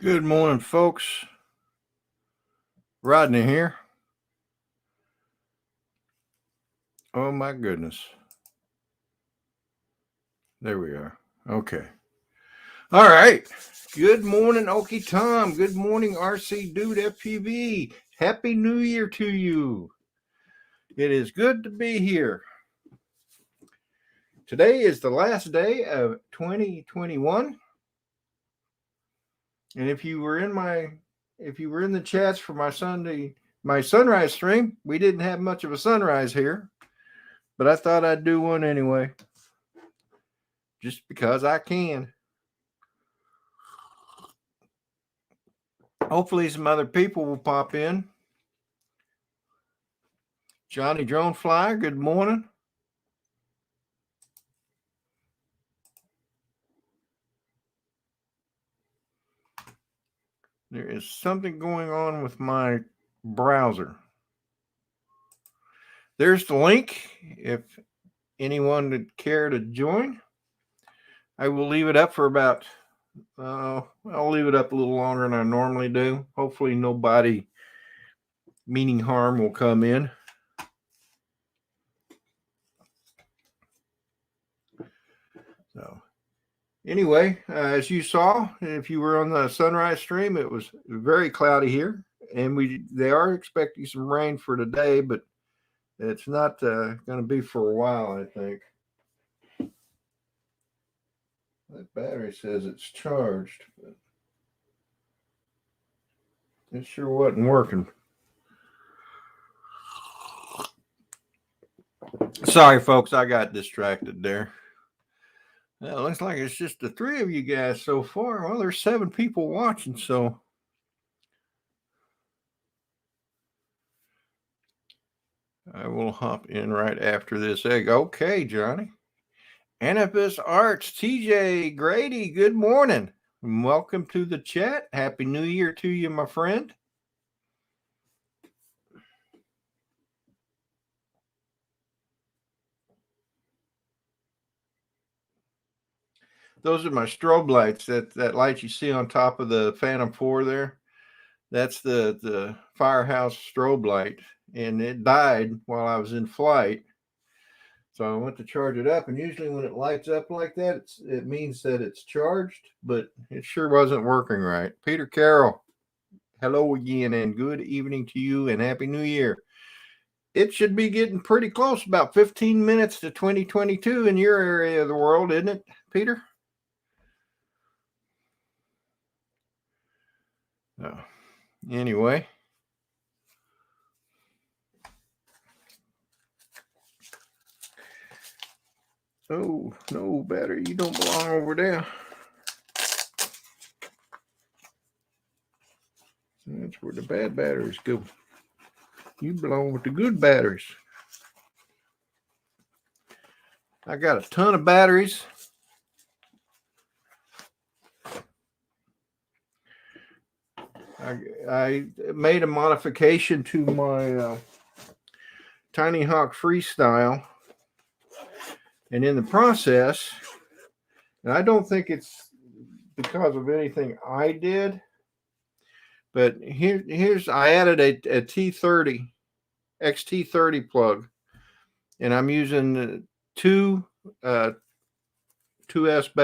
Good morning, folks. Rodney here. Oh, my goodness. There we are. Okay. All right. Good morning, Okie Tom. Good morning, RC Dude FPV. Happy New Year to you. It is good to be here. Today is the last day of 2021. And if you were in the chats for my sunrise stream, we didn't have much of a sunrise here, but I thought I'd do one anyway. Just because I can. Hopefully some other people will pop in. Johnny Drone Flyer, good morning. There is something going on with my browser. There's the link if anyone would care to join. I will leave it up for about, I'll leave it up a little longer than I normally do. Hopefully nobody meaning harm will come in. So anyway, as you saw, if you were on the sunrise stream, it was very cloudy here, and they are expecting some rain for today, but it's not going to be for a while, I think. That battery says it's charged, but it sure wasn't working. Sorry, folks, I got distracted there. Well, it looks like it's just the three of you guys so far. Well, there's 7 people watching, so I will hop in right after this egg. Okay, Johnny. Anubis Arts, TJ Grady, good morning. Welcome to the chat. Happy New Year to you, my friend. Those are my strobe lights. That light you see on top of the Phantom 4 there. That's the Firehouse strobe light, and it died while I was in flight. So I went to charge it up, and usually when it lights up like that, it means that it's charged, but it sure wasn't working right. Peter Carroll, hello again, and good evening to you, and Happy New Year. It should be getting pretty close, about 15 minutes to 2022 in your area of the world, isn't it, Peter? Oh. Anyway. Oh, no, battery, you don't belong over there. That's where the bad batteries go. You belong with the good batteries. I got a ton of batteries. I made a modification to my Tiny Hawk Freestyle. And in the process, and I don't think it's because of anything I did, but here's I added a T30 XT30 plug, and I'm using two 2S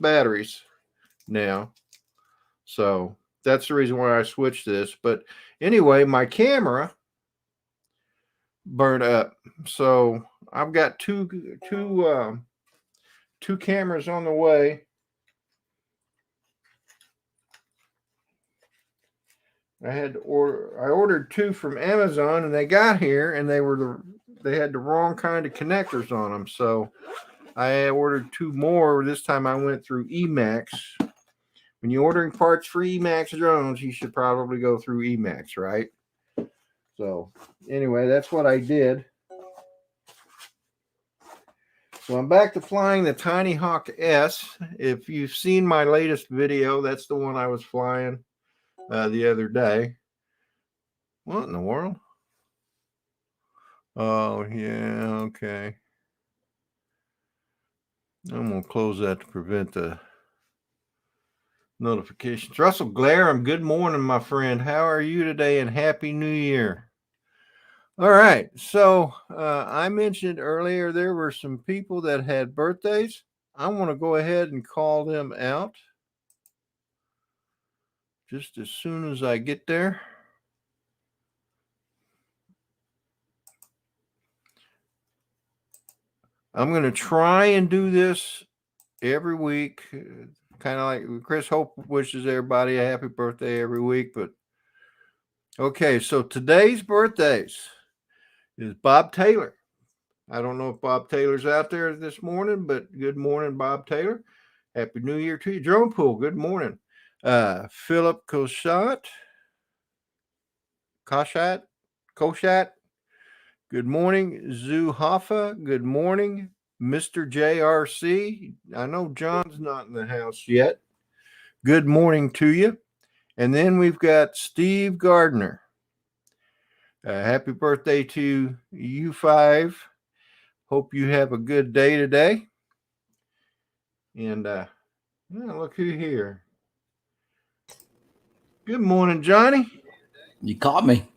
batteries now. So that's the reason why I switched this. But anyway, my camera burned up, so I've got two cameras on the way. I ordered 2 from Amazon, and they got here, and they had the wrong kind of connectors on them. So I ordered 2 more. This time I went through Emax. When you're ordering parts for Emax drones, you should probably go through Emax, right? So anyway, that's what I did. So I'm back to flying the Tiny Hawk S. If you've seen my latest video, that's the one I was flying the other day. What in the world? Oh, yeah, okay. I'm going to close that to prevent the notifications. Russell Glarum, good morning, my friend. How are you today? And Happy New Year. All right. So I mentioned earlier there were some people that had birthdays. I want to go ahead and call them out just as soon as I get there. I'm going to try and do this every week, kind of like Chris Hope wishes everybody a happy birthday every week. But okay, so today's birthdays is Bob Taylor. I don't know if Bob Taylor's out there this morning, but good morning, Bob Taylor. Happy New Year to you. Drone Pool, good morning. Philip Koshat. Good morning. Zoo Hoffa, good morning. Mr. JRC. I know John's not in the house yet. Good morning to you. And then we've got Steve Gardner. Happy birthday to you five. Hope you have a good day today. And look who here. Good morning, Johnny. You caught me.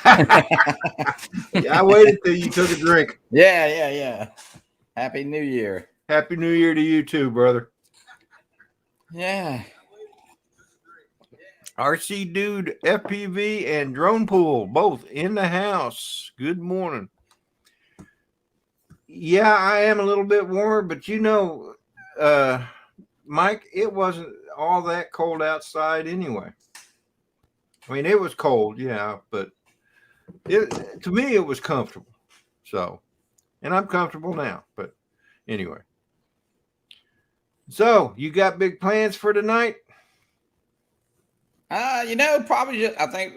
I waited till you took a drink. Yeah. Happy New Year. Happy New Year to you too, brother. Yeah. RC Dude, FPV, and Drone Pool, both in the house. Good morning. Yeah, I am a little bit warmer, but Mike, it wasn't all that cold outside anyway. I mean, it was cold, yeah, but to me, it was comfortable. So, and I'm comfortable now, but anyway. So, you got big plans for tonight? Probably just, I think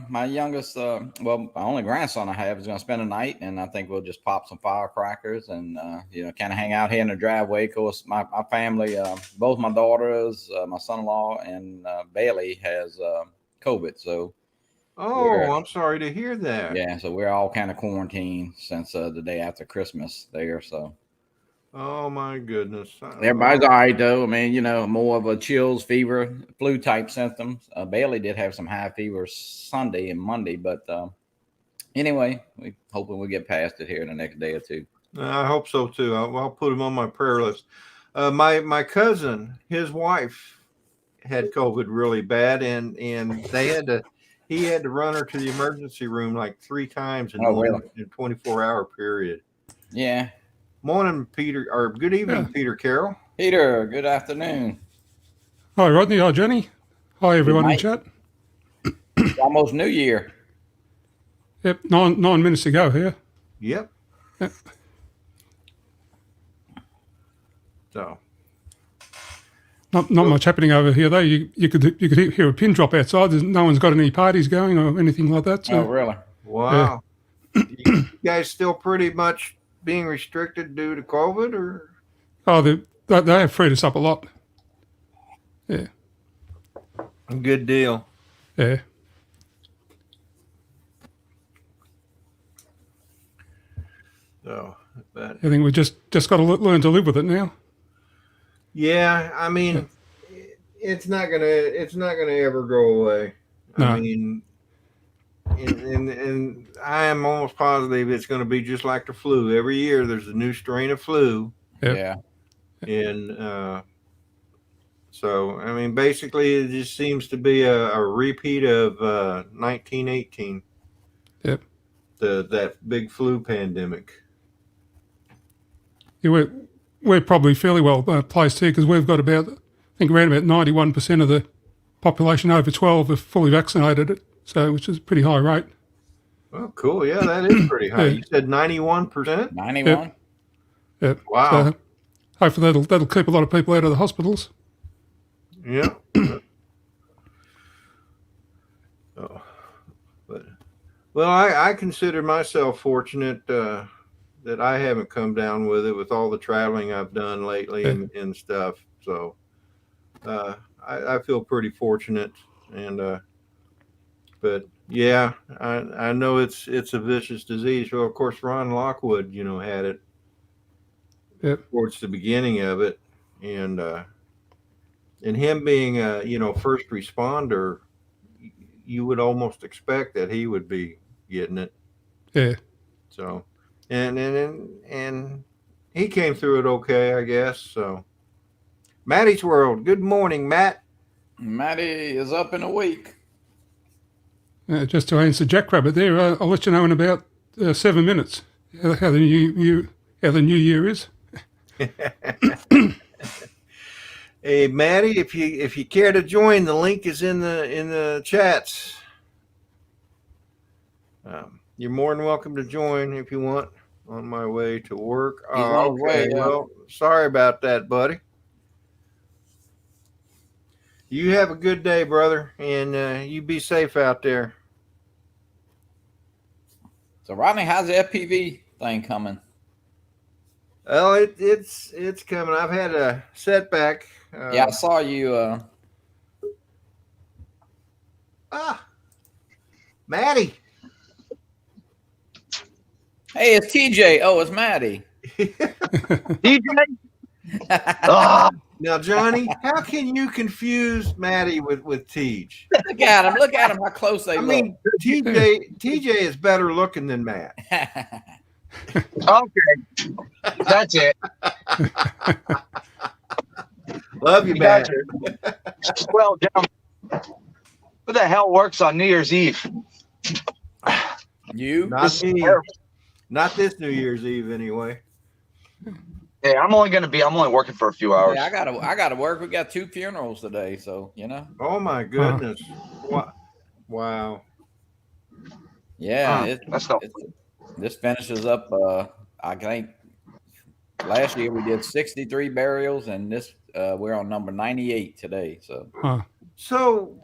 my youngest, my only grandson I have is going to spend the night, and I think we'll just pop some firecrackers and, kind of hang out here in the driveway. Of course, my family, both my daughters, my son-in-law, and Bailey has COVID. So, I'm sorry to hear that. Yeah, so we're all kind of quarantined since the day after Christmas there. So. Oh my goodness! Everybody's all right though. I mean, more of a chills, fever, flu type symptoms. Bailey did have some high fever Sunday and Monday, but anyway, we hoping we get past it here in the next day or two. I hope so too. I'll put him on my prayer list. My cousin, his wife, had COVID really bad, and he had to run her to the emergency room like 3 times in a 24-hour period. Yeah. Morning, Peter, or good evening, Peter Carroll. Peter, good afternoon. Hi, Rodney. Hi, Jenny. Hi, everyone in chat. It's almost New Year. Yep, 9 minutes to go here. Yep. So. Not much happening over here though. You could hear a pin drop outside. No one's got any parties going or anything like that. So. Oh, really? Wow. Yeah. You guys still pretty much being restricted due to COVID, or? Oh, they have freed us up a lot. Yeah. Good deal. Yeah. So, I think we just got to learn to live with it now. Yeah, I mean, it's not gonna ever go away. No. I mean, and I am almost positive it's going to be just like the flu. Every year there's a new strain of flu. Yep. Yeah. And so, I mean, basically it just seems to be a repeat of 1918. Yep. That big flu pandemic. Yeah, we're probably fairly well placed here because we've got around about 91% of the population over 12 are fully vaccinated. So, which is a pretty high rate. Oh, cool. Yeah, that is pretty high. You said 91%? 91? Yep. Wow. So hopefully that'll keep a lot of people out of the hospitals. Yeah. Well, I consider myself fortunate that I haven't come down with it with all the traveling I've done lately and stuff. So I feel pretty fortunate. And but yeah, I know it's a vicious disease. Well, of course, Ron Lockwood, had it towards the beginning of it, and And him being a first responder, you would almost expect that he would be getting it. Yeah. So, and he came through it okay, I guess. So, Matty's World. Good morning, Matt. Matty is up in a week. Just to answer Jackrabbit there, I'll let you know in about 7 minutes how the new year is. Hey, Matty, if you care to join, the link is in the chats. You're more than welcome to join if you want. On my way to work. He's on his way, yeah. Well, sorry about that, buddy. You have a good day, brother, and you be safe out there. So, Rodney, how's the FPV thing coming? Well, it's coming. I've had a setback. Yeah, I saw you. Matty. Hey, it's TJ. Oh, it's Matty. TJ? Now, Johnny, how can you confuse Matty with Tej? Look at him. Look at him. How close they I look. mean, TJ is better looking than Matt. Okay. That's it. Love you, Matt. Well, gentlemen, who the hell works on New Year's Eve? You? Not me. Not this New Year's Eve, anyway. Yeah, I'm only working for a few hours. Yeah, I gotta work. We got 2 funerals today, so Oh my goodness! Wow. Yeah, that's not. This finishes up. I think last year we did 63 burials, and this we're on number 98 today. So,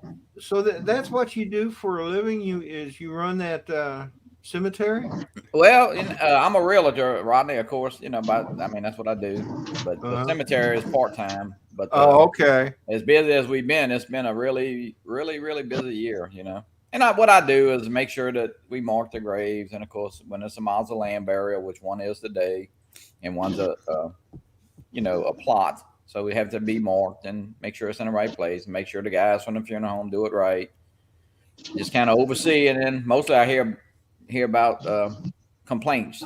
that's what you do for a living. You run that cemetery? Well, I'm a realtor, Rodney. Of course, that's what I do. But the cemetery is part time. But okay. As busy as we've been, it's been a really, really, really busy year. And what I do is make sure that we mark the graves, and of course, when it's a mausoleum burial, which one is today, and one's a plot, so we have to be marked and make sure it's in the right place, and make sure the guys from the funeral home do it right. Just kind of oversee, and then mostly I hear about complaints.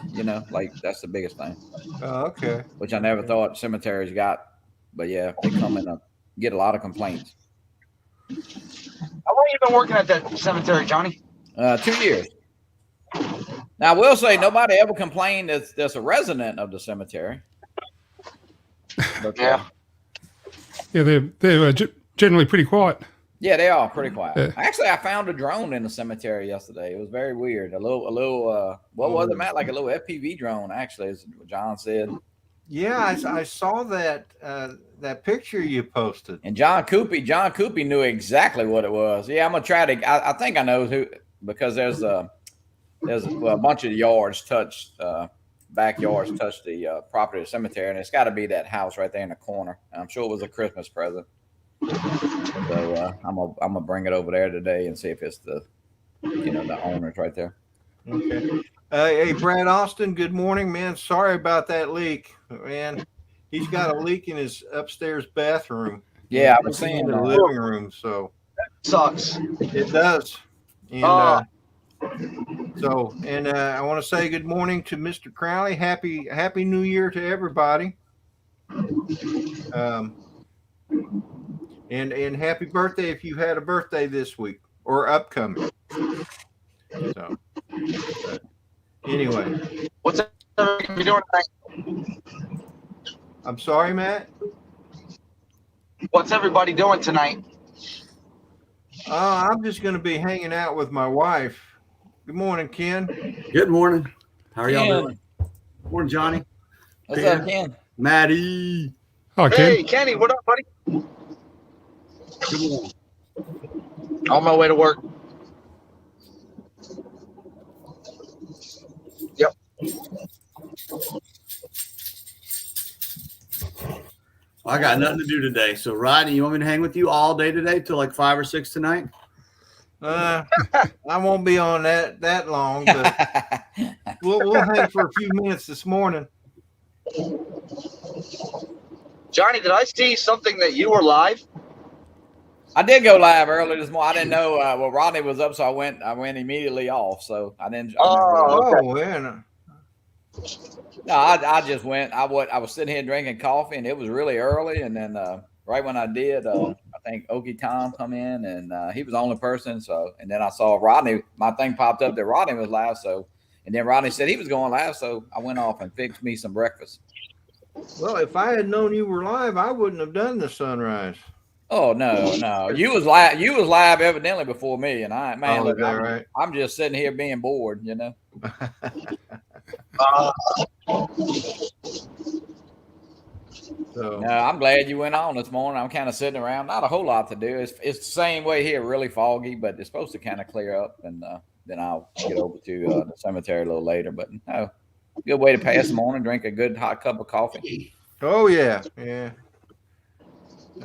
Like that's the biggest thing. Okay. Which I never thought cemeteries got, but yeah, they come in get a lot of complaints. How long have you been working at that cemetery, Johnny? 2 years. Now, I will say nobody ever complained that's a resident of the cemetery. But, yeah. Yeah, they're generally pretty quiet. Yeah, they are pretty quiet. Yeah. Actually, I found a drone in the cemetery yesterday. It was very weird. A little. What was it, Matt? Like a little FPV drone, actually, as John said. Yeah, I saw that picture you posted. And John Coopy knew exactly what it was. Yeah, I'm gonna try to. I think I know who, because there's a bunch of yards touched, backyards touched the property of the cemetery, and it's got to be that house right there in the corner. And I'm sure it was a Christmas present. So I'm gonna bring it over there today and see if it's the owners right there. Okay. Hey, Brad Austin. Good morning, man. Sorry about that leak, man. He's got a leak in his upstairs bathroom. Yeah, I was seeing in the living room. So sucks. It does. And I want to say good morning to Mr. Crowley. Happy New Year to everybody. And happy birthday if you had a birthday this week or upcoming. So anyway, what's everybody doing tonight? I'm sorry, Matt. What's everybody doing tonight? I'm just going to be hanging out with my wife. Good morning, Ken. Good morning. How are y'all Ken. doing? Morning, Johnny. What's up, Ken? Maddie. Hi, Ken. Hey, Kenny, what up, buddy? Good morning. On my way to work. Yep. I got nothing to do today. So, Rodney, you want me to hang with you all day today till like 5 or 6 tonight? I won't be on that long, but we'll hang for a few minutes this morning. Johnny, did I see something that you were live? I did go live early this morning. I didn't know. Well, Rodney was up, so I went immediately off. So I didn't. Oh, man. No, I just went. I was sitting here drinking coffee, and it was really early. And then right when I did, I think Okie Tom come in, and he was the only person. So, and then I saw Rodney. My thing popped up that Rodney was live. So, and then Rodney said he was going live. So I went off and fixed me some breakfast. Well, if I had known you were live, I wouldn't have done the sunrise. Oh no! You was live. You was live evidently before me, and look, right? I'm just sitting here being bored, you know. So No, I'm glad you went on this morning. I'm kind of sitting around, not a whole lot to do. It's the same way here, really foggy, but it's supposed to kind of clear up, and then I'll get over to the cemetery a little later. But no, good way to pass the morning. Drink a good hot cup of coffee. oh yeah.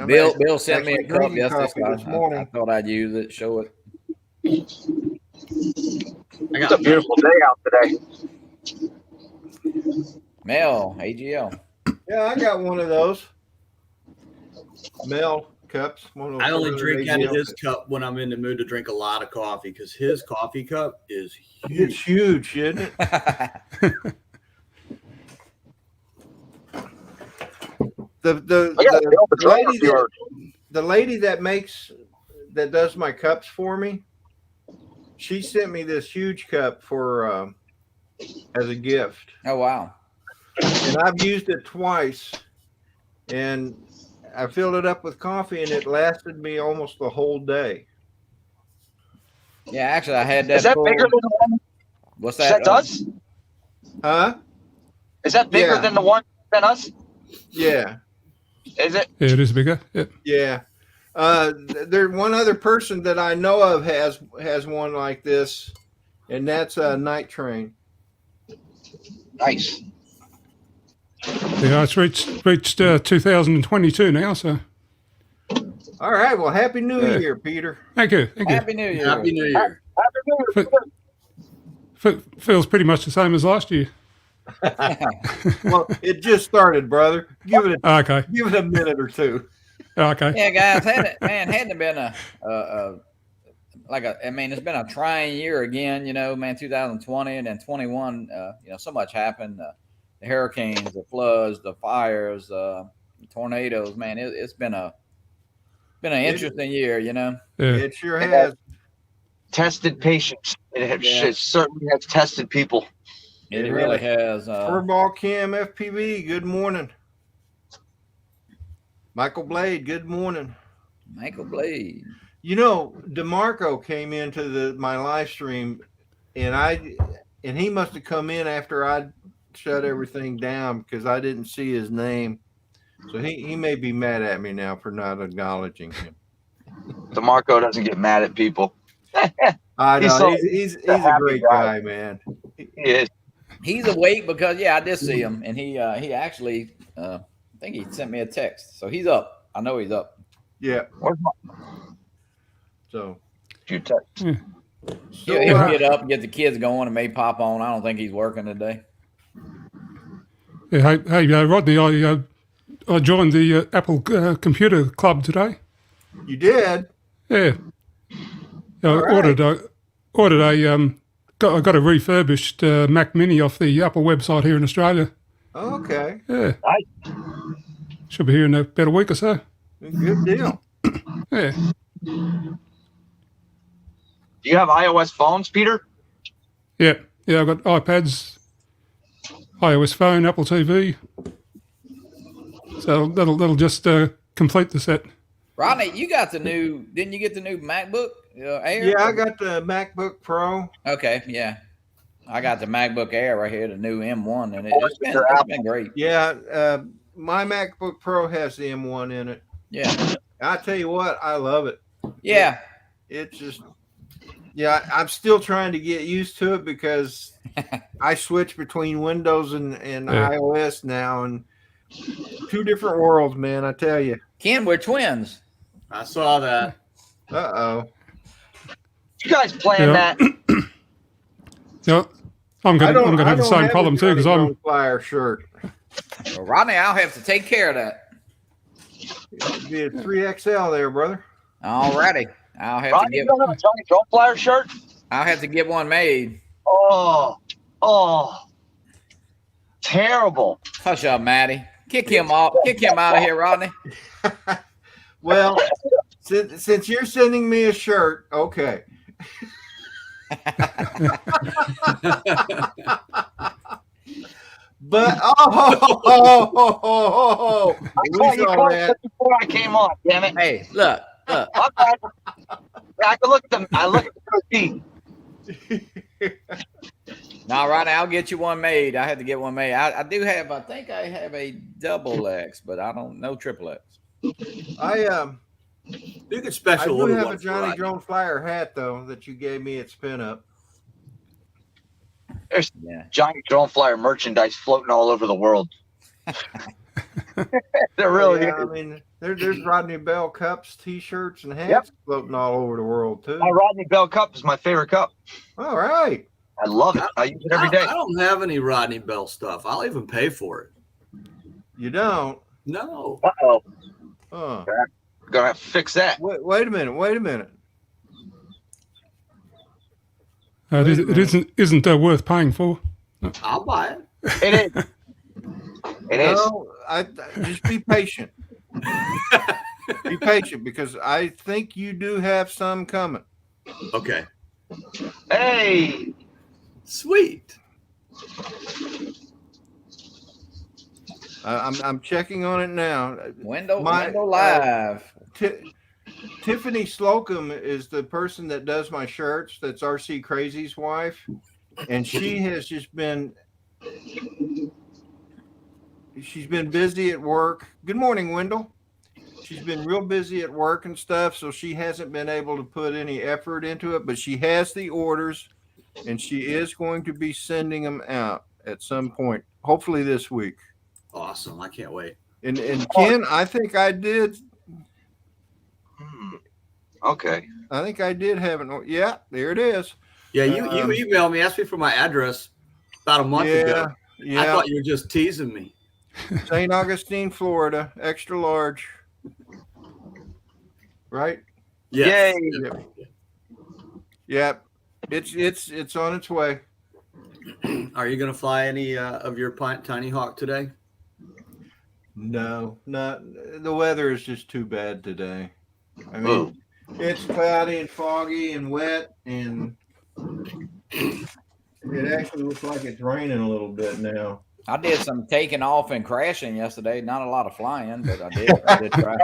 Bill sent me a cup drinking yesterday. coffee this morning. I thought I'd use it, show it. It's a beautiful day out today. Mel, AGL. Yeah, I got one of those. Mel cups. One of those I only drink out of AGL his cups. cup when I'm in the mood to drink a lot of coffee because his coffee cup is huge. It's huge, isn't it? The lady that does my cups for me, she sent me this huge cup for as a gift. Oh wow! And I've used it twice, and I filled it up with coffee, and it lasted me almost the whole day. Yeah, actually, I had that. Is that bigger than the one? What's that? Us? Huh? Is that bigger than the one than us? Yeah. Is it? Yeah, it is bigger. Yeah. Yeah. There's one other person that I know of has one like this, and that's a Night Train. Nice. Yeah, it's reached 2022 now. So All right. Well, Happy New Year, Peter. thank you. Happy New Year. Happy New Year. Feels pretty much the same as last year. Well, it just started, brother. Give it Okay. a minute or two. Okay. Yeah, guys, hadn't it been it's been a trying year again, you know, man, 2020 and then 21, so much happened. The hurricanes, the floods, the fires, the tornadoes, man, it's been an interesting year, you know. Yeah. It sure has. Tested patience. It certainly has tested people. It really has. Furball Kim FPV, good morning. Michael Blade, good morning. Michael Blade. You know, DeMarco came into my live stream, and he must have come in after I shut everything down because I didn't see his name. So he may be mad at me now for not acknowledging him. DeMarco doesn't get mad at people. I know he's a great guy, man. He is. He's awake because I did see him, and he actually I think he sent me a text, so he's up. I know he's up. Yeah. Where's So you text? He'll get up and get the kids going and may pop on. I don't think he's working today. Yeah, hey, Rodney, I joined the Apple Computer Club today. You did? Yeah. I got a refurbished Mac Mini off the Apple website here in Australia. Oh, okay. Yeah. Nice. Should be here in about a week or so. Good deal. Yeah. Do you have iOS phones, Peter? Yeah. Yeah, I've got iPads, iOS phone, Apple TV. So that'll just complete the set. Rodney, you got didn't you get the new MacBook Air? Yeah, I got the MacBook Pro. Okay, yeah. I got the MacBook Air right here, the new M1, and it's been great. Yeah, my MacBook Pro has the M1 in it. Yeah. I tell you what, I love it. Yeah. It's just, I'm still trying to get used to it because I switch between Windows and iOS now, and two different worlds, man. I tell you. Ken, we're twins. I saw that. Uh-oh. You guys playing that? Yeah, I'm gonna have the same problem too because I'm Flyer shirt. Well, Rodney, I'll have to take care of that. Be a 3XL there, brother. Alrighty. I'll have to Rodney, get you don't have a Johnny Drone Flyer shirt? I'll have to get one made. Oh, terrible. Hush up, Maddie. Kick him off. Kick him out of here, Rodney. Well, since you're sending me a shirt, okay. But we saw that before I came on. Damn it! Hey, look. Okay. I can look at them. I look at the feet. All right, I'll get you one made. I had to get one made. I do have. I think I have a double X, but I don't know triple X. You can I special do order have one a for Johnny Rodney. Drone Flyer hat though that you gave me at Spin Up. There's Yeah. Johnny Drone Flyer merchandise floating all over the world. They're really. Yeah, I mean, there's Rodney Bell cups, T-shirts, and hats floating all over the world too. My Rodney Bell cup is my favorite cup. All right. I love it. I use it every day. I don't have any Rodney Bell stuff. I'll even pay for it. You don't? No. Uh-oh. Huh. Gonna have to fix that. Wait a minute. Wait a minute. It isn't worth paying for. I'll buy it. It is. It is. No, I just be patient. Be patient because I think you do have some coming. Okay. Hey. Sweet. I'm checking on it now. Window My- live. Tiffany Slocum is the person that does my shirts. That's RC Crazy's wife, and she has just been. She's been busy at work. Good morning, Wendell. She's been real busy at work and stuff, so she hasn't been able to put any effort into it. But she has the orders, and she is going to be sending them out at some point, hopefully this week. Awesome. I can't wait. And Ken, I think I did. Okay. I think I did have an. Yeah, there it is. Yeah, you emailed me, asked me for my address about a month ago. I Yeah. thought you were just teasing me. St. Augustine, Florida, extra large. Right? Yes. Yay. Yep. It's on its way. Are you going to fly any of your Tiny Hawk today? No, not the weather is just too bad today. I mean, it's cloudy and foggy and wet, and it actually looks like it's raining a little bit now. I did some taking off and crashing yesterday. Not a lot of flying, but I did try.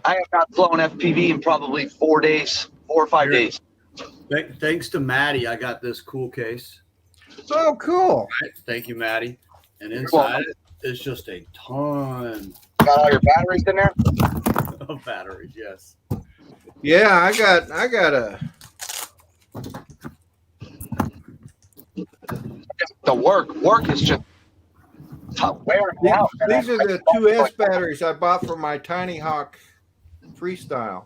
I have not flown FPV in probably 4 days, 4 or 5 days. Thanks to Maddie, I got this cool case. Oh, cool. Right. Thank you, Maddie. And inside it is just a ton Got all your batteries in there? of batteries. Yes. Yeah, I got a. The work is just wearing out. These are the 2S batteries I bought for my Tiny Hawk Freestyle.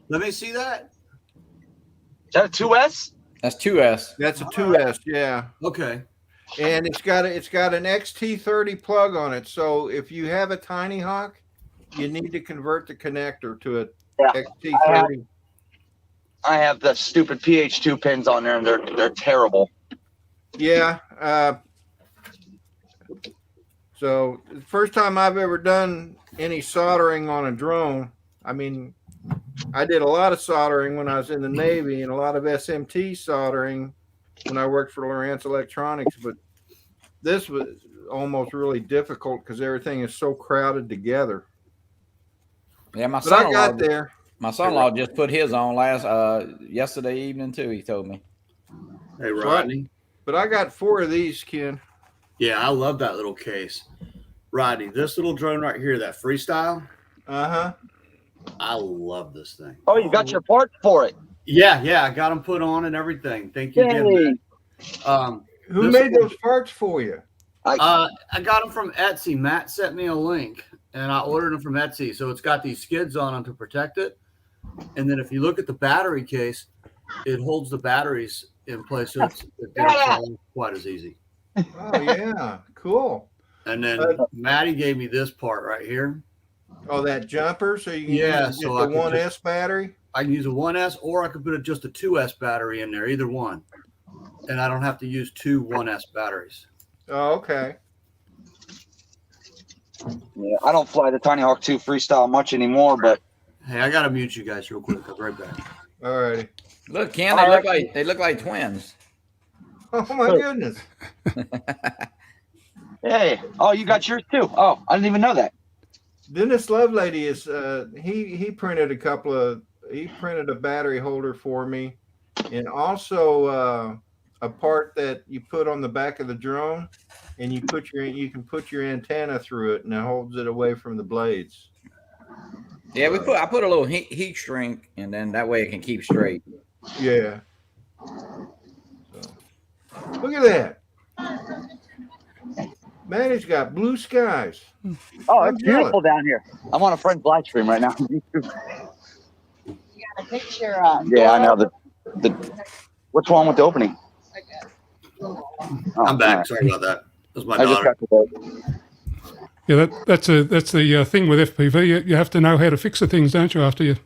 Let me see that. Is that a 2S? That's 2S. That's a 2S, yeah. Okay. And it's got an XT30 plug on it. So if you have a Tiny Hawk, you need to convert the connector to a XT30. I have the stupid PH2 pins on there, and they're terrible. Yeah. So the first time I've ever done any soldering on a drone, I mean, I did a lot of soldering when I was in the Navy and a lot of SMT soldering when I worked for Lowrance Electronics, but this was almost really difficult because everything is so crowded together. Yeah, But I got there. My son-in-law just put his on yesterday evening too. He told me. Hey, Rodney. But I got 4 of these, Ken. Yeah, I love that little case. Rodney, this little drone right here, that Freestyle, Uh-huh. I love this thing. Oh, you got your parts for it. Yeah, I got them put on and everything. Thank you again, man. Who This made one- those parts for you? I got them from Etsy. Matt sent me a link, and I ordered them from Etsy. So it's got these skids on them to protect it. And then if you look at the battery case, it holds the batteries in place, so it doesn't fall quite as easy. Oh, yeah. Cool. And then Maddie gave me this part right here. Oh, that jumper. So you can Yeah, use so just I a could 1S battery. I can use a 1S, or I could put just a 2S battery in there, either one, and I don't have to use two 1S batteries. Oh, okay. Yeah, I don't fly the Tiny Hawk 2 Freestyle much anymore, but Hey, I gotta mute you guys real quick. I'll be right back. All righty. Look, Ken, All right. they look like twins. Oh my goodness. hey, oh, you got yours too. Oh, I didn't even know that. Dennis Lovelady is he printed a battery holder for me, and also a part that you put on the back of the drone, and you can put your antenna through it, and it holds it away from the blades. Yeah, I put a little heat shrink, and then that way it can keep straight. Yeah. So, look at that. Manny's got blue skies. Oh, I'm it's beautiful down here. I'm on a friend's live stream right now. You got a picture. Yeah, I know. What's wrong with the opening? Oh, I'm back. all right. Sorry about that. That was my I just daughter. got to vote. Yeah, that's the thing with FPV. You have to know how to fix the things, don't you? After you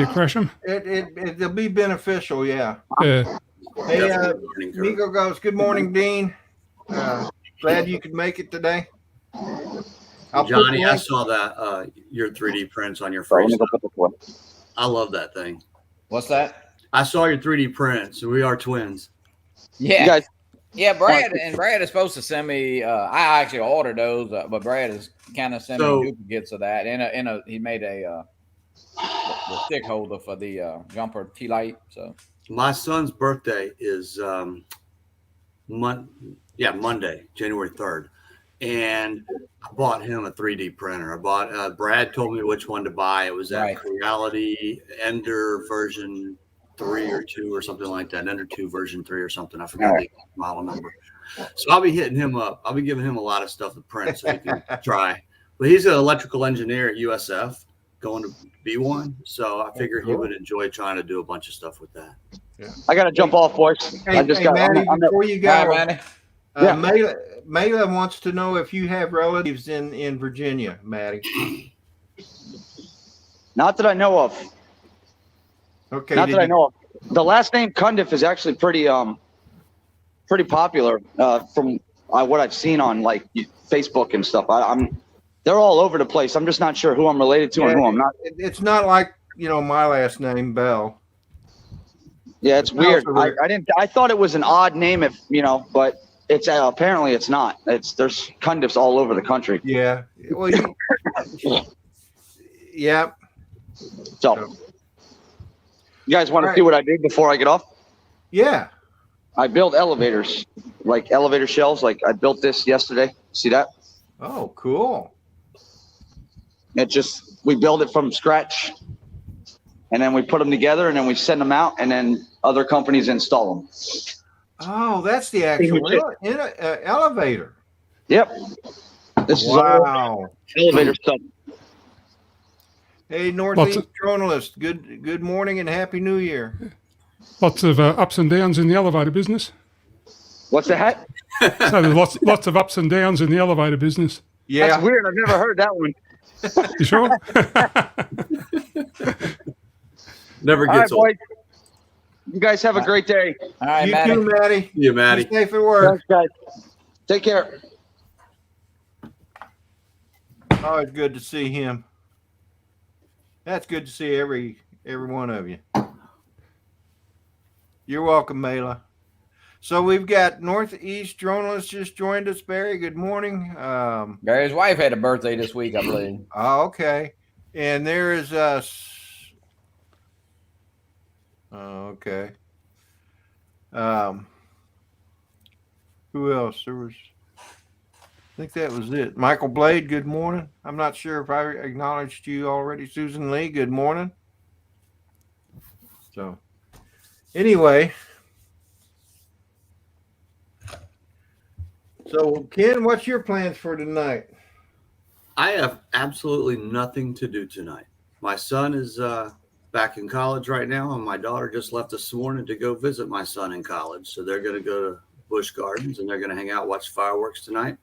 crash them. It'll be beneficial. Yeah. Yeah. Hey, Definitely learning curve. Nico goes, good morning, Dean. Glad you could make it today. I'll put Johnny, the I link- saw that your 3D prints on your So let me freestyle. go put this away. I love that thing. What's that? I saw your 3D prints. We are twins. Yeah. You guys, Yeah, Brad is supposed to send me. I actually ordered those, but Brad is kind of sending me duplicates of that. He made the stick holder for the jumper T light. So My son's birthday is Monday, January 3rd. And I bought him a 3D printer. Brad told me which one to buy. It was that Right. Reality Ender version 3 or 2 or something like that. Ender 2 version 3 or something. I forgot the model number. So I'll be hitting him up. I'll be giving him a lot of stuff to print so he can try. But he's an electrical engineer at USF going to be one. So I figure he would enjoy trying to do a bunch of stuff with that. I got to jump off, boys. Hey, I just got. Maddie, before you Hi, go, Randy. Yeah. Mela wants to know if you have relatives in Virginia, Maddie. Not that I know of. Okay. Not that I know of. The last name Cundiff is actually pretty popular from what I've seen on like Facebook and stuff. They're all over the place. I'm just not sure who I'm related to and who I'm not. It's not like my last name, Bell. Yeah, it's weird. I thought it was an odd name, but it's apparently it's not. There's Cundiffs all over the country. Yeah. Well, yeah. So, you guys want to see what I did before I get off? Yeah. I build elevators, like elevator shelves. Like I built this yesterday. See that? Oh, cool. We build it from scratch, and then we put them together, and then we send them out, and then other companies install them. Oh, that's the actual elevator. Yep. This is Wow. elevator stuff. Hey, Northeast journalist. Good morning and Happy New Year. Lots of ups and downs in the elevator business. What's that? So there's lots of ups and downs in the elevator business. Yeah. That's weird. I've never heard that one. You sure? Never All right, gets old. boys. You guys have a great day. All right, You Maddie. too, Maddie. You, Maddie. Be safe at work. Thanks, guys. Take care. Oh, it's good to see him. That's good to see every one of you. You're welcome, Mela. So we've got Northeast journalist just joined us. Barry, good morning. Barry's wife had a birthday this week, I believe. Oh, okay. And there is okay. Who else? There was, I think that was it. Michael Blade, good morning. I'm not sure if I acknowledged you already. Susan Lee, good morning. So anyway. So Ken, what's your plans for tonight? I have absolutely nothing to do tonight. My son is back in college right now, and my daughter just left this morning to go visit my son in college. So they're going to go to Busch Gardens, and they're going to hang out, watch fireworks tonight.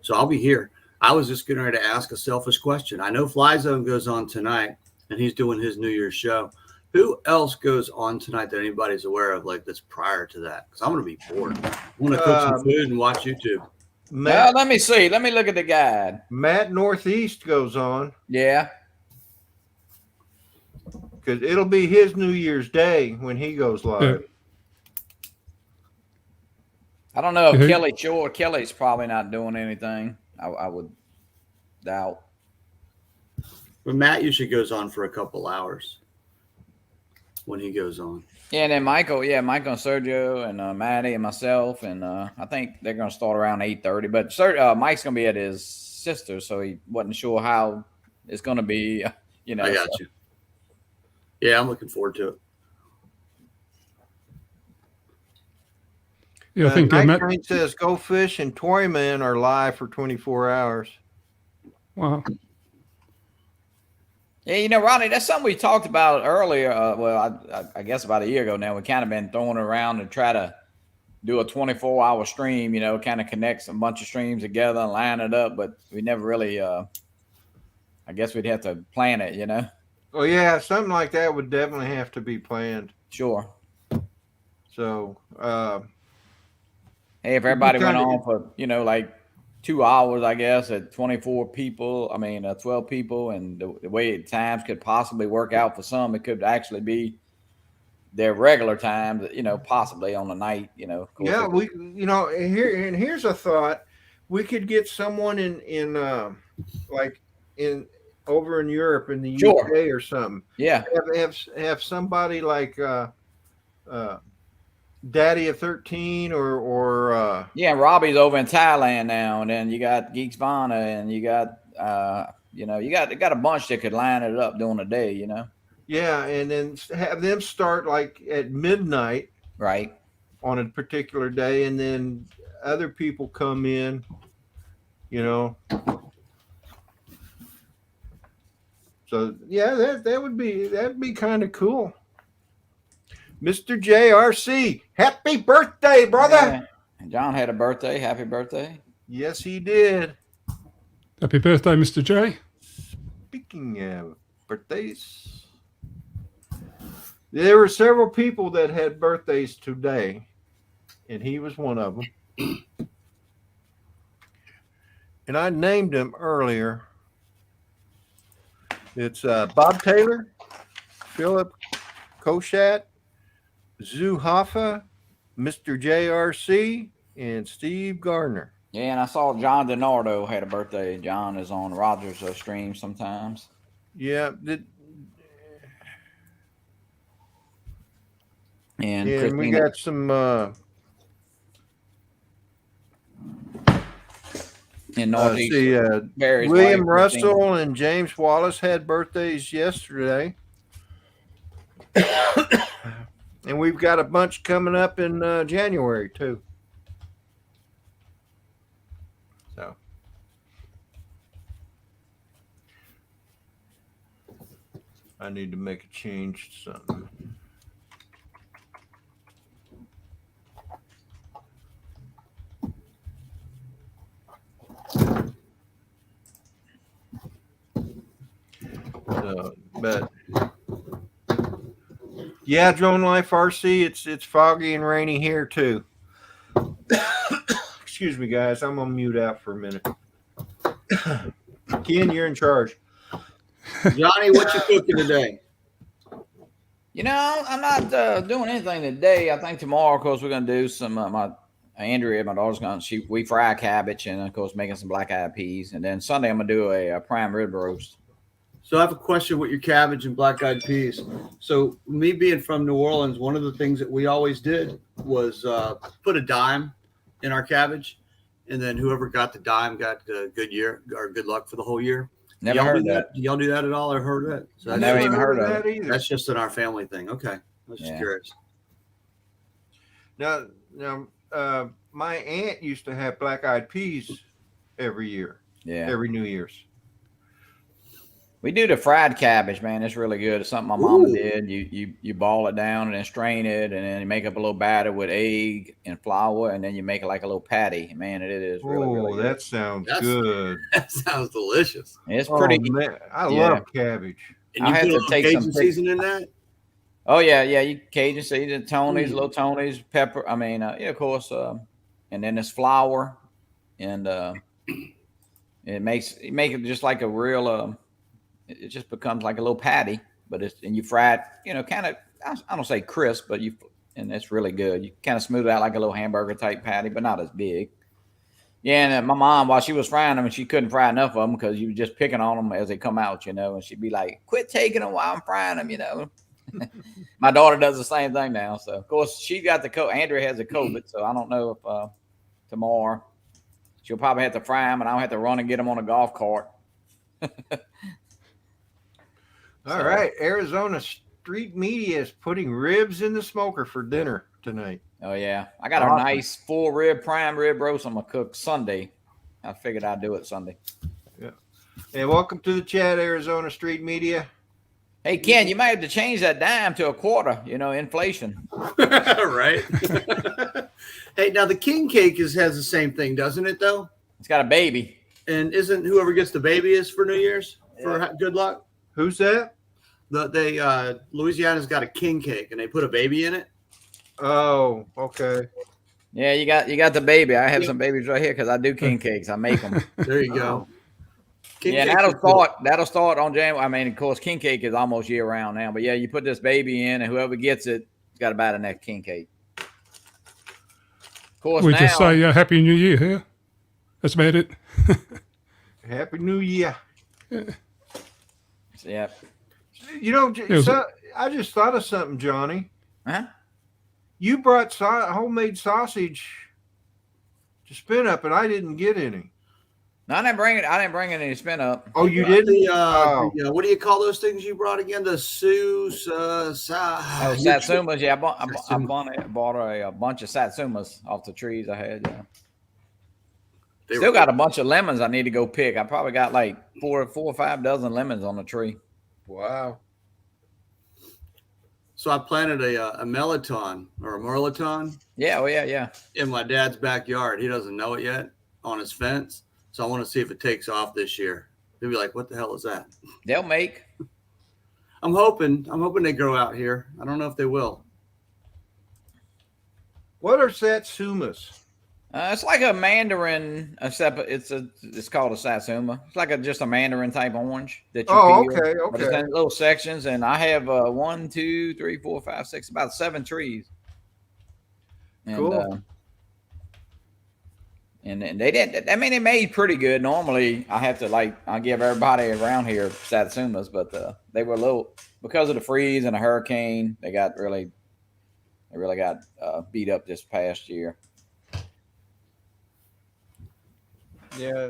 So I'll be here. I was just getting ready to ask a selfish question. I know Fly Zone goes on tonight, and he's doing his New Year's show. Who else goes on tonight that anybody's aware of, like that's prior to that? Because I'm going to be bored. I'm going to cook some food and watch YouTube. Well, let me see. Let me look at the guide. Matt Northeast goes on. Yeah. Because it'll be his New Year's Day when he goes live. Yeah. I don't know if Mm-hmm. Kelly's probably not doing anything. I would doubt. But Matt usually goes on for a couple hours when he goes on. Yeah, and then Michael and Sergio and Maddie and myself, and I think they're going to start around 8:30. But Mike's going to be at his sister's, so he wasn't sure how it's going to be. You know, I got you. Yeah, I'm looking forward to it. Yeah, I think Night Matt. Train says Go Fish and Toyman are live for 24 hours. Wow. Yeah, you know, Rodney, that's something we talked about earlier. I guess about a year ago now. We kind of been throwing it around to try to do a 24-hour stream, you know, kind of connects a bunch of streams together and line it up. But we never really, I guess we'd have to plan it, you know. Oh, yeah, something like that would definitely have to be planned. Sure. So, hey, if everybody went on for, you know, like 2 hours, I guess, at 12 people, and the way times could possibly work out for some, it could actually be their regular time, you know, possibly on the night, you know. Yeah, here's a thought. We could get someone over in Europe, in the UK or something. Yeah. Have somebody like Daddy of 13 or yeah, Robbie's over in Thailand now, and then you got Geeks Vana, and you got you got a bunch that could line it up during the day, you know. Yeah, and then have them start like at midnight, right, on a particular day, and then other people come in, you know. So yeah, that'd be kind of cool. Mr. JRC, happy birthday, brother! Yeah. John had a birthday. Happy birthday! Yes, he did. Happy birthday, Mr. J. Speaking of birthdays, there were several people that had birthdays today, and he was one of them. And I named him earlier. It's Bob Taylor, Philip Koshat, Zoo Hoffa, Mr. JRC, and Steve Gardner. Yeah, and I saw John DiNardo had a birthday. John is on Rogers' stream sometimes. Yeah. And we got some in Northeast. William Russell and James Wallace had birthdays yesterday. And we've got a bunch coming up in January, too. So. I need to make a change to something. But yeah, Drone Life RC, it's foggy and rainy here too. Excuse me, guys. I'm gonna mute out for a minute. Ken, you're in charge. Johnny, what you cooking today? You know, I'm not doing anything today. I think tomorrow, of course, we're gonna do some. Andrea, my daughter's we fry cabbage and of course making some black-eyed peas, and then Sunday I'm gonna do a prime rib roast. So I have a question with your cabbage and black-eyed peas. So me being from New Orleans, one of the things that we always did was put a dime in our cabbage, and then whoever got the dime got good year or good luck for the whole year. Never heard that. Do y'all do that at all? Or heard that? So I never even heard of that either. That's just in our family thing. Okay, I was just curious. Now, my aunt used to have black-eyed peas every year. Yeah, every New Year's. We do the fried cabbage, man. It's really good. It's something my mama did. You ball it down and then strain it, and then you make up a little batter with egg and flour, and then you make it like a little patty. Man, it is really good. That sounds good. That sounds delicious. It's pretty. Man, I love cabbage. And I you had put a to little take Cajun some season in that? Oh yeah, you Cajun season, Tony's, little Tony's, pepper. I mean, yeah, of course. And then this flour, and it make it just like a real. It just becomes like a little patty, but and you fry it, kind of. I don't say crisp, but and it's really good. You kind of smooth it out like a little hamburger type patty, but not as big. Yeah, and my mom, while she was frying them, and she couldn't fry enough of them because you were just picking on them as they come out, and she'd be like, "Quit taking them while I'm frying them," My daughter does the same thing now. So, of course, she got the COVID. Andrea has the COVID, so I don't know if tomorrow she'll probably have to fry them, and I'll have to run and get them on a golf cart. All right. Arizona Street Media is putting ribs in the smoker for dinner tonight. Oh, yeah. I got a nice full prime rib roast I'm going to cook Sunday. I figured I'd do it Sunday. Yeah. And welcome to the chat, Arizona Street Media. Hey, Ken, you might have to change that dime to a quarter, inflation. Right. Hey, now the king cake has the same thing, doesn't it, though? It's got a baby. And isn't whoever gets the baby is for New Year's for good luck? Who's that? Louisiana's got a king cake, and they put a baby in it. Oh, okay. Yeah, you got the baby. I have some babies right here because I do king cakes. I make them. There you go. Yeah, that'll start on January. I mean, of course, king cake is almost year round now. But yeah, you put this baby in, and whoever gets it, has got to buy the next king cake. Of course, we just say Happy New Year here. That's about it. Happy New Year. Yeah. I just thought of something, Johnny. Huh? You brought homemade sausage to spin up, and I didn't get any. No, I didn't bring it. I didn't bring any spin up. Oh, you didn't? What do you call those things you brought again? The satsumas. Yeah, I bought a bunch of satsumas off the trees I had. Yeah. Still got a bunch of lemons I need to go pick. I probably got like four or 5 dozen lemons on the tree. Wow. So I planted a melon or a merlaton. Yeah, yeah. In my dad's backyard. He doesn't know it yet on his fence. So I want to see if it takes off this year. He'll be like, "What the hell is that?" They'll make. I'm hoping they grow out here. I don't know if they will. What are satsumas? It's like a mandarin, except it's called a satsuma. It's like just a mandarin type orange that you peel. Okay. But it's in little sections, and I have 1, 2, 3, 4, 5, 6, about 7 trees. And, cool. And they did. I mean, they made pretty good. Normally, I have to I give everybody around here satsumas, but they were low because of the freeze and the hurricane. They really got beat up this past year. Yeah.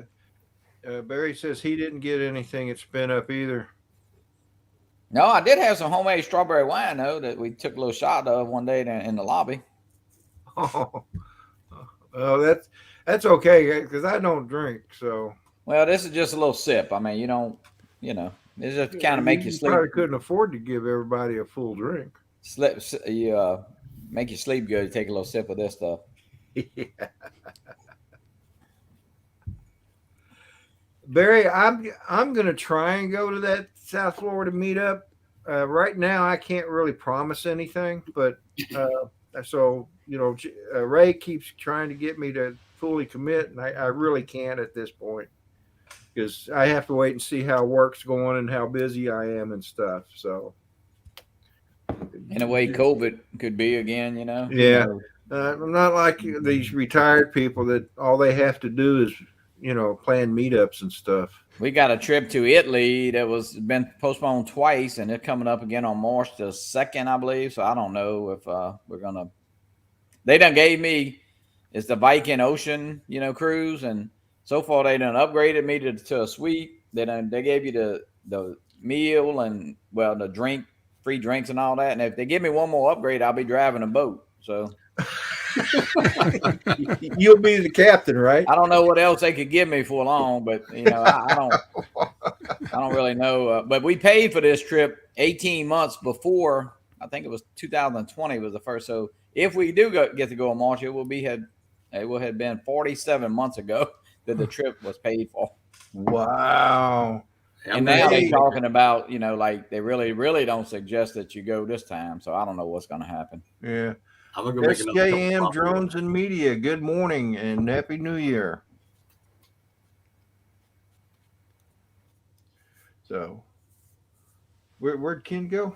Barry says he didn't get anything at spin up either. No, I did have some homemade strawberry wine though that we took a little shot of one day in the lobby. Oh, that's okay because I don't drink. So well, this is just a little sip. I mean, you don't, this just kind of make you sleep. Probably couldn't afford to give everybody a full drink. Make you sleep good. You take a little sip of this stuff. Yeah. Barry, I'm going to try and go to that South Florida meetup. Right now, I can't really promise anything, but Ray keeps trying to get me to fully commit, and I really can't at this point because I have to wait and see how work's going and how busy I am and stuff. So, in a way, COVID could be again, Yeah, I'm not like these retired people that all they have to do is plan meetups and stuff. We got a trip to Italy that was been postponed twice, and they're coming up again on March the 2nd, I believe. So I don't know if we're gonna. They done gave me it's the Viking Ocean, cruise, and so far they done upgraded me to a suite. They gave you the meal and the free drinks and all that. And if they give me one more upgrade, I'll be driving a boat. So. You'll be the captain, right? I don't know what else they could give me for long, but I don't. I don't really know. But we paid for this trip 18 months before. I think it was 2020 was the first. So if we do get to go in March, it will have been 47 months ago that the trip was paid for. Wow. And now they're talking about, like they really, really don't suggest that you go this time. So I don't know what's going to happen. Yeah. I'm gonna go make another SJM cup of Drones and Media. Good morning and Happy New Year. So, where'd Ken go?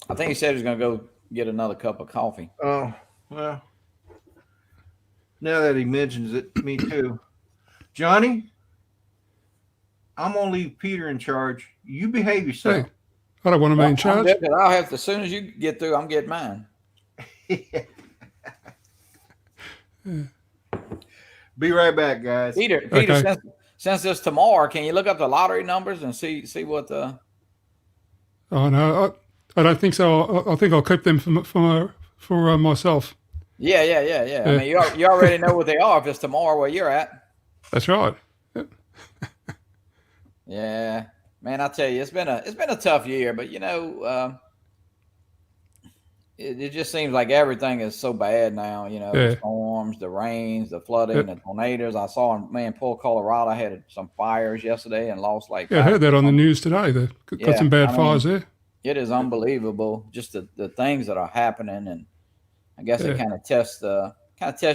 I think he said he's going to go get another cup of coffee. Oh, well, now that he mentions it, me too. Johnny, I'm going to leave Peter in charge. You behave yourself. Hey, I don't want to be in charge. I'll have to, as soon as you get through, I'm getting mine. Be right back, guys. Peter, Okay. since it's tomorrow, can you look up the lottery numbers and see what the? Oh no, I don't think so. I think I'll keep them for myself. Yeah. I mean, you already know what they are if it's tomorrow where you're at. That's right. Yeah, man, I tell you, it's been a tough year, but it just seems like everything is so bad now. The storms, the rains, the flooding, the tornadoes. I saw in Port Colorado had some fires yesterday and lost like. Yeah, I heard that on the news today. They got some bad fires there. It is unbelievable, just the things that are happening, and I guess it kind of tests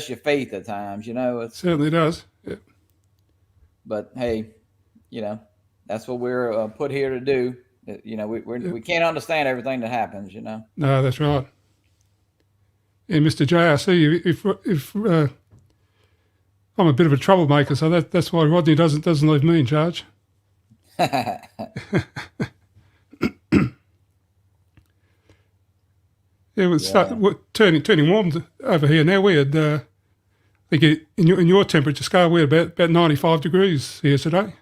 your faith at times. It certainly does. Yeah. But hey, that's what we're put here to do. We can't understand everything that happens. No, that's right. Yeah, Mr. J, I see if I'm a bit of a troublemaker, so that's why Rodney doesn't leave me in charge. It was turning warm over here now. We had, I think in your temperature scale, we had about 95 degrees here today.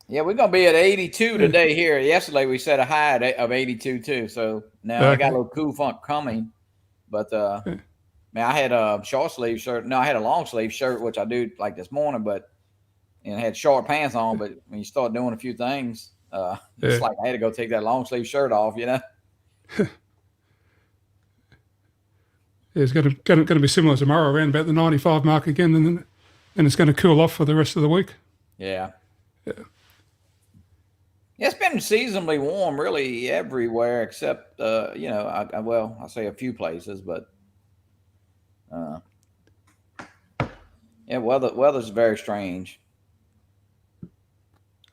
Yeah, we're gonna be at 82 today here. Yesterday we set a high of 82 too. So now I got a little cool front coming. But man, I had a short sleeve shirt. No, I had a long sleeve shirt, which I do like this morning, and I had short pants on. But when you start doing a few things, it's like I had to go take that long sleeve shirt off. It's going to be similar tomorrow, around about the 95 mark again, and then it's going to cool off for the rest of the week. Yeah. It's been seasonably warm, really everywhere except, I say a few places, but weather's very strange.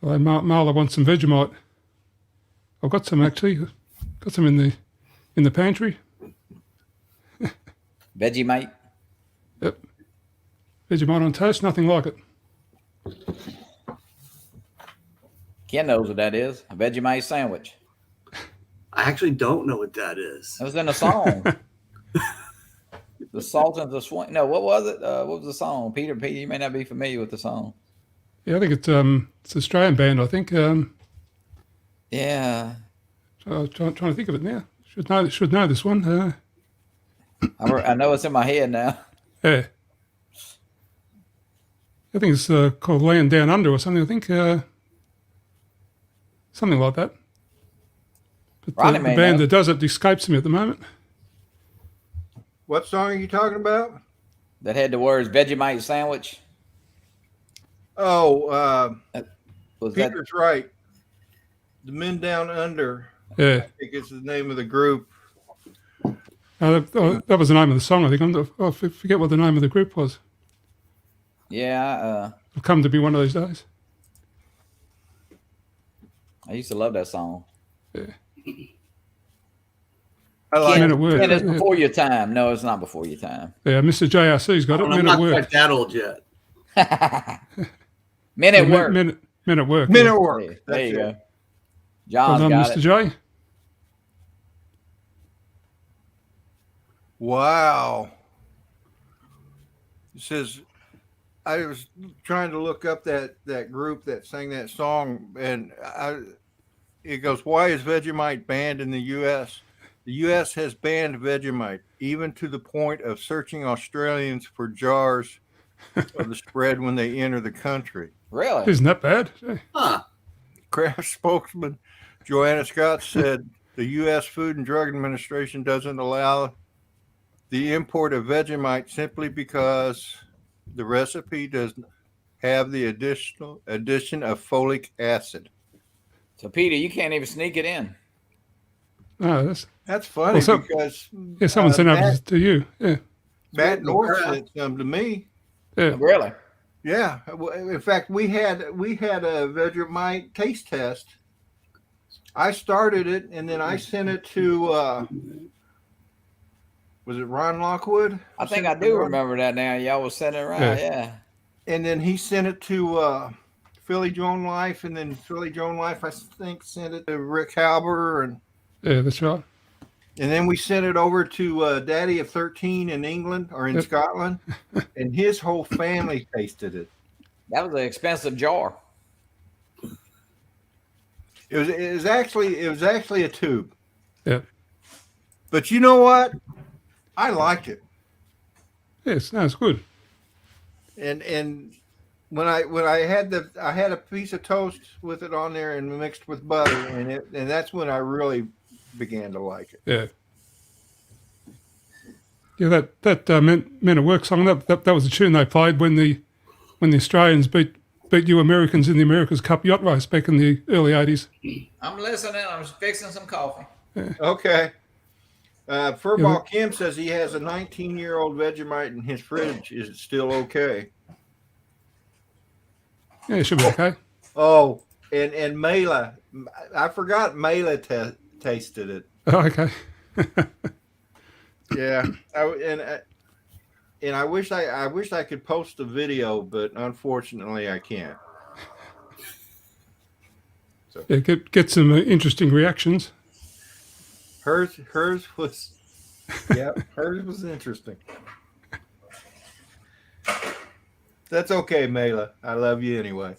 Well, Marla wants some Vegemite. I've got some actually. Got some in the pantry. Vegemite? Yep. Vegemite on toast, nothing like it. Ken knows what that is. A Vegemite sandwich. I actually don't know what that is. It was in a song. The Salt and the Swing. No, what was it? What was the song? Peter, you may not be familiar with the song. Yeah, I think it's an Australian band, I think. Yeah. I'm trying to think of it now. Should know this one. I know it's in my head now. Yeah. I think it's called Land Down Under or something. I think something like that. But the band that does it escapes me at the moment. What song are you talking about? That had the words Vegemite sandwich. Oh, Peter's right. The Men Down Under. Yeah. I think it's the name of the group. That was the name of the song, I think. I forget what the name of the group was. Yeah. It'll come to be one of those days. I used to love that song. Yeah. I like Men at Work. And it's before your time. No, it's not before your time. Yeah, Mr. JRC's got it. I'm Men not at Work. quite that old yet. Men at Work. Men at Work. Men at Work. Yeah, there That's you it. go. John's Well done, got Mr. it. J. Wow. It says, I was trying to look up that group that sang that song, and it goes, why is Vegemite banned in the U.S.? The U.S. has banned Vegemite, even to the point of searching Australians for jars of the spread when they enter the country. Really? Isn't that bad? Huh. Kraft spokesman Joanna Scott said the U.S. Food and Drug Administration doesn't allow the import of Vegemite simply because the recipe does have the addition of folic acid. So, Peter, you can't even sneak it in. No, That's funny because someone sent over to you. Yeah. Matt North sent some to me. Yeah. Really? Yeah. In fact, we had a Vegemite taste test. I started it, and then I sent it to, was it Ron Lockwood? I think I do remember that now. Y'all was sending it around, yeah. And then he sent it to Philly Joan Life, and then Philly Joan Life, I think, sent it to Rick Halber. And yeah, that's right. And then we sent it over to Daddy of 13 in England or in Scotland, and his whole family tasted it. That was an expensive jar. It was actually a tube. Yeah. But you know what? I liked it. Yes, no, it's good. And when I had a piece of toast with it on there and mixed with butter, and that's when I really began to like it. Yeah. Yeah, that Men at Work song, that was a tune they played when the Australians beat you Americans in the America's Cup yacht race back in the early 80s. I'm listening. I'm fixing some coffee. Yeah. Okay. Furball Kim says he has a 19-year-old Vegemite in his fridge. Is it still okay? Yeah, it should be okay. Oh, and Mayla, I forgot Mayla tasted it. Oh, okay. Yeah, I wish I could post a video, but unfortunately I can't. So yeah, get some interesting reactions. Hers was, yeah, hers was interesting. That's okay, Mayla. I love you anyway.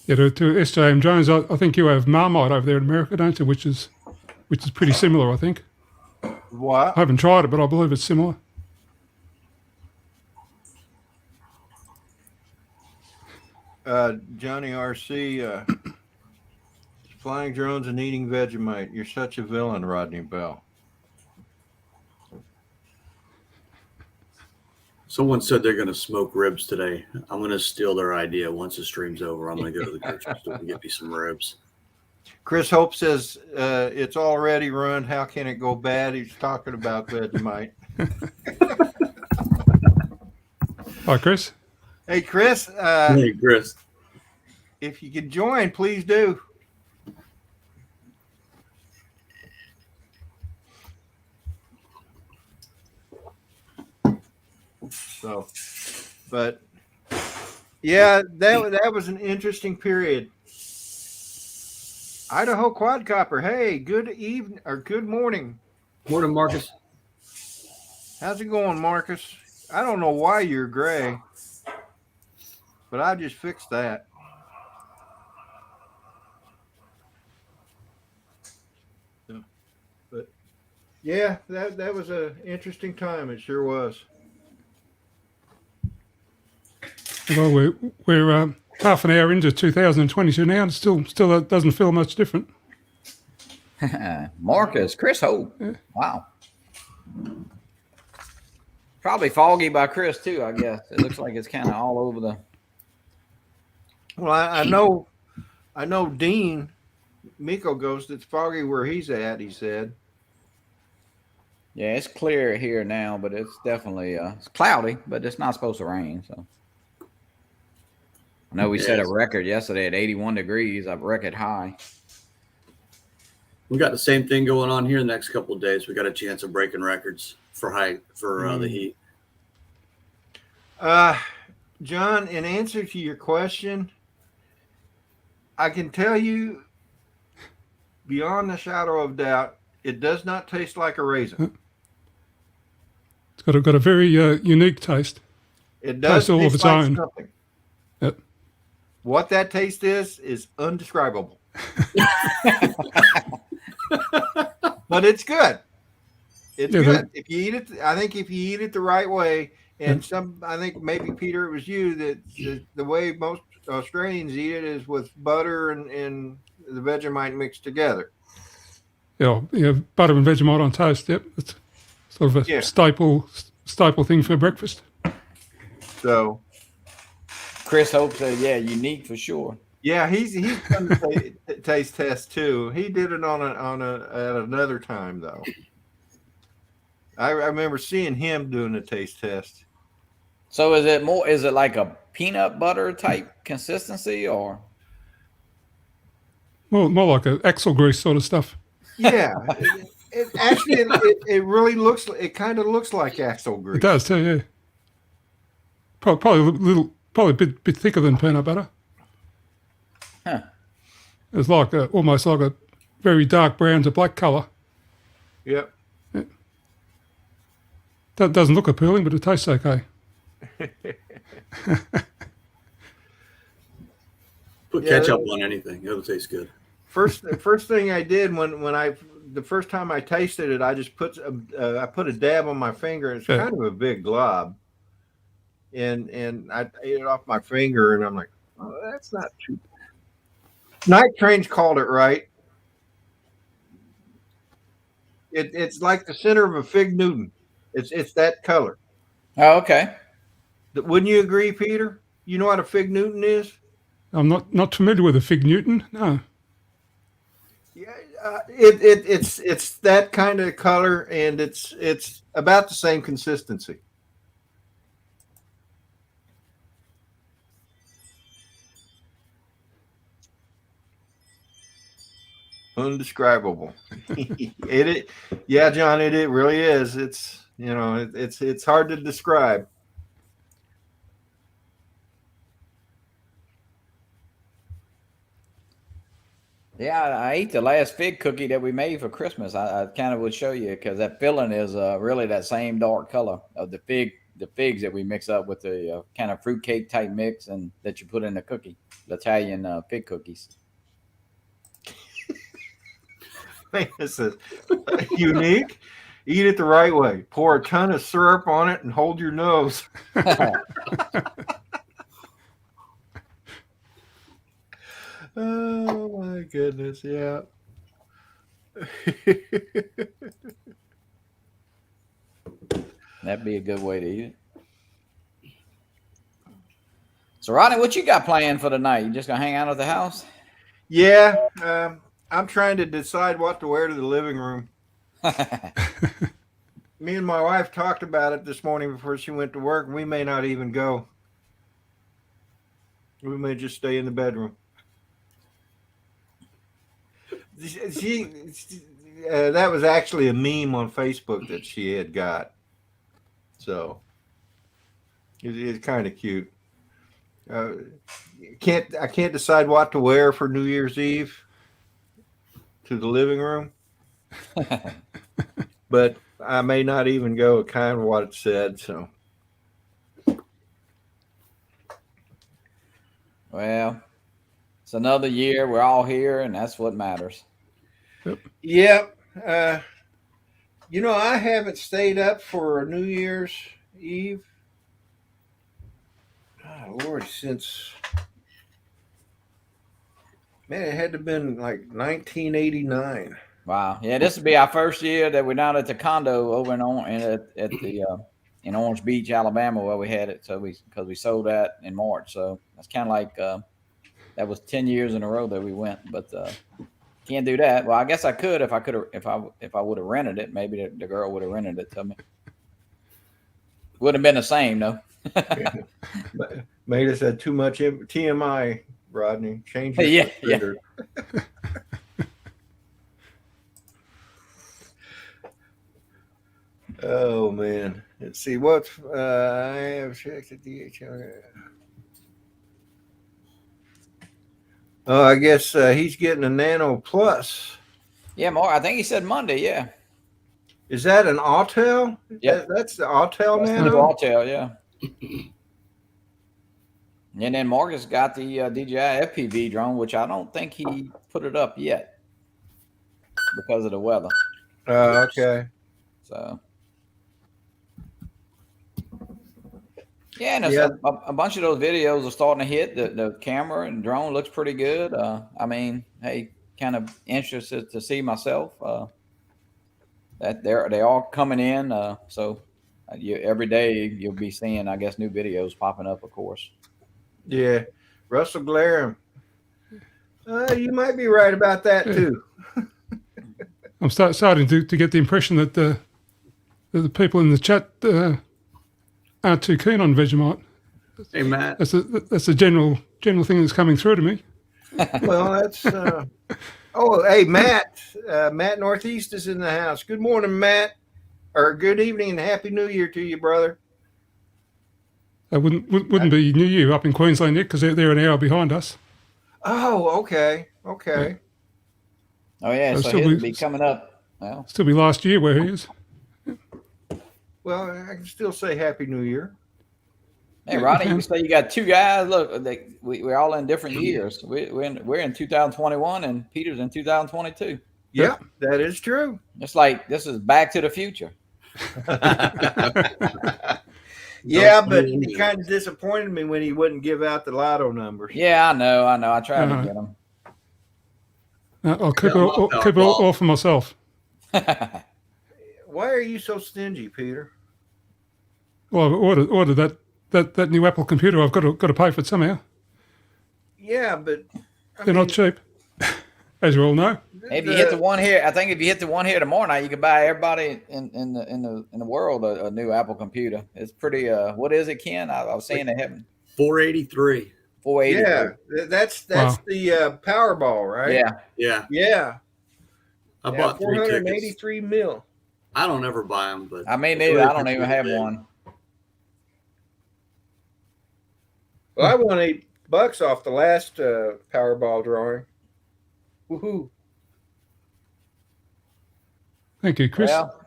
Yeah, to SJM Jones, I think you have Marmite over there in America, don't you? Which is pretty similar, I think. What? I haven't tried it, but I believe it's similar. Johnny RC, flying drones and eating Vegemite. You're such a villain, Rodney Bell. Someone said they're going to smoke ribs today. I'm going to steal their idea. Once the stream's over, I'm going to go to the grocery store and get me some ribs. Chris Hope says it's already ruined. How can it go bad? He's talking about Vegemite. Hi, Chris. Hey, Chris. Hey, Chris. If you could join, please do. So, but yeah, that was an interesting period. Idaho Quadcopter. Hey, good evening or good morning. Morning, Marcus. How's it going, Marcus? I don't know why you're gray, but I just fixed that. So, but yeah, that was an interesting time. It sure was. Well, we're half an hour into 2022 now, and still doesn't feel much different. Marcus, Chris Hope. Yeah. Wow. Probably foggy by Chris too, I guess. It looks like it's kind of all over the. Well, I know Dean Miko Ghost. It's foggy where he's at. He said. Yeah, it's clear here now, but it's definitely it's cloudy, but it's not supposed to rain. So I know we set a record yesterday at 81 degrees, a record high. We got the same thing going on here the next couple of days. We got a chance of breaking records for the heat. John, in answer to your question, I can tell you beyond the shadow of doubt, it does not taste like a raisin. It's got a very unique taste. It does taste all of its like own. Something. Yep. What that taste is undescribable. But it's good. It's good. If you eat it, I think if you eat it the right way, and I think maybe Peter, it was you that the way most Australians eat it is with butter and the Vegemite mixed together. Yeah, butter and Vegemite on toast. Yep, it's sort of a Yeah. staple thing for breakfast. So Chris hopes that unique for sure. yeah, he's done the taste test too. He did it at another time though. I remember seeing him doing the taste test. So is it like a peanut butter type consistency or? More like a axle grease sort of stuff. Yeah, it really looks. It kind of looks like axle grease. It does too. Yeah. Probably a bit thicker than peanut butter. Huh. It's like almost like a very dark brown to black color. Yep. That doesn't look appealing, but it tastes okay. Put ketchup on anything; it'll taste good. First thing I did the first time I tasted it, I just put a dab on my finger. It's kind of a big glob, and I ate it off my finger, and I'm like, oh, that's not too. Night Train's called it right. It's like the center of a fig Newton. It's that color. Oh, okay. Wouldn't you agree, Peter? You know what a fig Newton is? I'm not familiar with a fig Newton. No. Yeah, it's that kind of color, and it's about the same consistency. Undescribable. Yeah, John, it really is. It's it's hard to describe. Yeah, I ate the last fig cookie that we made for Christmas. I kind of would show you because that filling is really that same dark color of the figs that we mix up with the kind of fruitcake type mix and that you put in the cookie, the Italian fig cookies. This is unique. Eat it the right way. Pour a ton of syrup on it and hold your nose. Oh my goodness, yeah. That'd be a good way to eat it. So, Rodney, what you got planned for tonight? You just gonna hang out at the house? Yeah, I'm trying to decide what to wear to the living room. Me and my wife talked about it this morning before she went to work. We may not even go. We may just stay in the bedroom. That was actually a meme on Facebook that she had got. So it's kind of cute. I can't decide what to wear for New Year's Eve to the living room. But I may not even go, kind of what it said. So, well, it's another year. We're all here, and that's what matters. Yep. I haven't stayed up for a New Year's Eve. Oh, Lord, since it had to have been like 1989. Wow. Yeah, this will be our first year that we're down at the condo over in Orange Beach, Alabama, where we had it. So because we sold that in March. So that's kind of like that was 10 years in a row that we went, but can't do that. Well, I guess I could if I would have rented it. Maybe the girl would have rented it to me. Wouldn't have been the same, though. Made us had too much TMI, Rodney. Change your yeah. Oh man, let's see what I have checked at DHL. Oh, I guess he's getting a Nano Plus. Yeah, Mark. I think he said Monday. Yeah. Is that an Autel? Yeah, that's the Autel that's Nano. the Autel, yeah. And then Marcus got the DJI FPV drone, which I don't think he put it up yet because of the weather. Okay. So Yeah, and a bunch of those videos are starting to hit. The camera and drone looks pretty good. I mean, hey, kind of interested to see myself that they're all coming in. So every day you'll be seeing, I guess, new videos popping up, of course. Yeah, Russell Glarum. You might be right about that too. I'm starting to get the impression that the people in the chat aren't too keen on Vegemite. Hey, Matt. That's a general thing that's coming through to me. Well, that's. Oh, hey, Matt. Matt Northeast is in the house. Good morning, Matt. Or good evening and Happy New Year to you, brother. It wouldn't be New Year up in Queensland yet because they're an hour behind us. Oh, okay. Oh yeah, so he'll be coming up. Well, still be last year where he is. Well, I can still say Happy New Year. Hey, Rodney, you say you got two guys. Look, we're all in different years. We're in 2021, and Peter's in 2022. Yeah, that is true. It's like this is Back to the Future. Yeah, but he kind of disappointed me when he wouldn't give out the lotto numbers. Yeah, I know. I tried to get him. I'll keep it all for myself. Why are you so stingy, Peter? Well, I've ordered that new Apple computer. I've got to pay for it somehow. Yeah, but they're not cheap, as you all know. If you hit the one here, I think if you hit the one here tomorrow night, you can buy everybody in the world a new Apple computer. It's pretty. What is it, Ken? I was saying they haven't. 483. 483. Yeah, that's the Powerball, right? Yeah. I bought 483 mil. I don't ever buy them, but I mean, neither. I don't even have one. Well, I won $8 off the last Powerball drawing. Woohoo! Thank you, Chris. Well,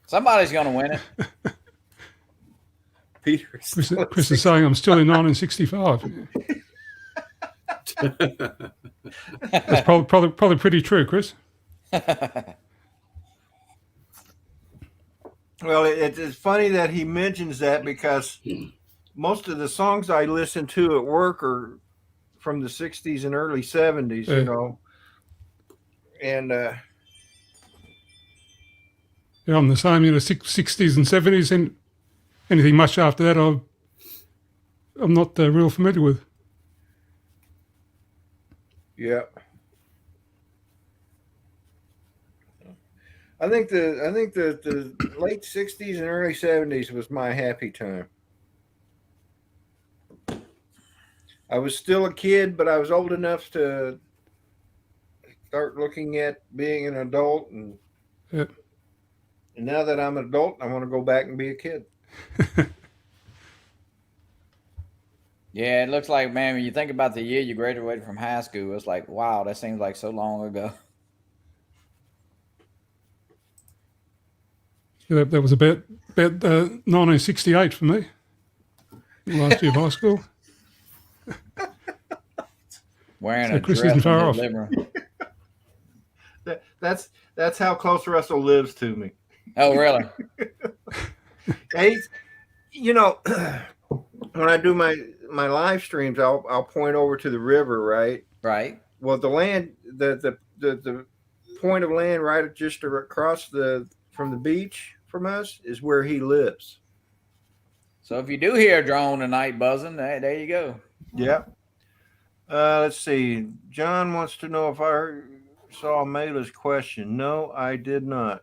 somebody's going to win it. Peter. Chris is saying I'm still in 1965. That's probably pretty true, Chris. Well, it's funny that he mentions that because most of the songs I listen to at work are from the 60s and early 70s, you know. And yeah, I'm the same, 60s and 70s, and anything much after that I'm not real familiar with. Yeah. I think the late 60s and early 70s was my happy time. I was still a kid, but I was old enough to start looking at being an adult, and now that I'm an adult, I want to go back and be a kid. Yeah, it looks like, man, when you think about the year you graduated from high school, it's like, wow, that seems like so long ago. Yeah, that was about 1968 for me. Last year of high school. Wearing So a Chris dress isn't far in off. his living room. That's how close Russell lives to me. Oh, really? He's, when I do my live streams, I'll point over to the river, right? Right. Well, the land, the point of land right just across from the beach from us is where he lives. So if you do hear a drone tonight buzzing, there you go. Yeah. Let's see. John wants to know if I saw Mayla's question. No, I did not.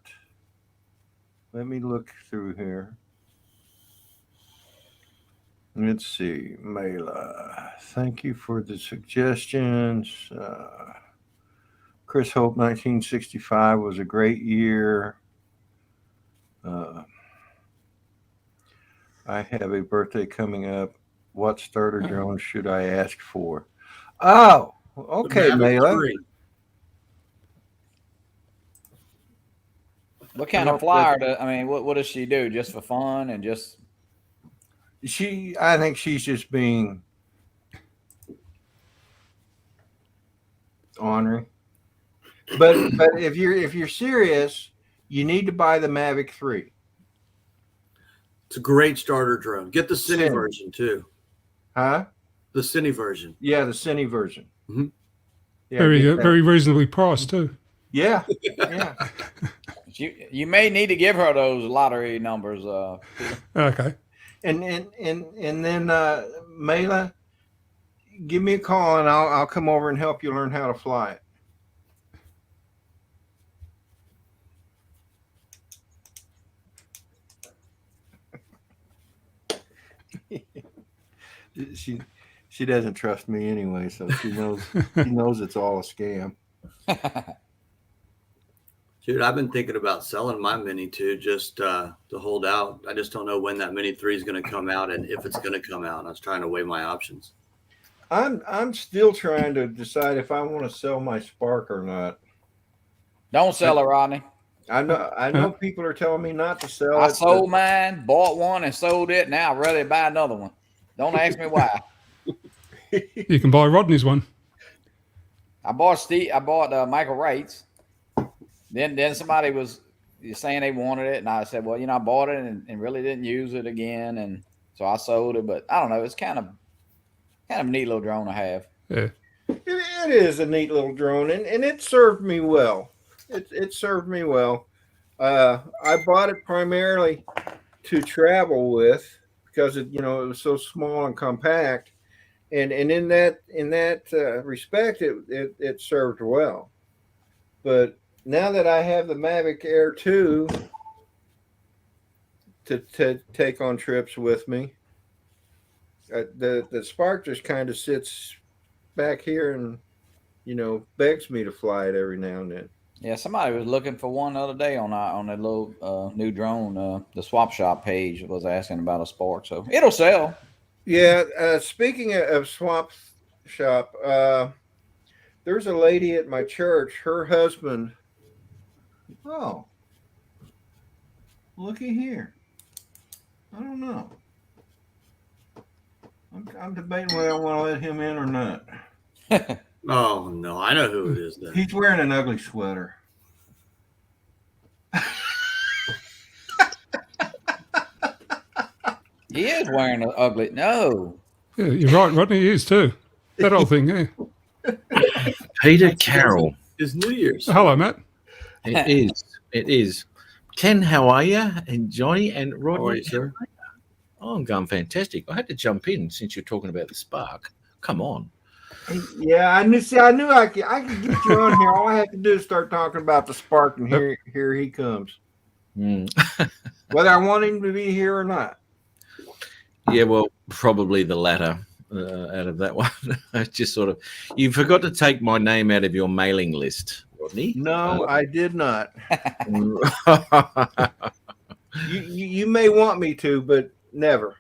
Let me look through here. Let's see. Mayla, thank you for the suggestions. Chris Hope, 1965 was a great year. I have a birthday coming up. What starter drone should I ask for? Oh, okay, Mayla. What kind of flyer? What does she do? Just for fun and just? I think she's just being ornery. But if you're serious, you need to buy the Mavic 3. It's a great starter drone. Get the Cine Cine. version too. Huh? The Cine version. Yeah, the Cine version. Mhm. Yeah, Very get that. very reasonably priced too. Yeah, yeah. You may need to give her those lottery numbers. Okay. And then Mela, give me a call and I'll come over and help you learn how to fly it. She doesn't trust me anyway, so she knows it's all a scam. Dude, I've been thinking about selling my Mini 2 just to hold out. I just don't know when that Mini 3 is going to come out and if it's going to come out. I was trying to weigh my options. I'm still trying to decide if I want to sell my Spark or not. Don't sell it, Rodney. I know people are telling me not to sell I it. sold mine, bought one, and sold it. Now I'd rather buy another one. Don't ask me why. You can buy Rodney's one. I bought Michael Wright's. Then somebody was saying they wanted it, and I said, well, I bought it and really didn't use it again, and so I sold it. But I don't know. It's kind of a neat little drone to have. Yeah. It is a neat little drone, and it served me well. It served me well. I bought it primarily to travel with because it was so small and compact, and in that respect, it served well. But now that I have the Mavic Air 2 to take on trips with me, the Spark just kind of sits back here and begs me to fly it every now and then. Yeah, somebody was looking for one the other day on that little new drone. The Swap Shop page was asking about a Spark, so it'll sell. Yeah. Speaking of Swap Shop, there's a lady at my church. Her husband. Oh, looky here. I don't know. I'm debating whether I want to let him in or not. Oh, no. I know who it is then. He's wearing an ugly sweater. He is wearing an ugly. No. Yeah, you're right, Rodney. He is too. That old thing, yeah. Peter Carroll. It's New Year's. Hello, Matt. It is. It is. Ken, how are you? And Johnny and Rodney. How are you, sir? Oh, I'm going fantastic. I had to jump in since you're talking about the Spark. Come on. Yeah, I knew I could get you on here. All I have to do is start talking about the Spark, and here he comes. Whether I want him to be here or not. Yeah, well, probably the latter out of that one. I just sort of, you forgot to take my name out of your mailing list, Rodney. No, I did not. You may want me to, but never.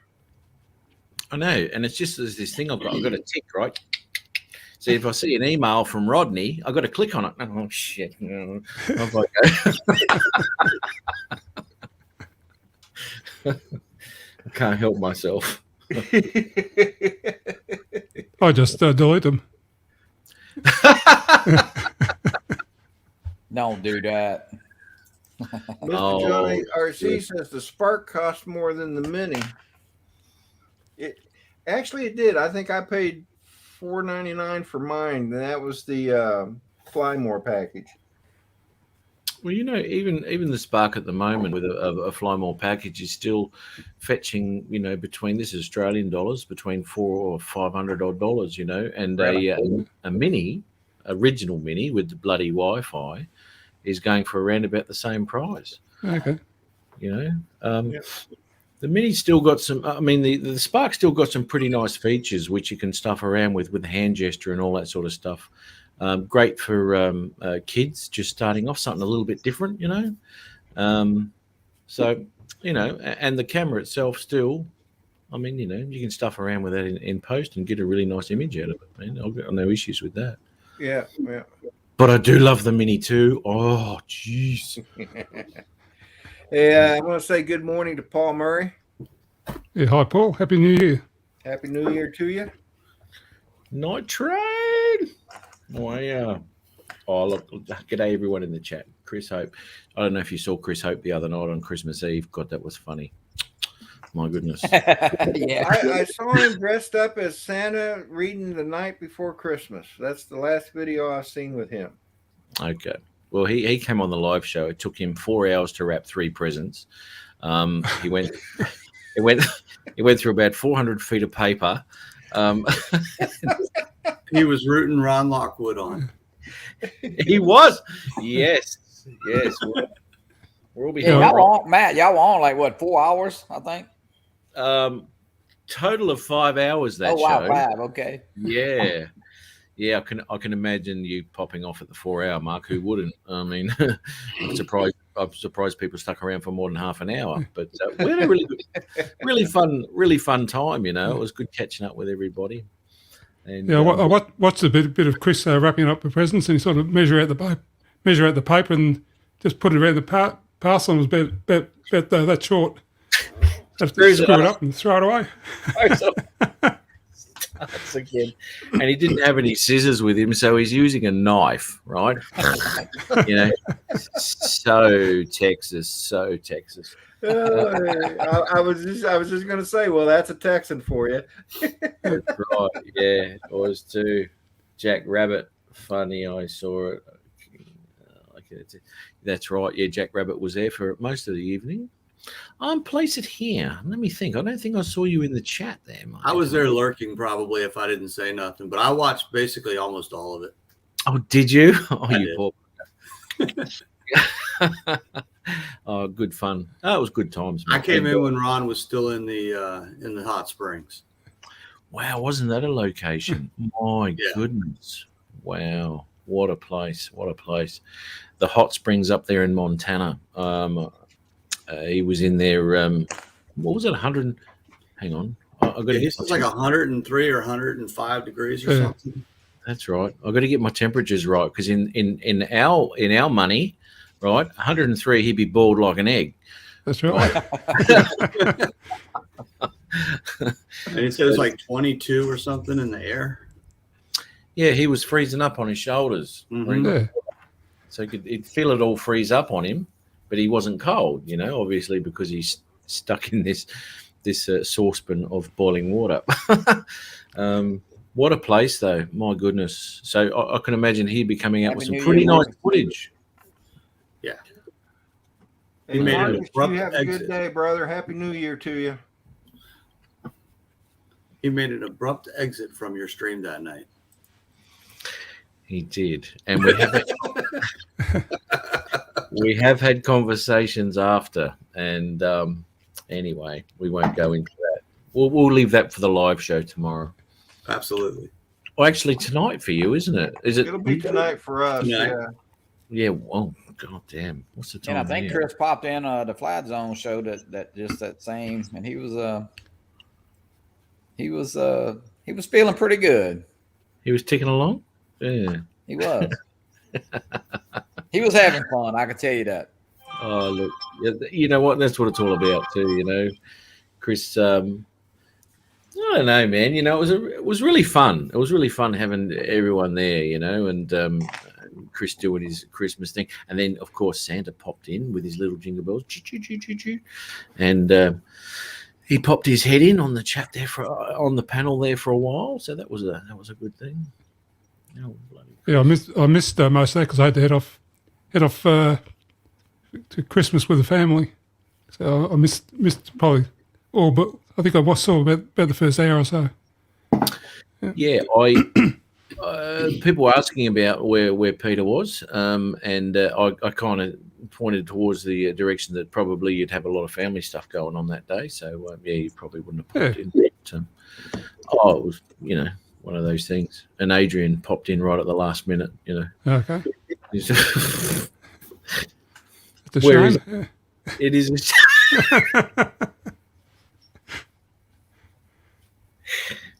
I know, and it's just there's this thing I've got to tick, right? So if I see an email from Rodney, I've got to click on it. Oh shit! I'm like, I can't help myself. I just delete them. Don't do that. Mr. Johnny RC says the Spark cost more than the Mini. It did. I think I paid $4.99 for mine. And that was the Fly More package. Well, even the Spark at the moment with a Fly More package is still fetching, between, this is Australian dollars, between $400 or $500 odd, and a Mini, original Mini with the bloody Wi-Fi is going for around about the same price. Okay. The Mini's still got some, the Spark's still got some pretty nice features which you can stuff around with hand gesture and all that sort of stuff. Great for kids just starting off, something a little bit different, So, and the camera itself still, you can stuff around with that in post and get a really nice image out of it. I've got no issues with that. Yeah. But I do love the Mini too. Oh, jeez. Hey, I want to say good morning to Paul Murray. Yeah, hi, Paul. Happy New Year. Happy New Year to you. Night Train. Wow. Oh, look, g'day everyone in the chat. Chris Hope. I don't know if you saw Chris Hope the other night on Christmas Eve. God, that was funny. My goodness. Yeah. I saw him dressed up as Santa reading The Night Before Christmas. That's the last video I've seen with him. Okay. Well, he came on the live show. It took him 4 hours to wrap 3 presents. He went through about 400 feet of paper. He was rooting Ron Lockwood on. He was. Yes. We're all behind. Yeah, y'all were on like what, 4 hours, I think? Total of 5 hours that oh wow, show. 5, okay. Yeah. Yeah, I can imagine you popping off at the 4 hour mark. Who wouldn't? I mean, I'm surprised people stuck around for more than half an hour. But we had a really fun time. You know, it was good catching up with everybody. And Yeah, I watched a bit of Chris wrapping up the presents, and he sort of measure out the paper and just put it around the parcel, and it was about that short. Have to screw it up and throw it away. Starts again. And he didn't have any scissors with him, so he's using a knife, right? You know, so Texas. I was just going to say, well, that's a Texan for you. That's right. Yeah, it was too. Jack Rabbit, funny. I saw it. That's right. Yeah, Jack Rabbit was there for most of the evening. Place it here. Let me think. I don't think I saw you in the chat there, Mike. I was there lurking probably if I didn't say nothing, but I watched basically almost all of it. Oh, did you? Oh, I you poor. Oh, good fun. Oh, it was good times. I came in when Ron was still in the hot springs. Wow, wasn't that a location? My goodness. Wow. What a place. The hot springs up there in Montana. He was in there. What was it? 100? Hang on. This is like 103 or 105 degrees or something. That's right. I've got to get my temperatures right because in our money, right, 103, he'd be boiled like an egg. That's right. And he said it was like 22 or something in the air. Yeah, he was freezing up on his shoulders. Mm-hmm. Yeah. So he'd feel it all freeze up on him, but he wasn't cold, you know, obviously because he's stuck in this saucepan of boiling water. What a place, though. My goodness. So I can imagine he'd be coming out with some pretty nice footage. Yeah. Hey, Marcus, you have a good day, brother. Happy New Year to you. He made an abrupt exit from your stream that night. He did. And we have had conversations after. And anyway, we won't go into that. We'll leave that for the live show tomorrow. Absolutely. Well, actually, tonight for you, isn't it? It'll be tonight for us. Tonight. Yeah. Well, god damn. What's the time? And I think here? Chris popped in the Flat Zone show that same, and he was feeling pretty good. He was ticking along. Yeah. He was. He was having fun. I can tell you that. Oh, look. You know what? That's what it's all about, too. You know, Chris. I don't know, man. You know, it was really fun. It was really fun having everyone there. You know, and Chris doing his Christmas thing, and then of course Santa popped in with his little jingle bells, and he popped his head in on the chat there on the panel there for a while. So that was a good thing. Oh, Yeah, I missed most of that because I had to head off to Christmas with the family. So I missed probably all, but I think I saw about the first hour or so. Yeah, people were asking about where Peter was, and I kind of pointed towards the direction that probably you'd have a lot of family stuff going on that day. So yeah, you probably wouldn't have popped in. But, it was one of those things. And Adrian popped in right at the last minute. Okay. Where is it? It is.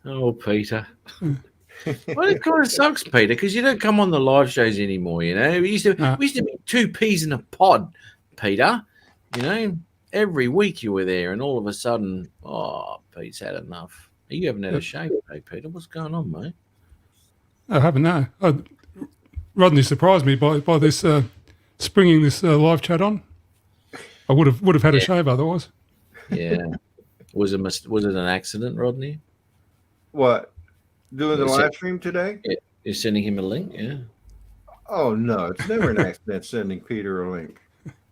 Oh, Peter. Well, it kind of sucks, Peter, because you don't come on the live shows anymore. We used to be 2 peas in a pod, Peter. Every week you were there, and all of a sudden, Pete's had enough. You haven't had a shave today, Peter. What's going on, mate? I haven't, no. Rodney surprised me by this springing this live chat on. I would have had a shave otherwise. Yeah. Was it an accident, Rodney? What? Doing the Is live it- stream today? You're sending him a link, yeah? Oh no, it's never an accident sending Peter a link.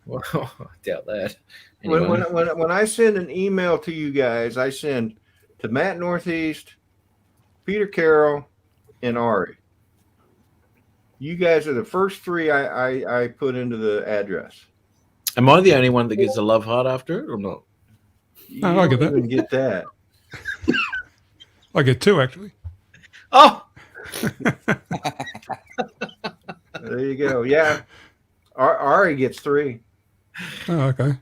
Well, I doubt that. Anyway. When I send an email to you guys, I send to Matt Northeast, Peter Carroll, and Ari. You guys are the first three I put into the address. Am I the only one that gets a love heart after it or not? No, I get that. Even get that. I get 2 actually. Oh, There you go. Yeah, Ari gets 3. Oh, okay.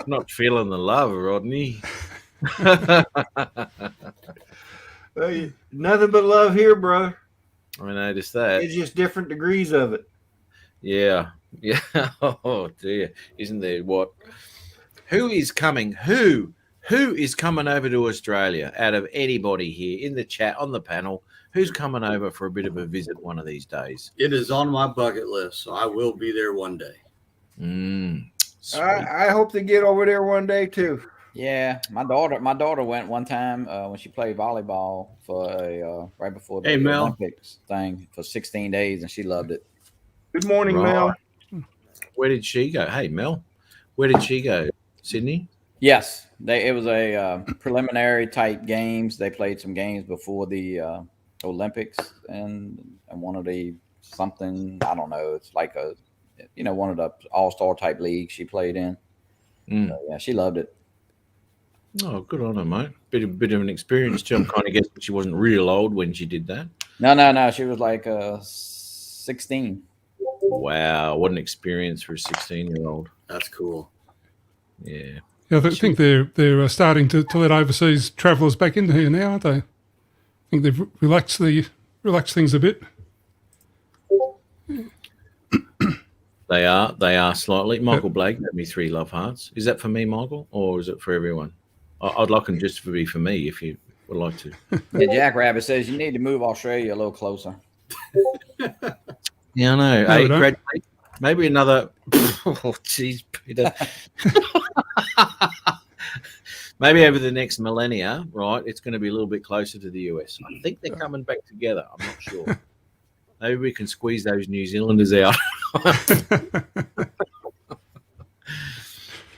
not feeling the love, Rodney. Nothing but love here, bro. I noticed that. It's just different degrees of it. Yeah. Oh dear, isn't there what? Who is coming? Who is coming over to Australia out of anybody here in the chat on the panel? Who's coming over for a bit of a visit one of these days? It is on my bucket list, so I will be there one day. Sweet. I hope to get over there one day too. Yeah, my daughter went one time when she played volleyball for a right before the Hey, Mel. Olympics thing for 16 days, and she loved it. Good morning, Right. Mel. Where did she go? Hey, Mel. Where did she go? Sydney? Yes, it was a preliminary type games. They played some games before the Olympics, and one of the something, I don't know. It's like one of the all-star type leagues she played in. So, yeah, she loved it. Oh, good on her, mate. Bit of an experience too. I'm kind of guessing she wasn't real old when she did that. No. She was like 16. Wow, what an experience for a 16-year-old. That's cool. Yeah. Yeah, I think they're starting to let overseas travellers back into here now, aren't they? I think they've relaxed things a bit. They are slightly. Michael Blake gave me 3 love hearts. Is that for me, Michael, or is it for everyone? I'd like them just to be for me if you would like to. Yeah, Jackrabbit says you need to move Australia a little closer. Yeah, I know. No, Hey, we don't. graduate, maybe another. Oh, jeez, Peter. Maybe over the next millennia, right? It's going to be a little bit closer to the US. I think they're coming back together. I'm not sure. Maybe we can squeeze those New Zealanders out.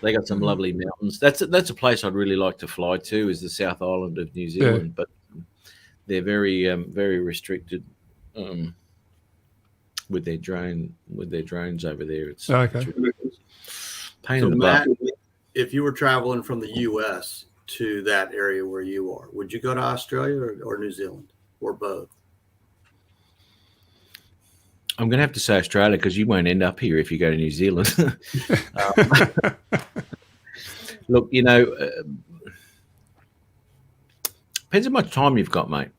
They got some lovely mountains. That's a place I'd really like to fly to. Is the South Island of New Zealand, but they're very very restricted with their drones over there. It's Okay. pain So in the butt. Matt, if you were traveling from the U.S. to that area where you are, would you go to Australia or New Zealand or both? I'm going to have to say Australia because you won't end up here if you go to New Zealand. Look, depends how much time you've got, mate.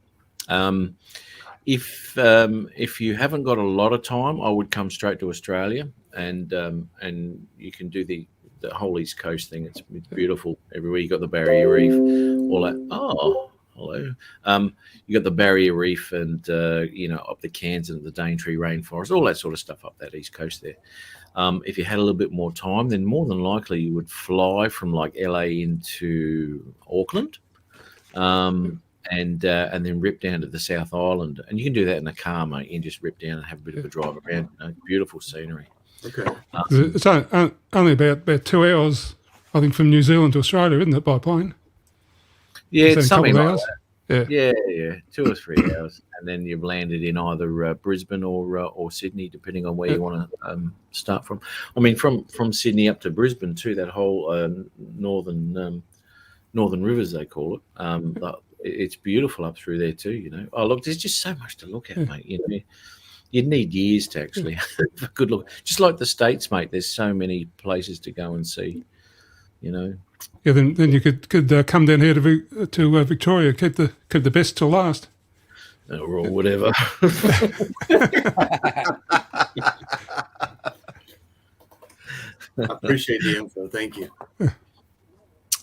If you haven't got a lot of time, I would come straight to Australia, and you can do the whole East Coast thing. It's beautiful everywhere. You got the Barrier Reef, all that. Oh, hello. You got the Barrier Reef, and up the Cairns and the Daintree rainforest, all that sort of stuff up that East Coast there. If you had a little bit more time, then more than likely you would fly from like LA into Auckland. And then rip down to the South Island, and you can do that in a car, mate. You can just rip down and have a bit of a drive around. Beautiful scenery. Okay. It's only about 2 hours, I think, from New Zealand to Australia, isn't it, by plane? Yeah, Is it's that a couple something of like hours? that. Yeah, 2 or 3 hours, and then you've landed in either Brisbane or Sydney, depending on where you want to start from. I mean, from Sydney up to Brisbane too. That whole northern rivers, they call it. It's beautiful up through there too. Oh, look, there's just so much to look at, mate. You'd need years to actually have a good look. Just like the States, mate. There's so many places to go and see. Yeah, then you could come down here to Victoria, keep the best till last. Or whatever. I appreciate the info. Thank you.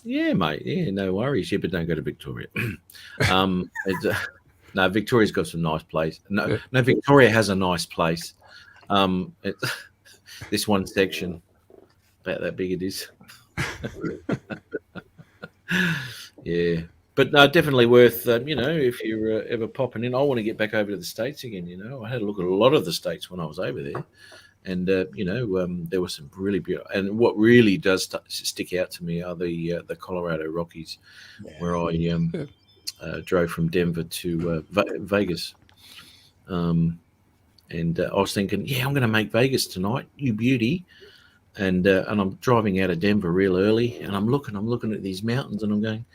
Yeah, mate. Yeah, no worries. Yeah, but don't go to Victoria. No, Victoria's got some nice place. No, Victoria has a nice place. This one section, about that big it is. Yeah. But no, definitely worth, if you're ever popping in. I want to get back over to the States again, I had a look at a lot of the States when I was over there. And, there were some really beautiful. And what really does stick out to me are the Colorado Rockies, where I drove from Denver to Vegas. And I was thinking, I'm going to make Vegas tonight, you beauty. And I'm driving out of Denver real early, and I'm looking at these mountains, and I'm going,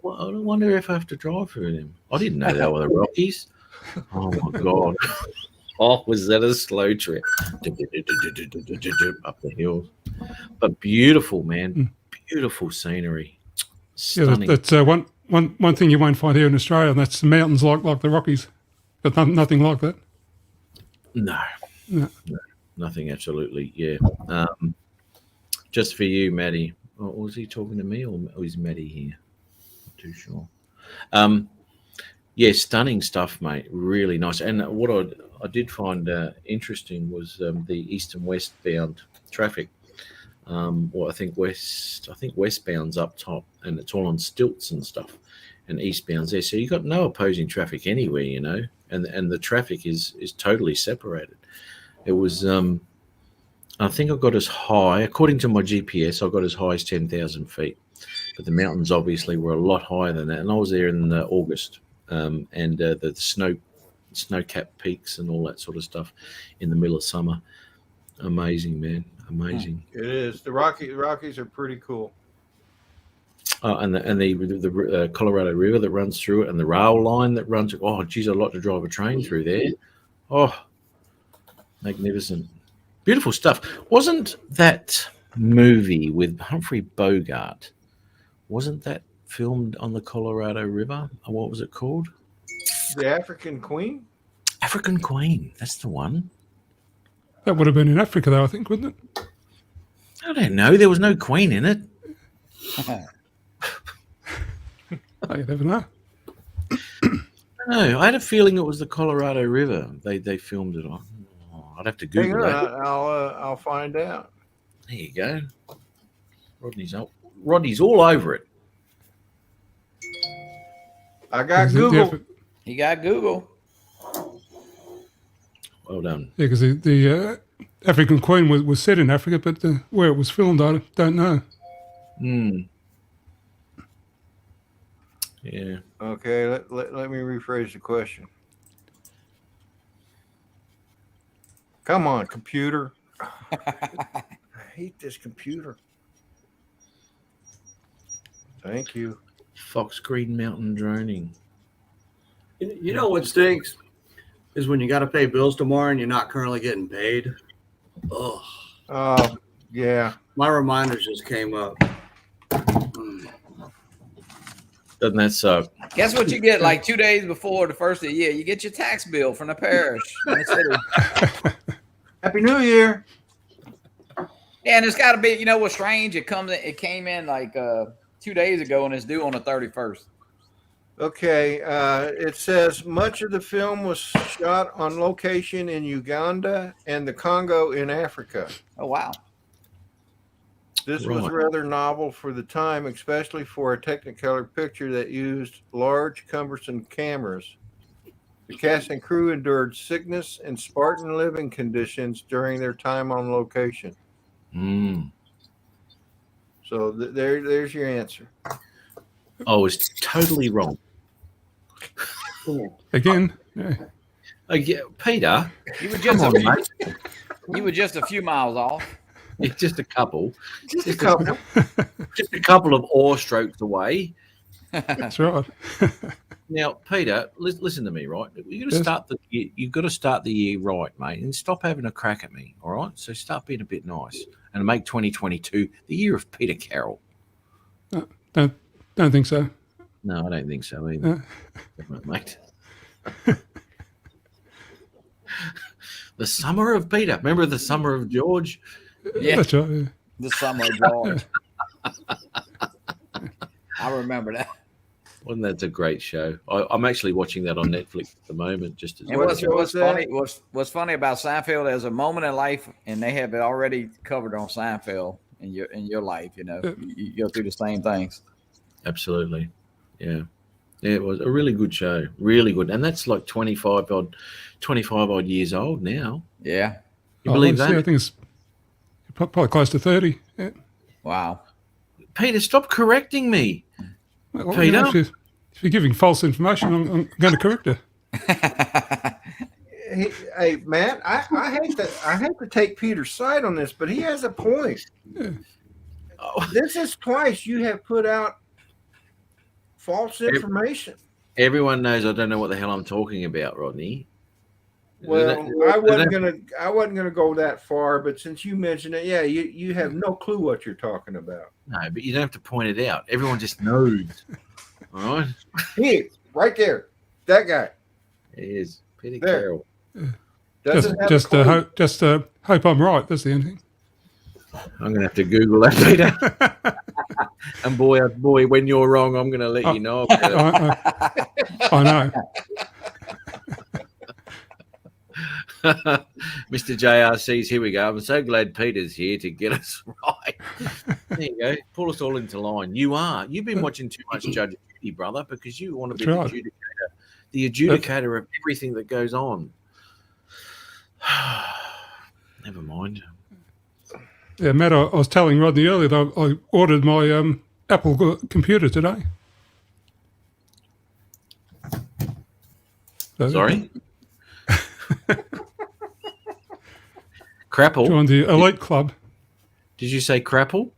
well, I wonder if I have to drive through them. I didn't know they were the Rockies. Oh my God! Oh, was that a slow trip up the hills? But beautiful, man, beautiful scenery. Stunning. Yeah, that's one thing you won't find here in Australia, and that's the mountains like the Rockies, but nothing like that. No. Nothing, absolutely, yeah. Just for you, Maddie. Oh, was he talking to me, or is Maddie here? Not too sure. Stunning stuff, mate. Really nice. And what I did find interesting was the east and westbound traffic. I think westbound's up top, and it's all on stilts and stuff, and eastbound's there. So you got no opposing traffic anywhere, and the traffic is totally separated. It was, I think I got as high, according to my GPS, I got as high as 10,000 feet. But the mountains obviously were a lot higher than that. And I was there in August, and the snow-capped peaks and all that sort of stuff in the middle of summer. Amazing, man. Amazing. It is. The Rockies are pretty cool. And the Colorado River that runs through it, and the rail line that runs. Oh, geez, I'd like to drive a train through there. Oh, magnificent. Beautiful stuff. Wasn't that movie with Humphrey Bogart, wasn't that filmed on the Colorado River? What was it called? The African Queen? African Queen. That's the one. That would have been in Africa, though, I think, wouldn't it? I don't know. There was no queen in it. Oh, you never know. No, I had a feeling it was the Colorado River. They filmed it on. I'd have to Google that. I'll find out. There you go. Rodney's all over it. I got Google. You got Google. Well done. Yeah, because the African Queen was set in Africa, but where it was filmed, I don't know. Yeah. Okay, let me rephrase the question. Come on, computer. I hate this computer. Thank you. Fox Green Mountain droning. You know what stinks is when you got to pay bills tomorrow and you're not currently getting paid. Ugh. Oh, yeah. My reminders just came up. Doesn't that suck? Guess what you get like 2 days before the first of the year? You get your tax bill from the parish. Happy New Year. Yeah, and it's got to be, you know what's strange? It came in like 2 days ago and it's due on the 31st. Okay, it says much of the film was shot on location in Uganda and the Congo in Africa. Oh, wow. This was rather novel for the time, especially for a Technicolor picture that used large, cumbersome cameras. The cast and crew endured sickness and Spartan living conditions during their time on location. So there's your answer. I was totally wrong. Again, yeah. Peter, You were just a few miles off. It's just a couple. Just a couple. Just a couple of oar strokes away. That's right. Now, Peter, listen to me, right? You've got to start the year right, mate, and stop having a crack at me. All right, so start being a bit nice and make 2022 the year of Peter Carroll. Don't think so. No, I don't think so either, mate. The summer of Peter. Remember the summer of George? Yeah, That's right. Yeah. the summer of George. I remember that. Wasn't that a great show? I'm actually watching that on Netflix at the moment. Just as And what's funny about Seinfeld? There's a moment in life, and they have it already covered on Seinfeld in your life. You know, you go through the same things. Absolutely. Yeah. It was a really good show. Really good. And that's like 25 odd years old now. Yeah. You believe yeah, that? I think it's probably close to 30. Yeah. Wow. Peter, stop correcting me. Well, Peter? if you're giving false information, I'm going to correct her. Hey, Matt, I hate to take Peter's side on this, but he has a point. Yeah. Oh, This is twice you have put out false information. everyone knows I don't know what the hell I'm talking about, Rodney. Well, I wasn't gonna go that far, but since you mentioned it, yeah, you have no clue what you're talking about. No, but you don't have to point it out. Everyone just knows. All right? He right there, that guy. It is. Peter There. Carroll. Doesn't have a clue. Hope I'm right. That's the ending. I'm going to have to Google that, Peter. And boy, when you're wrong, I'm going to let you know. I know. Mr. JRC's here we go. I'm so glad Peter's here to get us right. There you go. Pull us all into line. You've been watching too much Judge Judy, brother, because you want to be That's right. the adjudicator of everything that goes on. Never mind. Yeah, Matt, I was telling Rodney earlier that I ordered my Apple computer today. So, Sorry? Crapple? Joined the elite club. Did you say crapple?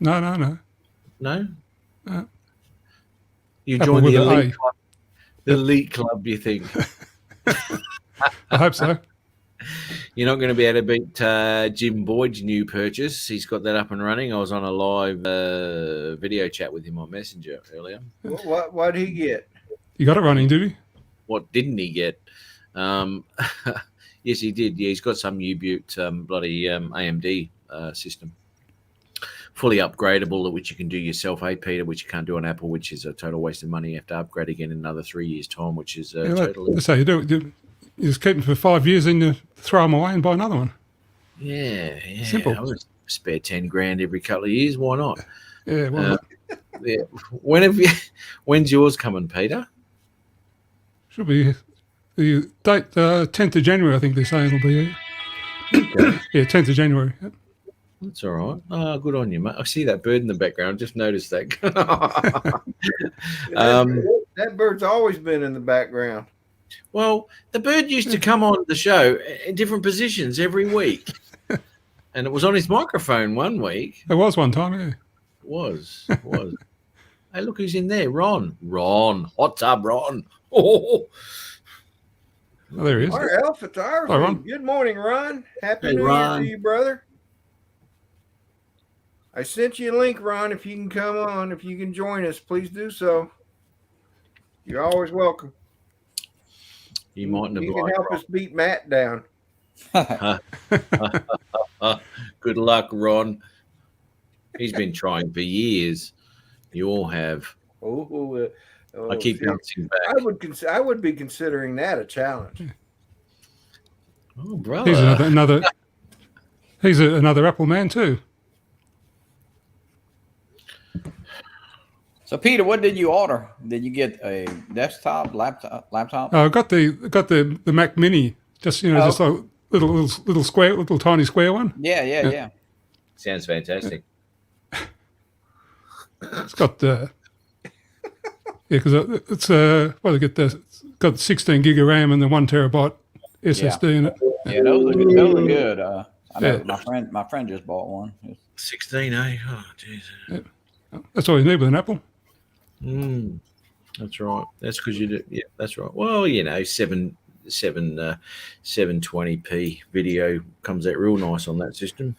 No. No? You Apple joined the with an elite A. club. The elite club, you think? I hope so. You're not going to be able to beat Jim Boyd's new purchase. He's got that up and running. I was on a live video chat with him on Messenger earlier. What'd he get? You got it running, did he? What didn't he get? Yes, he did. Yeah, he's got some U-Butte bloody AMD system. Fully upgradable, which you can do yourself, Peter, which you can't do on Apple, which is a total waste of money. You have to upgrade again in another 3 years' time, which is totally... That's how you do it. You just keep them for 5 years and you throw them away and buy another one. Yeah. Simple. I would spare 10 grand every couple of years. Why not? Yeah, well, Yeah. When's yours coming, Peter? should be the date, 10th of January, I think they're saying it'll be. Okay. Yeah, 10th of January. Yep. That's all right. Oh, good on you, mate. I see that bird in the background. I just noticed that. That bird's always been in the background. Well, the bird used to come on the show in different positions every week. And it was on his microphone one week. There was one time, yeah. It was. Hey, look who's in there. Ron. Hot tub Ron. Oh, There he is. Our elf at the Hi, Ron. Good morning, Ron. Happy Hey, New Ron. Year to you, brother. I sent you a link, Ron. If you can come on, if you can join us, please do so. You're always welcome. you mightn't have You can liked help us beat Matt down. Ron. Good luck, Ron. He's been trying for years. You all have. I keep see, bouncing back. I would be considering that a challenge. Oh, brother. He's he's another Apple man too. So, Peter, what did you order? Did you get a desktop, laptop? I got the Mac Mini, just just a little square, little tiny square one. Yeah. Sounds fantastic. It's got because it's what I get there. It's got 16 gig of RAM and the 1 terabyte SSD in it. Yeah, those are good. I know Yeah. my friend just bought one. 16, eh? Oh, jeez. That's all you need with an Apple. That's right. That's because you do. Yeah, that's right. Well, 720p video comes out real nice on that system.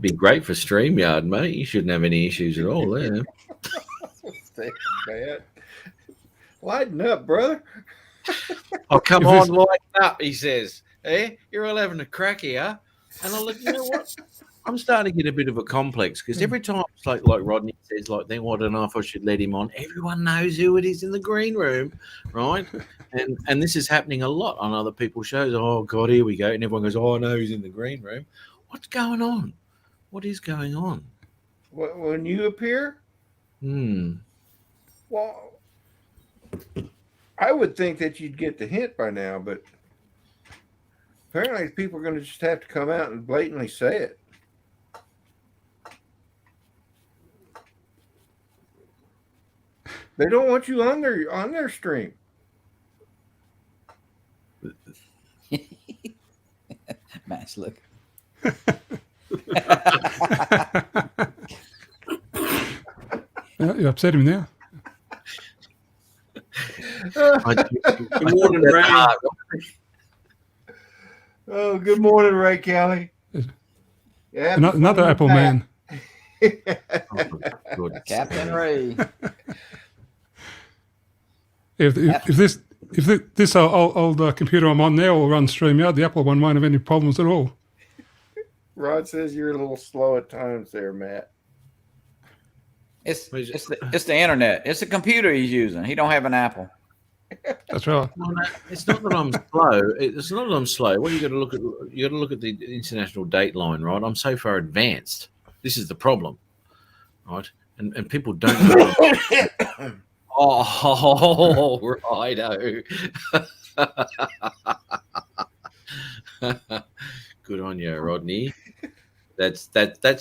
Be great for StreamYard, mate. You shouldn't have any issues at all there. Bad. Lighten up, brother. Oh, come If on, this- lighten up, he says. You're all having a crack here. And I look, you know what? I'm starting to get a bit of a complex because every time it's like Rodney says, like, then I don't know if I should let him on. Everyone knows who it is in the green room, right? And this is happening a lot on other people's shows. Oh God, here we go. And everyone goes, oh, I know who's in the green room. What's going on? What is going on? When you appear? Well, I would think that you'd get the hint by now, but apparently people are going to just have to come out and blatantly say it. They don't want you on their stream. Matt's look. You upset him now. Good morning, Ray. Oh, good morning, Ray Kelly. Yeah, Another Apple man. Captain Ray. If this old computer I'm on now will run StreamYard, the Apple one won't have any problems at all. Rod says you're a little slow at times there, Matt. It's the internet. It's the computer he's using. He don't have an Apple. That's right. No, it's not that I'm slow. It's not that I'm slow. What you got to look at? You got to look at the international date line, right? I'm so far advanced. This is the problem, right? And people don't know. Oh, righto. Good on you, Rodney. That's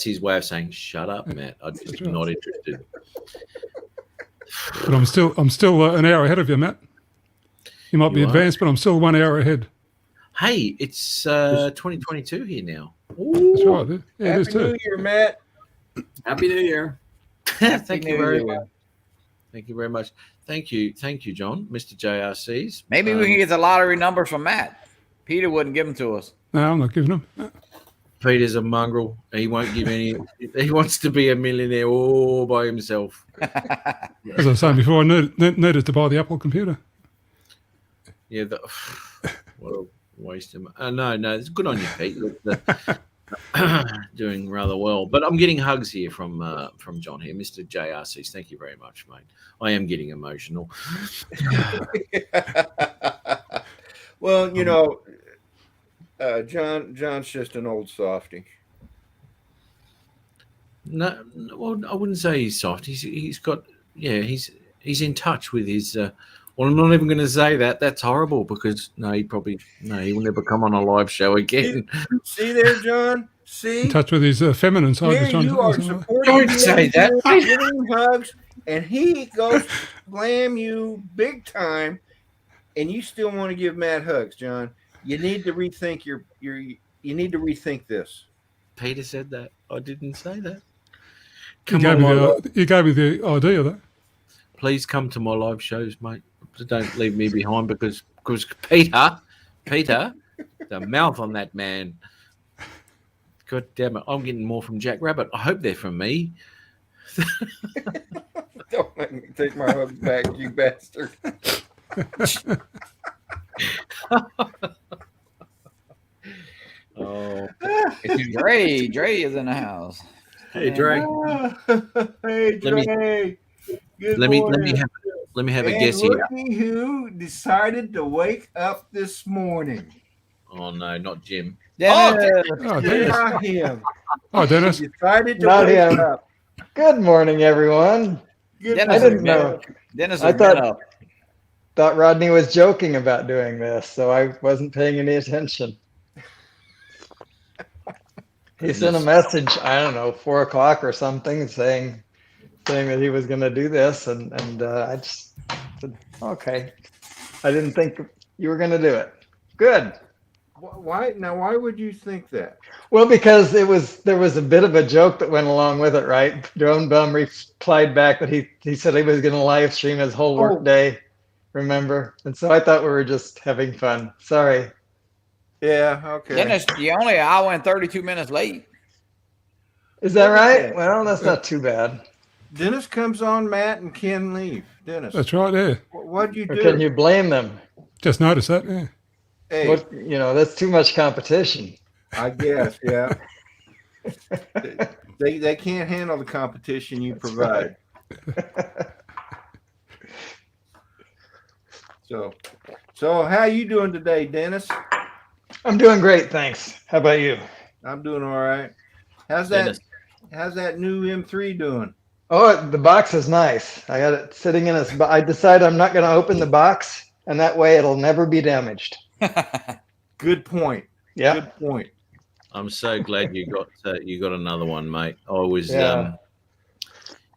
his way of saying, "Shut up, Matt. I'm just not interested." But I'm still an hour ahead of you, Matt. You might be advanced, but I'm still 1 hour ahead. Hey, it's 2022 here now. That's right. Yeah, it is Happy too. New Year, Matt. Happy New Year. Thank you very much. Thank you very much. Thank you, John, Mr. JRCs. Maybe we can get the lottery numbers from Matt. Peter wouldn't give them to us. No, I'm not giving them. Peter's a mongrel. He won't give any. He wants to be a millionaire all by himself. As I was saying before, I needed to buy the Apple computer. Yeah, what a waste of money. No, it's good on you, Pete. Doing rather well. But I'm getting hugs here from John here, Mr. JRCs. Thank you very much, mate. I am getting emotional. Well, you know, John's just an old softy. No, well, I wouldn't say he's soft. He's got he's in touch with his. Well, I'm not even going to say that. That's horrible because he will never come on a live show again. See there, John. See, In touch with his feminine side. here John, you are isn't it? supporting Don't say that. giving hugs, and he goes to blam you big time, and you still want to give Matt hugs, John. You need to rethink you need to rethink this. Peter said that. I didn't say that. You gave me the idea, though. Please come to my live shows, mate. Don't leave me behind because Peter, the mouth on that man. God damn it. I'm getting more from Jack Rabbit. I hope they're from me. Don't make me take my hugs back, you bastard. Oh, Dre is in the house. hey, Dre. Hey, Dre. Good Let me morning. have a And guess here. look who decided to wake up this morning. Oh no, not Jim. Dennis. Oh, Dennis. Not him. Oh, Dennis. He decided to Not wake him. up. Good morning, everyone. Good Dennis I didn't morning. know. Dennis I has been thought- up. Thought Rodney was joking about doing this, so I wasn't paying any attention. He sent a message, I don't know, 4 o'clock or something, saying that he was going to do this, and I just said, okay. I didn't think you were going to do it. Good. Why would you think that? Well, because there was a bit of a joke that went along with it, right? Drone Bum replied back that he said he was going to live stream his whole work day, remember? And so I thought we were just having fun. Sorry. Yeah, okay. Dennis, you're only an hour and 32 minutes late. Is that right? Well, that's not too bad. Dennis comes on, Matt and Ken leave. Dennis, That's right, yeah. what'd you Or do? can you blame them? Just noticed that, yeah. Hey, What, that's too much competition. I guess, yeah. They can't handle the competition you provide. So how you doing today, Dennis? I'm doing great, thanks. How about you? I'm doing all right. How's Dennis. that new M3 doing? Oh, the box is nice. I got it sitting in a. I decided I'm not going to open the box, and that way it'll never be damaged. Good point. Yeah. Good point. I'm so glad you got another one, mate. I was. Yeah.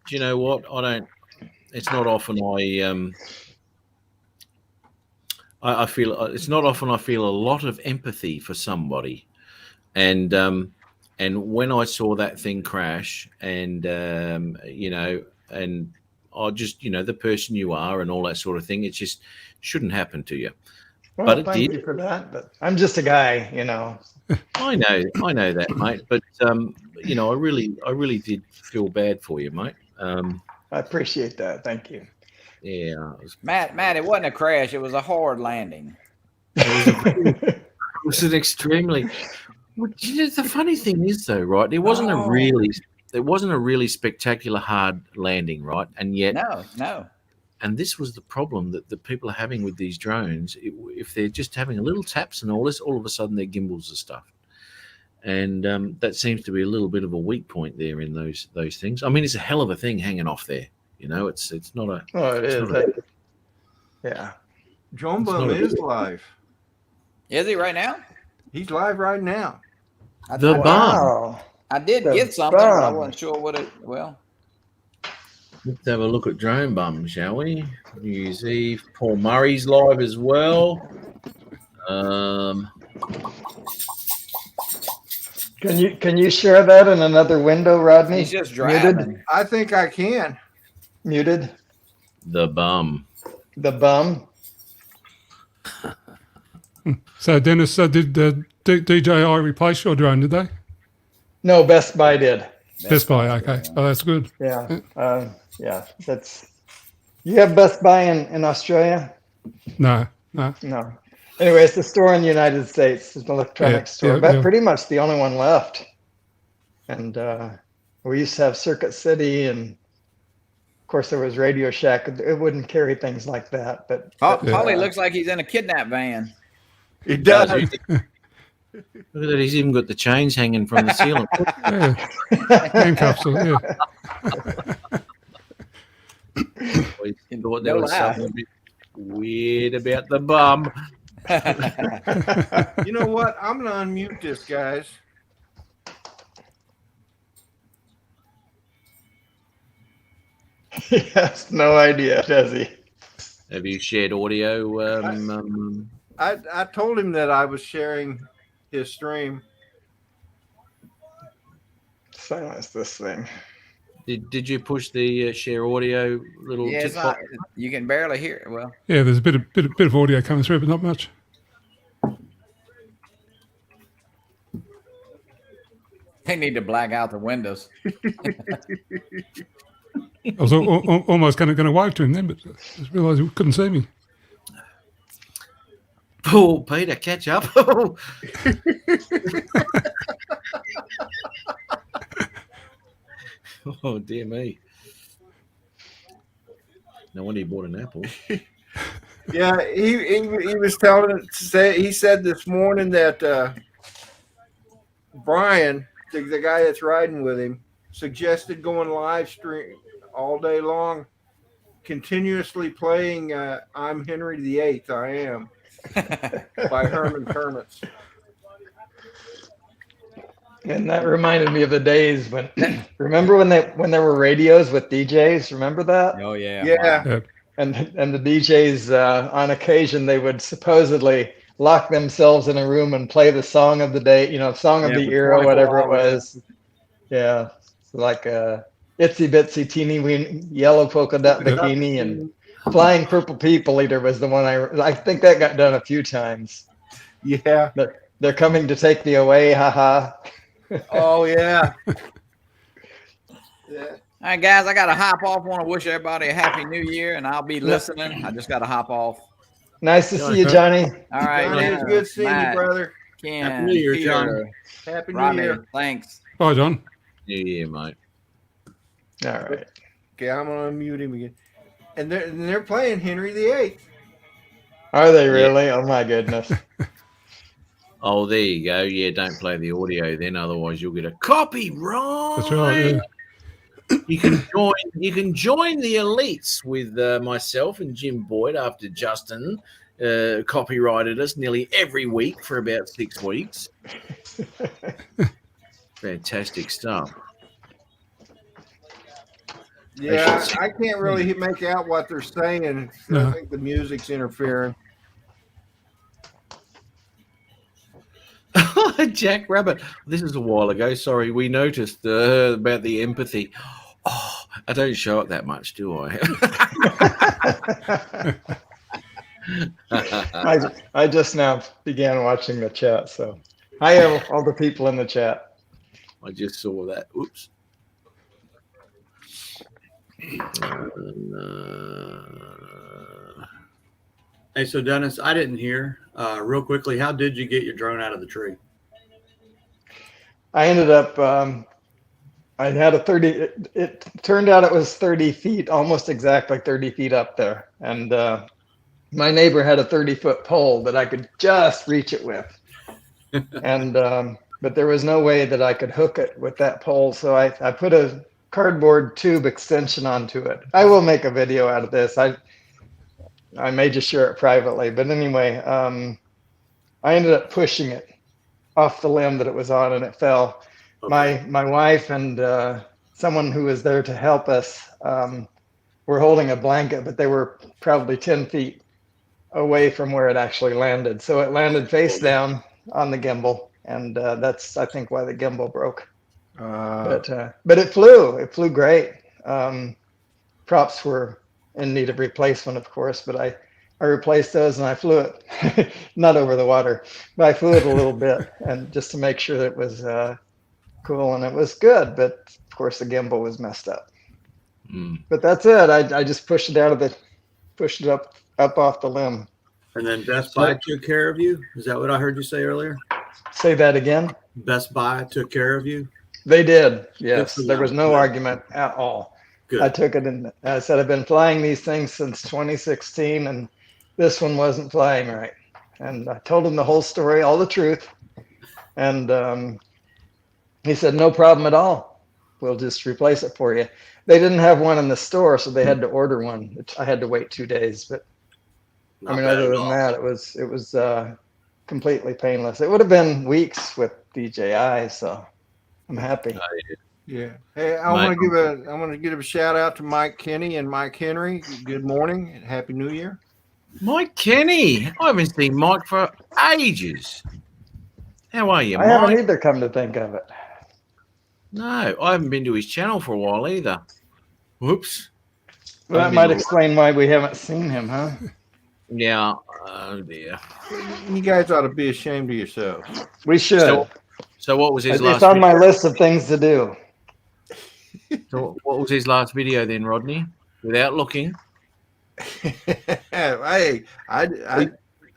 Do you know what? I don't. It's not often I feel. It's not often I feel a lot of empathy for somebody, and when I saw that thing crash, and and I just, the person you are and all that sort of thing, it just shouldn't happen to you. Well, But it thank did. you for that. But I'm just a guy, I know that, mate. But I really did feel bad for you, mate. I appreciate that. Thank you. Yeah, Matt, it wasn't a crash. It was a hard landing. it was an extremely. The funny thing is, though, right? It wasn't a really spectacular hard landing, right? And yet, No. And this was the problem that the people are having with these drones. If they're just having a little taps and all this, all of a sudden their gimbals are stuffed. And that seems to be a little bit of a weak point there in those things. I mean, it's a hell of a thing hanging off there. It's not a. Oh, it is. Yeah. John Bum is live. Is he right now? He's live right now. The bomb. Wow. I did The get something, but I bomb. wasn't sure what it. Well, Let's have a look at Drone Bum, shall we? New Year's Eve. Paul Murray's live as well. Can you share that in another window, Rodney? he's just driving. Muted. I think I can. Muted. The bum. The bum. So, Dennis, did DJI replace your drone, did they? No, Best Buy did. Best Buy, okay. Oh, that's good. Yeah. Yeah. You have Best Buy in Australia? No. No. Anyway, it's a store in the United States. It's an electronics store, but pretty much the only one left. And we used to have Circuit City, and of course there was Radio Shack. It wouldn't carry things like that. But Holly looks like he's in a kidnap van. It does. Look at that. He's even got the chains hanging from the ceiling. Yeah. Handcuffs, yeah. I thought there was something a bit weird about the bum. You know what? I'm going to unmute this, guys. He has no idea, does he? Have you shared audio? I told him that I was sharing his stream. Silence this thing. Did you push the share audio little Yeah, tick it's not, box? you can barely hear it. Well, Yeah, there's a bit of audio coming through, but not much. they need to black out the windows. I was almost going to wave to him then, but I just realised he couldn't see me. Oh, Peter, catch up. Oh, dear me. No wonder he bought an apple. Yeah, he was he said this morning that Brian, the guy that's riding with him, suggested going live stream all day long, continuously playing I'm Henry VIII, I Am by Herman Kermitz. And that reminded me of the days when, remember when there were radios with DJs? Remember that? Oh yeah. Yeah. Wow. And the DJs, on occasion, they would supposedly lock themselves in a room and play the song of the day, song of the for era, 24 whatever it hours. was. Yeah, like Itsy Bitsy Teeny Weeny Yellow Polka Dot Bikini and Flying Purple People Eater was the one I think that got done a few times. Yeah. They're coming to take me away, haha. Oh yeah. Yeah. All right, guys, I got to hop off. Want to wish everybody a happy New Year, and I'll be listening. I just got to hop off. Nice to see you, Johnny. All right, Johnny, it's good seeing you, brother. Ken, Happy New Year, John. Peter, Happy New Rodney, Year. thanks. Bye, John. Yeah, mate. All right. Okay, I'm gonna unmute him again. And they're playing Henry VIII. Are they really? Oh my goodness. Oh, there you go. Yeah, don't play the audio then, otherwise you'll get a copyright. That's right. Yeah. You can join the elites with myself and Jim Boyd after Justin copyrighted us nearly every week for about 6 weeks. Fantastic stuff. Yeah, I can't really make out what they're saying. No. I think the music's interfering. Jack Rabbit. This is a while ago. Sorry, we noticed about the empathy. Oh, I don't show it that much, do I? I just now began watching the chat. So, hi, all the people in the chat. I just saw that. Oops. Hey, so Dennis, I didn't hear real quickly. How did you get your drone out of the tree? I ended up, I had a 30, it turned out it was 30 feet, almost exactly 30 feet up there. And my neighbor had a 30-foot pole that I could just reach it with. And, but there was no way that I could hook it with that pole. So I put a cardboard tube extension onto it. I will make a video out of this. I may just share it privately, but anyway, I ended up pushing it off the limb that it was on, and it fell. Okay. My wife and someone who was there to help us were holding a blanket, but they were probably 10 feet away from where it actually landed. So it landed face down on the gimbal, and that's, I think, why the gimbal broke. But it flew. It flew great. Props were in need of replacement, of course, but I replaced those and I flew it, not over the water, but I flew it a little bit, and just to make sure that it was cool, and it was good. But of course, the gimbal was messed up. But that's it. I just pushed it up off the limb. And then Best Buy took care of you. Is that what I heard you say earlier? Say that again. Best Buy took care of you. They did. Yes, there was no argument at all. Good. I took it, and I said I've been flying these things since 2016, and this one wasn't flying right. And I told him the whole story, all the truth, and he said no problem at all. We'll just replace it for you. They didn't have one in the store, so they had to order one. I had to wait 2 days, but I mean, other than that, it was completely painless. It would have been weeks with DJI, so I'm happy. Yeah. Hey, I want to give a shout out to Mike Kenny and Mike Henry. Good morning and Happy New Year. Mike Kenny. I haven't seen Mike for ages. How are you, Mike? I haven't either, come to think of it. No, I haven't been to his channel for a while either. Whoops. Well, that might explain why we haven't seen him, huh? Yeah. Oh, dear. You guys ought to be ashamed of yourselves. We should. So what was his last It's on video? my list of things to do. So what was his last video then, Rodney? Without looking. Hey,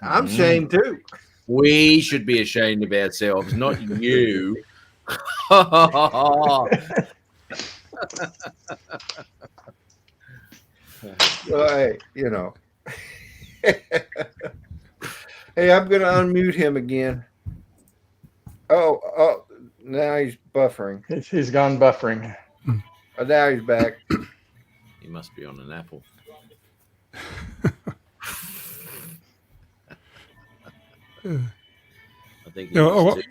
I'm ashamed too. We should be ashamed of ourselves, not you. Well, hey, you know. Hey, I'm going to unmute him again. Oh, now he's buffering. He's gone buffering. Oh, now he's back. He must be on an apple. I think. I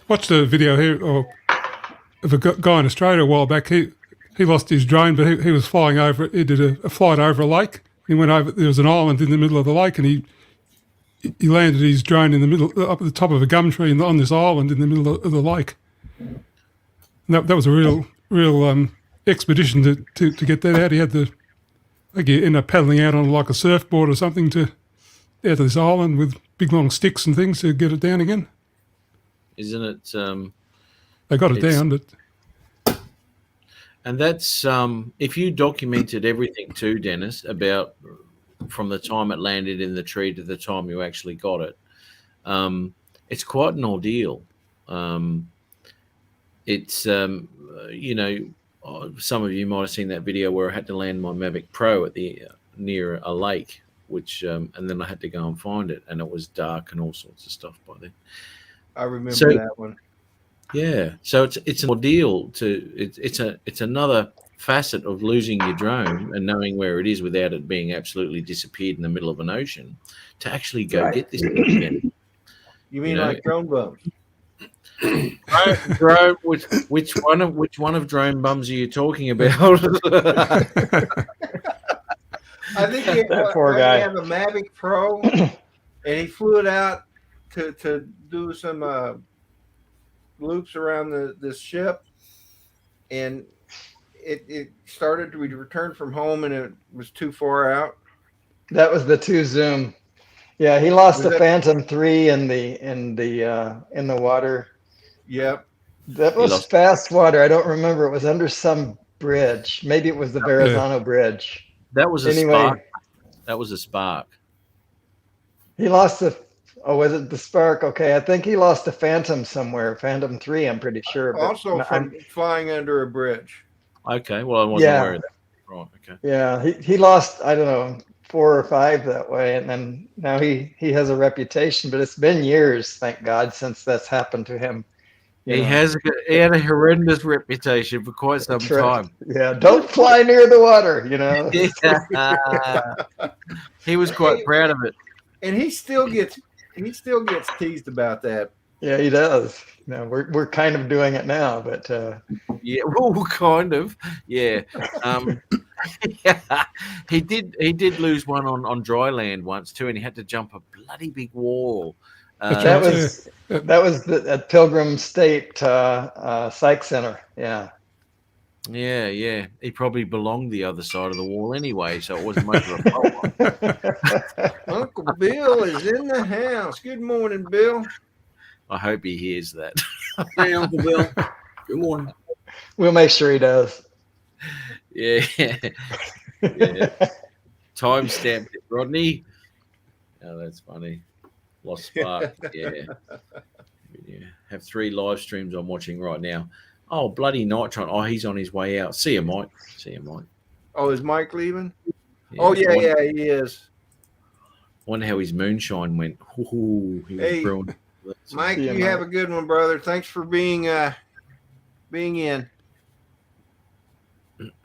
watched a video here of a guy in Australia a while back. He lost his drone, but he was flying over it. He did a flight over a lake. He went over. There was an island in the middle of the lake, and he landed his drone in the middle, up at the top of a gum tree on this island in the middle of the lake. And that was a real expedition to get that out. He had to, like, he ended up paddling out on like a surfboard or something to out to this island with big long sticks and things to get it down again. Isn't it? They got it down, but. And that's if you documented everything too, Dennis, about from the time it landed in the tree to the time you actually got it. it's quite an ordeal. It's you know, some of you might have seen that video where I had to land my Mavic Pro at the near a lake, which and then I had to go and find it, and it was dark and all sorts of stuff by then. I remember that one. Yeah, so it's an ordeal it's another facet of losing your drone and knowing where it is without it being absolutely disappeared in the middle of an ocean to actually go get this thing again. You mean like drone bums? Drone, which one of drone bums are you talking about? I think he That poor guy. had a Mavic Pro, and he flew it out to do some loops around this ship, and it started to return from home, and it was too far out. That was the 2 zoom. Yeah, he lost the Phantom 3 in the water. Yep. That was fast water. I don't remember. It was under some bridge. Maybe it was the Verrazano Bridge. That was a spark. That was a spark. He lost was it the Spark? Okay, I think he lost the Phantom somewhere. Phantom 3, I'm pretty sure. Also from flying under a bridge. Okay, well, I wasn't aware of that. Right, okay. Yeah, he lost, I don't know, 4 or 5 that way, and then now he has a reputation, but it's been years, thank God, since that's happened to him. He had a horrendous reputation for quite some time. Yeah, don't fly near the water, you know. He was quite proud of it, and he still gets teased about that. Yeah, he does. No, we're kind of doing it now, but yeah, well, kind of, yeah. Yeah, he did lose one on dry land once too, and he had to jump a bloody big wall. That was at Pilgrim State Psych Center. Yeah. Yeah. He probably belonged the other side of the wall anyway, so it wasn't much of a problem. Uncle Bill is in the house. Good morning, Bill. I hope he hears that. Hey, Uncle Bill. Good morning. We'll make sure he does. Yeah. Time stamped it, Rodney. Oh, that's funny. Lost spark. Yeah. Have 3 live streams I'm watching right now. Oh, bloody Nitron. Oh, he's on his way out. See you, Mike. Oh, is Mike leaving? Yeah, oh, yeah, he is. Wonder how his moonshine went. Ooh, he was brilliant. Mike, you have a good one, brother. Thanks for being in.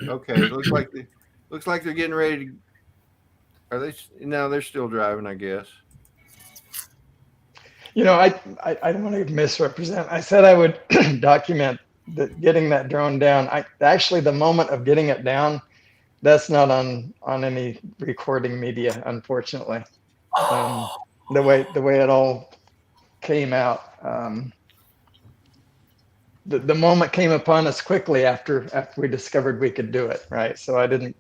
Okay, looks like they're getting ready to. Are they? No, they're still driving, I guess. You know, I don't want to misrepresent. I said I would document getting that drone down. Actually, the moment of getting it down, that's not on any recording media, unfortunately. The way it all came out. The moment came upon us quickly after we discovered we could do it, right? So I didn't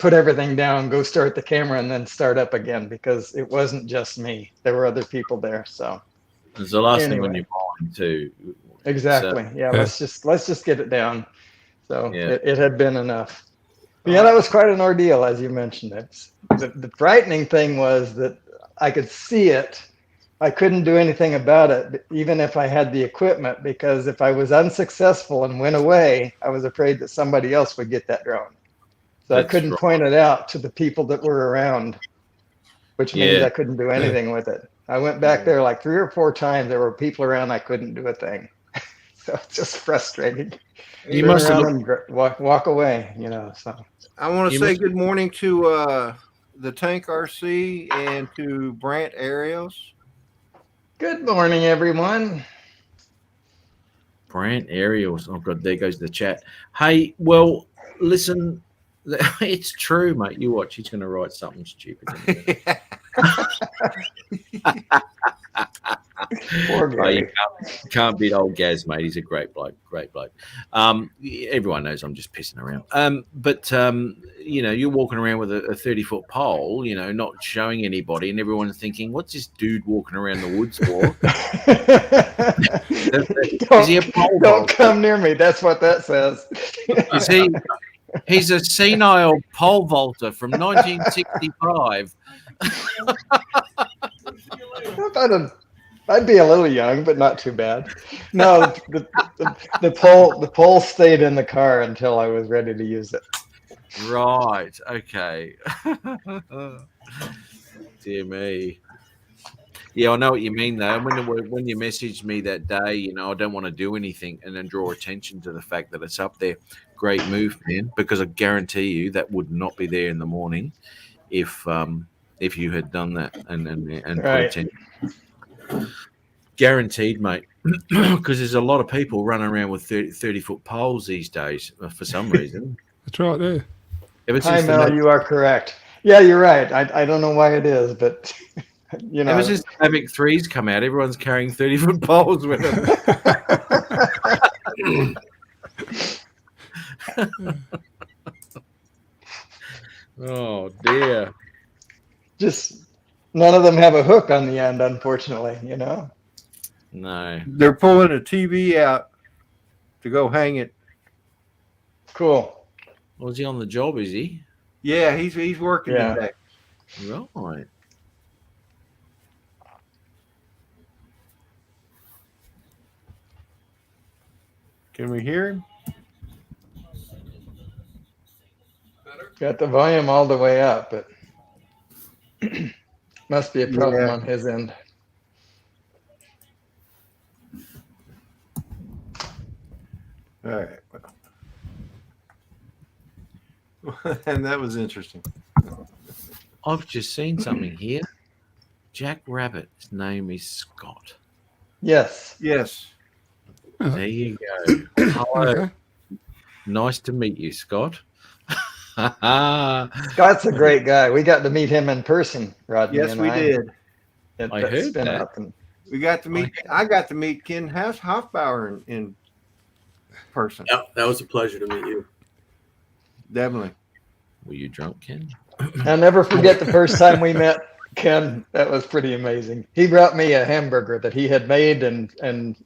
put everything down, go start the camera, and then start up again, because it wasn't just me. There were other people there. So it's the last thing on your mind too. Exactly. So, let's just get it down. So it had been enough. But yeah, that was quite an ordeal, as you mentioned. The frightening thing was that I could see it. I couldn't do anything about it, even if I had the equipment, because if I was unsuccessful and went away, I was afraid that somebody else would get that drone. So I couldn't point it out to the people that were around, which means I couldn't do anything with it. I went back there like 3 or 4 times. There were people around. I couldn't do a thing. So it's just frustrating. You must have walk away, you know. So I want to say good morning to the Tank RC and to Brant Arios. Good morning, everyone. Brant Ariels. Oh God, there goes the chat. Hey, well, listen, it's true, mate. You watch. He's going to write something stupid. Poor Gary. You can't beat old Gaz, mate. He's a great bloke. Everyone knows I'm just pissing around. But you know, you're walking around with a 30-foot pole, you know, not showing anybody, and everyone's thinking, "What's this dude walking around the woods for?" Is he a pole don't come near me. That's what that says. Is he? He's a senile pole vaulter from 1965. I'd be a little young, but not too bad. No, the pole stayed in the car until I was ready to use it. Right. Okay. Dear me. Yeah, I know what you mean though. When you messaged me that day, I don't want to do anything and then draw attention to the fact that it's up there. Great move, man. Because I guarantee you that would not be there in the morning if you had done that and put Right. attention. Guaranteed, mate. Because there's a lot of people running around with 30-foot poles these days for some reason. That's right there. Hi, Mel, you are correct. Yeah, you're right. I don't know why it is, but Ever since the Mavic 3s come out, everyone's carrying 30-foot poles with them. Oh dear. Just none of them have a hook on the end, unfortunately. No. They're pulling a TV out to go hang it. Cool. Was he on the job? Is he? Yeah, he's working today. Right. Can we hear him? Got the volume all the way up, but must be a problem on his end. All right. And that was interesting. I've just seen something here. Jack Rabbit's name is Scott. Yes. Yes. There you go. Hello. Okay. Nice to meet you, Scott. Scott's a great guy. We got to meet him in person, Rodney. Yes, and we did. I heard that. We got to meet. I got to meet Ken Hoffbauer in person. Yep, that was a pleasure to meet you. Definitely. Were you drunk, Ken? I'll never forget the first time we met Ken. That was pretty amazing. He brought me a hamburger that he had made and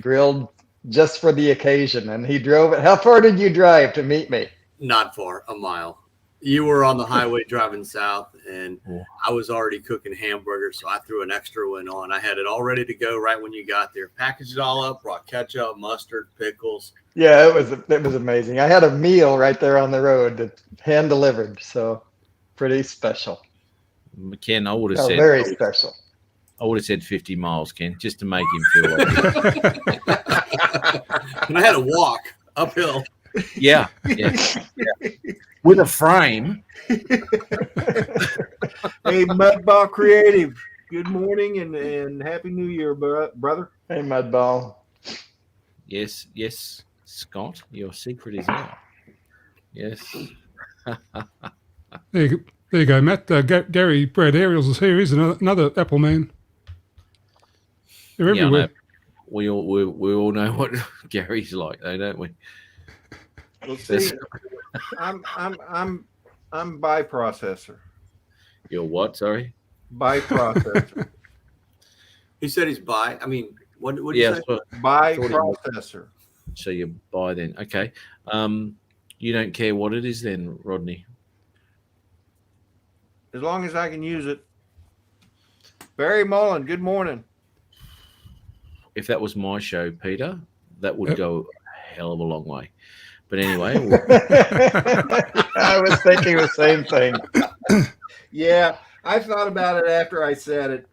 grilled just for the occasion, and he drove it. How far did you drive to meet me? Not far, a mile. You were on the highway driving south, and I was already cooking hamburgers, so I threw an extra one on. I had it all ready to go right when you got there. Packaged it all up, brought ketchup, mustard, pickles. Yeah, it was amazing. I had a meal right there on the road that hand delivered, so pretty special. Ken, I would have said very special. I would have said 50 miles, Ken, just to make him feel like And I had to walk uphill. Yeah. With a frame. Hey, Mudball Creative. Good morning and Happy New Year, brother. Hey, Mudball. Yes, Scott, your secret is out. Yes. There you go, Matt. Gary Brad Ariels is here. He's another Apple man. They're everywhere. We all know what Gary's like, though, don't we? Well, see, I'm bi-processor. You're what? Sorry. Bi-processor. He said he's bi. I mean, what did you say? Bi-processor. So you buy then. Okay. You don't care what it is then, Rodney? As long as I can use it. Barry Mullen, good morning. If that was my show, Peter, that would go a hell of a long way. But anyway. I was thinking the same thing. Yeah, I thought about it after I said it.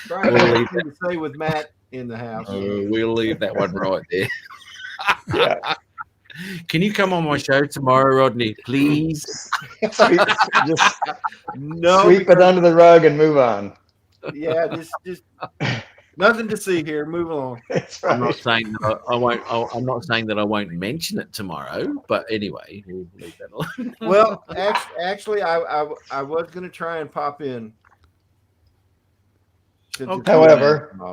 Probably to say with Matt in the house. We'll leave that one right there. Yeah. Can you come on my show tomorrow, Rodney, please? Just No, sweep it under the rug and move on. Yeah, just nothing to see here. Move along. That's right. I'm not saying that I won't. I'm not saying that I won't mention it tomorrow. But anyway, we'll leave that alone. Well, actually, I was going to try and pop in. However.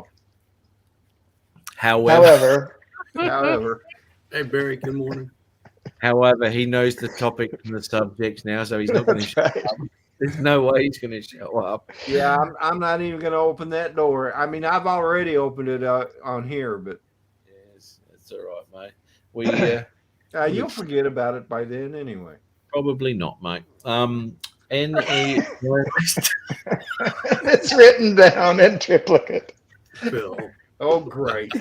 Hey, Barry, good morning. However, he knows the topic and the subjects now, so he's not going to show up. There's no way he's going to show up. Yeah, I'm not even going to open that door. I mean, I've already opened it on here, but yes, that's all right, mate. You'll forget about it by then anyway. Probably not, mate. It's written down in triplicate. Phil. Oh, great.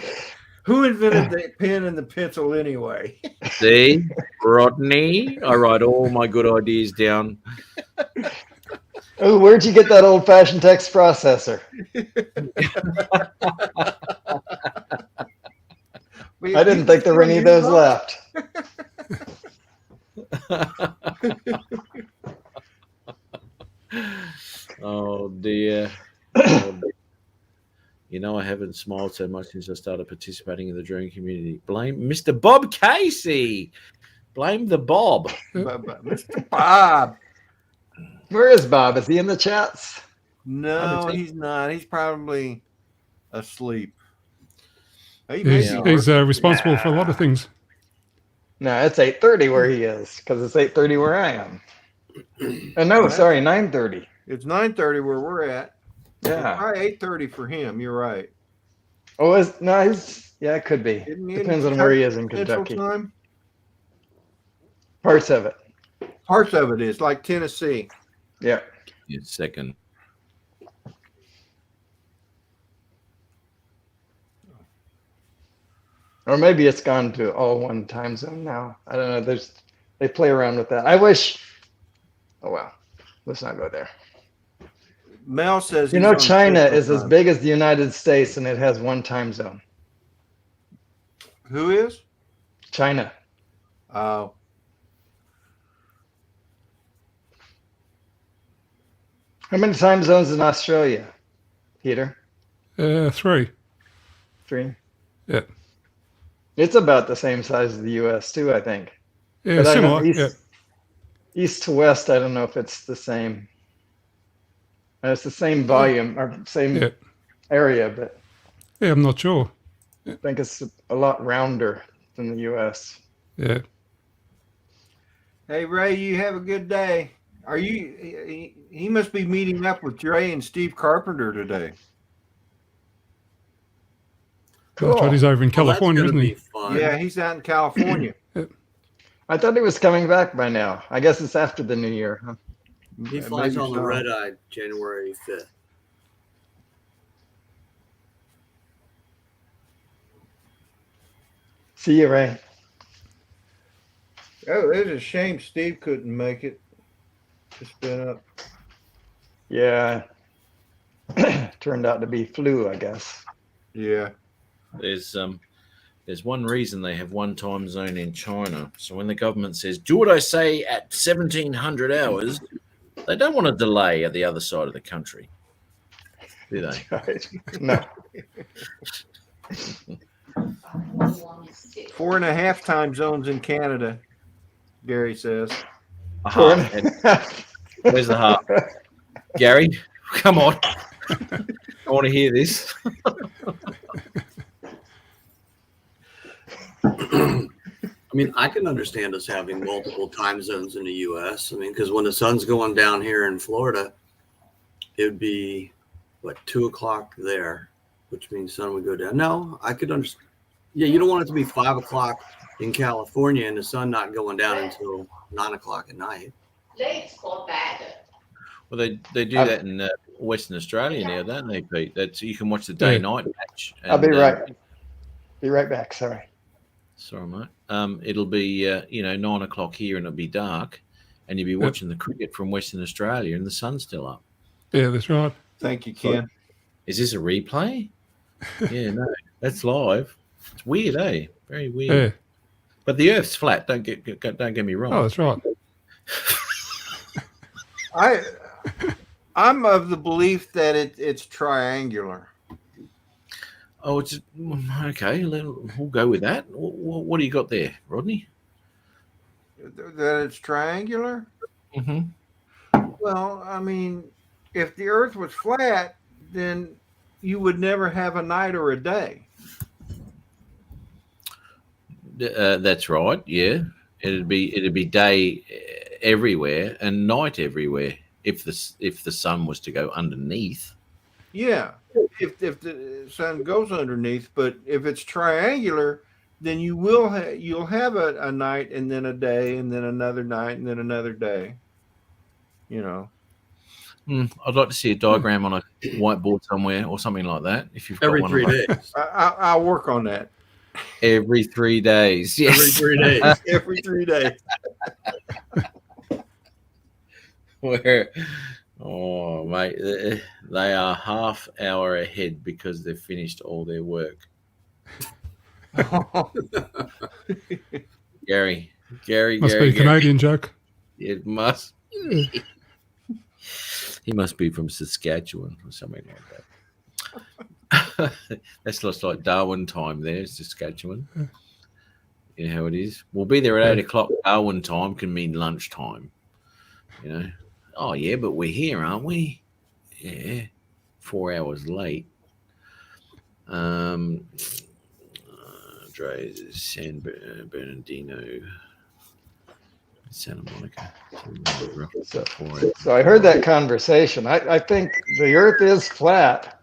Who invented the pen and the pencil anyway? See, Rodney, I write all my good ideas down. Oh, where'd you get that old-fashioned text processor? I didn't think there were any of those left. Oh dear. Oh, dear. You know, I haven't smiled so much since I started participating in the drone community. Blame Mr. Bob Casey. Blame the Bob. Mr. Bob. Where is Bob? Is he in the chats? No, he's not. He's probably asleep. He's responsible for a lot of things. No, it's 8:30 where he is, because it's 8:30 where I am. No, sorry, 9:30. It's 9:30 where we're at. Yeah. Probably 8:30 for him. You're right. Oh, yeah, it could be. Depends on where he is in Kentucky. Time? Parts of it. Parts of it is like Tennessee. Yeah. Second. Or maybe it's gone to all one time zone now. I don't know. They play around with that. I wish. Oh well, let's not go there. Mel says, you know, China is as big as the United States, and it has one time zone. Who is? China. Oh. How many time zones in Australia, Peter? 3. 3. Yeah. It's about the same size as the U.S. too, I think. Yeah, similar. East to west, I don't know if it's the same. It's the same volume or same area, but yeah, I'm not sure. I think it's a lot rounder than the U.S. Yeah. Hey, Ray, you have a good day. Are you? He must be meeting up with Ray and Steve Carpenter today. Cool. That's right, he's over in California, isn't he? Yeah, he's out in California. I thought he was coming back by now. I guess it's after the new year, huh? He flies on the red eye January 5th. See you, Ray. Oh, it's a shame Steve couldn't make it. Just been up. Yeah. Turned out to be flu, I guess. Yeah. There's one reason they have one time zone in China. So when the government says, do what I say at 1700 hours, they don't want to delay at the other side of the country, do they? No. 4.5 time zones in Canada, Gary says. Where's the heart? Gary, come on. I want to hear this. I mean, I can understand us having multiple time zones in the U.S. I mean, because when the sun's going down here in Florida, it would be, 2 o'clock there, which means sun would go down. No, I could understand. Yeah, you don't want it to be 5 o'clock in California and the sun not going down until 9 o'clock at night. Well, they do that in Western Australia now, don't they, Pete? That's you can watch the day-night match. And, I'll be right. Be right back. Sorry. Sorry, mate. It'll be 9 o'clock here, and it'll be dark, and you'll be watching the cricket from Western Australia, and the sun's still up. Yeah, that's right. Thank you, Ken. Is this a replay? Yeah, no, that's live. It's weird, eh? Very weird. Yeah. But the Earth's flat. Don't get me wrong. Oh, that's right. I'm of the belief that it's triangular. Oh, it's okay. We'll go with that. What do you got there, Rodney? That it's triangular? Mm-hmm. Well, I mean, if the Earth was flat, then you would never have a night or a day. That's right. Yeah, it'd be day everywhere and night everywhere if the sun was to go underneath. Yeah, if the sun goes underneath, but if it's triangular, then you'll have a night and then a day and then another night and then another day. You know. I'd like to see a diagram on a whiteboard somewhere or something like that. If you've got Every one 3 of those. days. I'll work on that. Every 3 days. Yes. Every 3 days. Every 3 days. Where, oh, mate, they are half hour ahead because they've finished all their work. Gary. Must be a Canadian joke. It must. He must be from Saskatchewan or something like that. That's just like Darwin time there, Saskatchewan. You know how it is? We'll be there at 8 o'clock. Darwin time can mean lunchtime. You know? Oh, yeah, but we're here, aren't we? Yeah. 4 hours late. San Bernardino, Santa Monica. So I heard that conversation. I think the Earth is flat,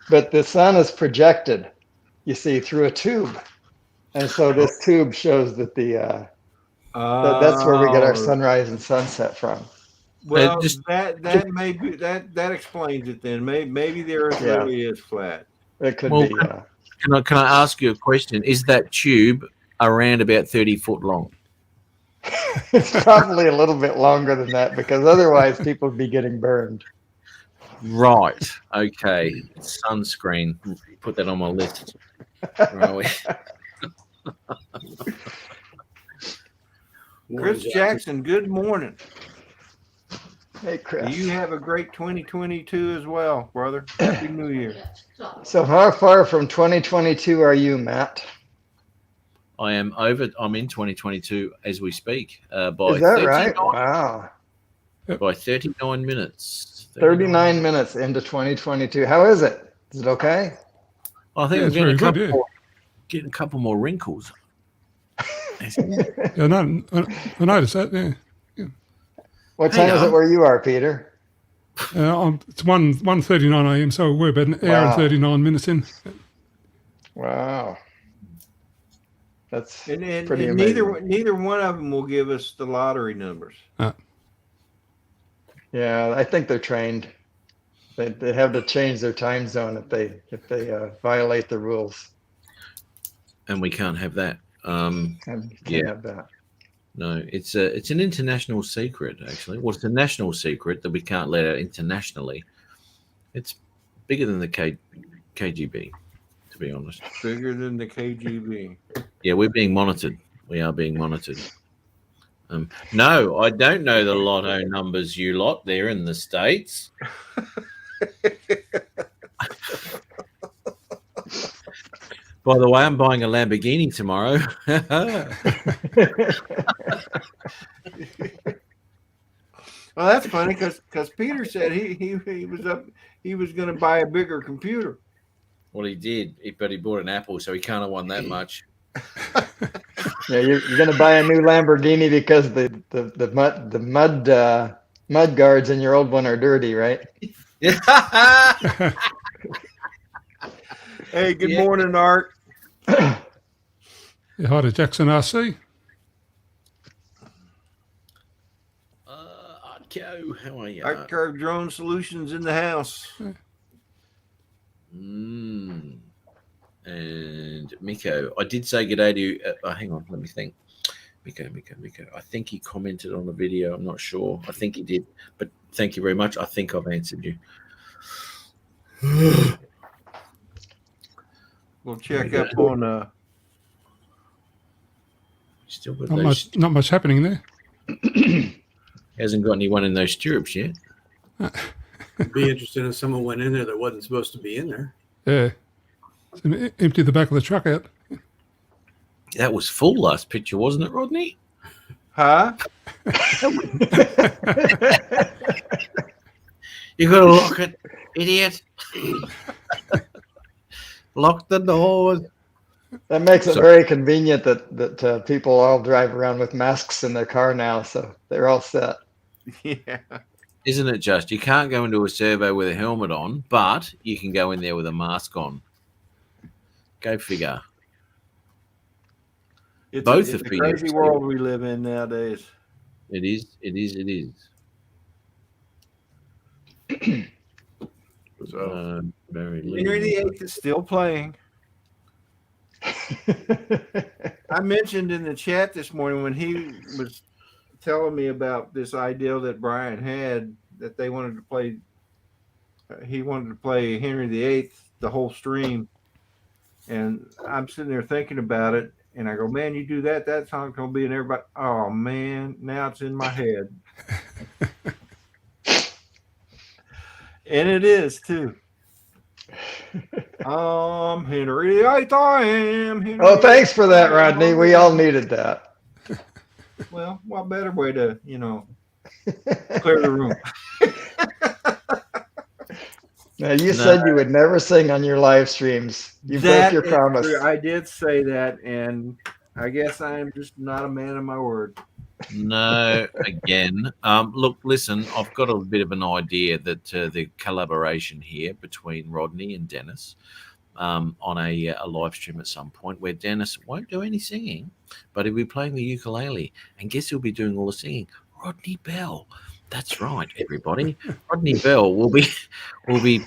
but the sun is projected, you see, through a tube. And so this tube shows that that's where we get our sunrise and sunset from. Well, that may be that explains it then. Maybe the Earth really is flat. It could be. Can I ask you a question? Is that tube around about 30 foot long? It's probably a little bit longer than that because otherwise people would be getting burned. Right. Okay. Sunscreen. Put that on my list. Chris Jackson, good morning. Hey, Chris. You have a great 2022 as well, brother. Happy New Year. So how far from 2022 are you, Matt? I'm in 2022 as we speak. By Is that right? Wow. By 39 minutes. 39 minutes into 2022. How is it? Is it okay? I think Yeah, I'm getting good, a couple more wrinkles. Yeah, I noticed that. Yeah. What time is it where you are, Peter? It's 1:39 a.m. So we're about an hour and 39 minutes in. Wow. That's And pretty amazing. neither one of them will give us the lottery numbers. Yeah, I think they're trained. They have to change their time zone if they violate the rules. And we can't have that. And can't have that. No, it's an international secret, actually. Well, it's a national secret that we can't let out internationally. It's bigger than the KGB, to be honest. Bigger than the KGB. Yeah, we're being monitored. We are being monitored. No, I don't know the lotto numbers, you lot there in the States. By the way, I'm buying a Lamborghini tomorrow. Well, that's funny because Peter said he was going to buy a bigger computer. Well, he did, but he bought an Apple, so he can't have won that much. Yeah, you're going to buy a new Lamborghini because the mud guards in your old one are dirty, right? Hey, good morning, Art. Yeah, hi to Jackson RC. Artco, how are you? Art Curve Drone Solutions in the house. And Miko, I did say good day to you. Hang on, let me think. Miko. I think he commented on the video. I'm not sure. I think he did. But thank you very much. I think I've answered you. We'll check up on Still got Not much happening there. Hasn't got anyone in those stirrups yet. It'd be interesting if someone went in there that wasn't supposed to be in there. Yeah. So empty the back of the truck out. That was full last picture, wasn't it, Rodney? huh? You gotta lock it, idiot. Lock the doors. That makes it very convenient that people all drive around with masks in their car now, so they're all set. Yeah. Isn't it just? You can't go into a servo with a helmet on, but you can go in there with a mask on. Go figure. It's Both a have been crazy world we live in nowadays. It is. So Very Henry VIII is still playing. I mentioned in the chat this morning when he was telling me about this idea that Brian had that they wanted to play. He wanted to play Henry VIII the whole stream, and I'm sitting there thinking about it, and I go, "Man, you do that? That song's gonna be in everybody." Oh man, now it's in my head, and it is too. Henry VIII, I am. Henry Oh, thanks for that, VIII, I am. Rodney. We all needed that. Well, what better way to clear the room? Now, you said you would never sing on your live streams. You broke your is promise. true. I did say that, and I guess I am just not a man of my word. No, again. Look, listen, I've got a bit of an idea that the collaboration here between Rodney and Dennis on a live stream at some point where Dennis won't do any singing, but he'll be playing the ukulele. And guess who'll be doing all the singing? Rodney Bell. That's right, everybody. Rodney Bell will be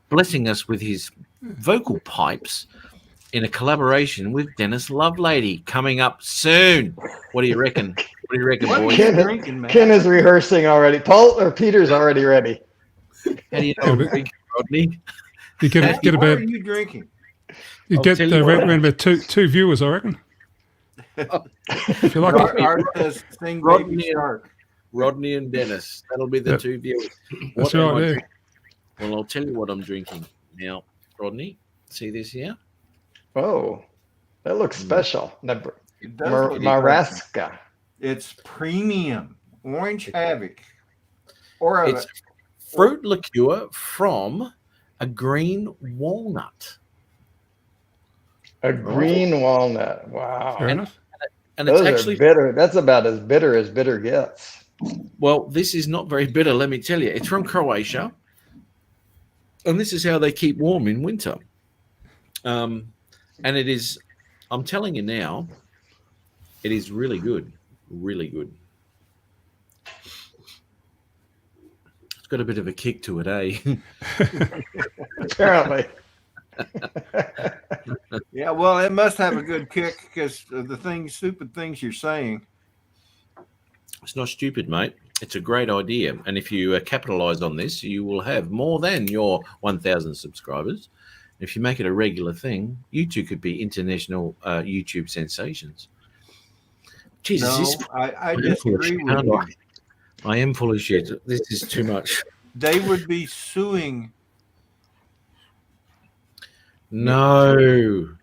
blessing us with his vocal pipes in a collaboration with Dennis Lovelady coming up soon. What do you reckon? What do you reckon, boys? Ken is rehearsing already. Paul or Peter's already ready. How do you know I'm drinking, Rodney? You get What about are you drinking? you I'll get tell you around what. about two viewers, I reckon. If you like it. Art says sing Rodney Baby and- Shark. Rodney and Dennis. That'll be the Yep. two viewers. That's What am right, I yeah. drinking? Well, I'll tell you what I'm drinking. Now, Rodney, see this here? Oh, that looks special. It does look special. Maraska. It's premium orange havoc, or It's fruit liqueur from a green walnut. A green walnut. Wow. Fair enough. And it's Those actually are bitter. That's about as bitter gets. Well, this is not very bitter, let me tell you. It's from Croatia, and this is how they keep warm in winter. And it is, I'm telling you now, it is really good, really good. It's got a bit of a kick to it, eh? Apparently. yeah. Well, it must have a good kick because of the stupid things you're saying. It's not stupid, mate. It's a great idea. And if you capitalize on this, you will have more than your 1,000 subscribers. If you make it a regular thing, you two could be international YouTube sensations. Jesus, No, I disagree with you. I am full of shit. This is too much. They would be suing. No,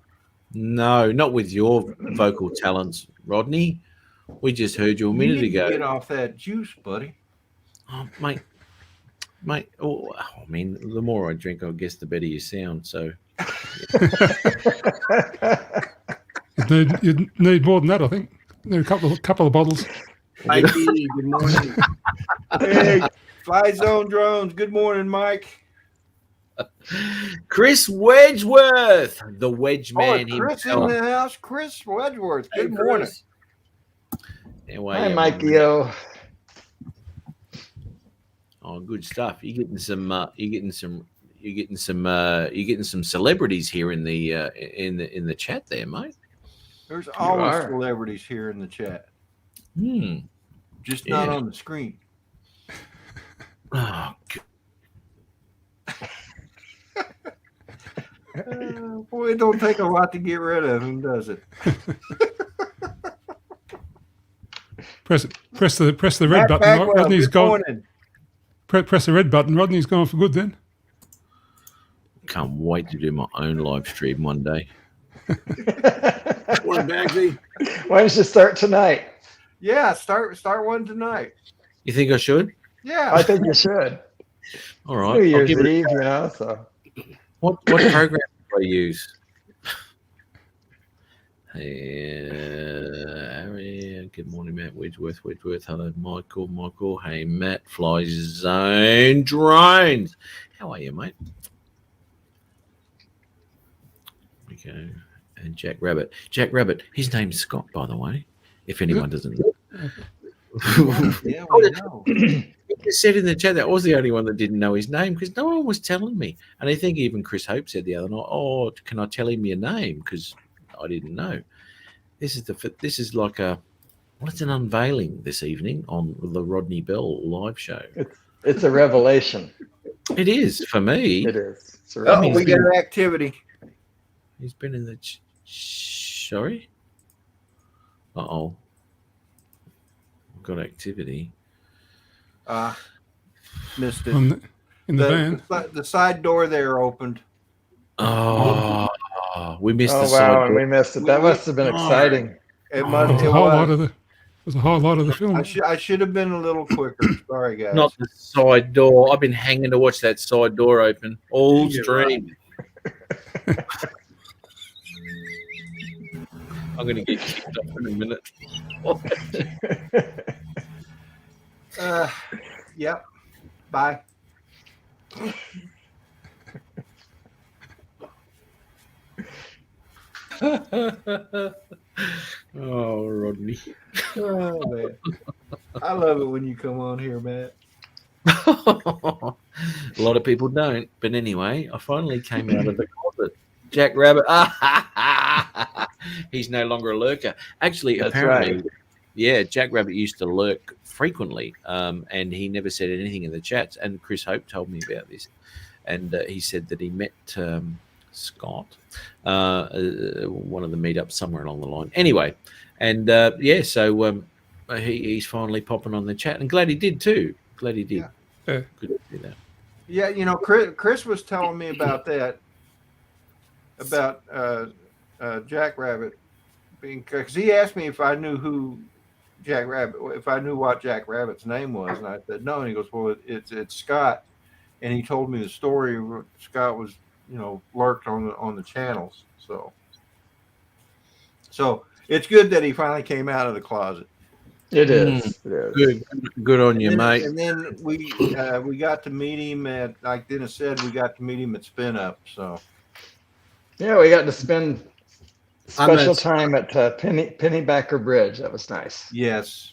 not with your vocal talents, Rodney. We just heard you a minute ago. Get off that juice, buddy. Oh, mate. Oh, I mean, the more I drink, I guess the better you sound. So You need more than that, I think. Need a couple of bottles. Mikey, good morning. Hey, Fly Zone Drones. Good morning, Mike. Chris Wedgeworth, the Wedge Man Chris himself. in the house. Chris Wedgeworth. Hey, Good morning. Chris. Hi, Mikey-o. Oh, good stuff. You're getting some celebrities here in the chat there, mate. There's always are. celebrities here in the chat, Hmm. just not Yeah. on the screen. Oh, Boy, it don't take a lot to get rid of him, does it? Press the red Matt button. Bagwell, Rodney's good gone. morning. Press the red button. Rodney's gone for good then. can't wait to do my own live stream one day. Morning, Bagsy. Why don't you start tonight? Yeah, start one tonight. You think I should? Yeah, I think you should. All right. New I'll Year's give it a Eve, you know, so. What program do I use? Hey, Harry, good morning, Matt Wedgeworth. Hello, Michael. Hey, Matt, Fly Zone Drones. How are you, mate? Okay. And Jack Rabbit. His name's Scott, by the way, if anyone doesn't know. Yeah, we know. He just said in the chat that I was the only one that didn't know his name because no one was telling me. And I think even Chris Hope said the other night, "Oh, can I tell him your name?" Because I didn't know. This is like an unveiling this evening on the Rodney Bell live show. It's a revelation. It is for me. It is. It's a Oh, revelation. we got an activity. He's been in the sorry. Uh-oh. Got activity. Missed it. In the van. The side door there opened. Oh, we missed Oh the wow, side and we missed it. That must have been exciting. It There must. was a whole lot of the. There's a whole lot of the film. I should have been a little quicker. Sorry, guys. Not the side door. I've been hanging to watch that side door open all stream. I'm going to get kicked off in a minute. Yep. Bye. Oh, Rodney. Oh man, I love it when you come on here, Matt. A lot of people don't. But anyway, I finally came out of the closet. Jack Rabbit. He's no longer a lurker. Actually, That's apparently, right. yeah, Jack Rabbit used to lurk frequently, and he never said anything in the chats. And Chris Hope told me about this, and he said that he met Scott, one of the meetups somewhere along the line. Anyway, and yeah, so he's finally popping on the chat, and glad he did too. Glad he did. Yeah. Good to see that. Yeah, you know, Chris was telling me about that, about Jack Rabbit, because he asked me if I knew who Jack Rabbit, if I knew what Jack Rabbit's name was, and I said no, and he goes, well, it's Scott, and he told me the story. Scott was, you know, lurked on the channels, so it's good that he finally came out of the closet. It is. It is. Good on you, mate. And then we got to meet him at, like Dennis said, we got to meet him at Spin Up. So Yeah, we got to spend special time at Pennybacker Bridge. That was nice. yes,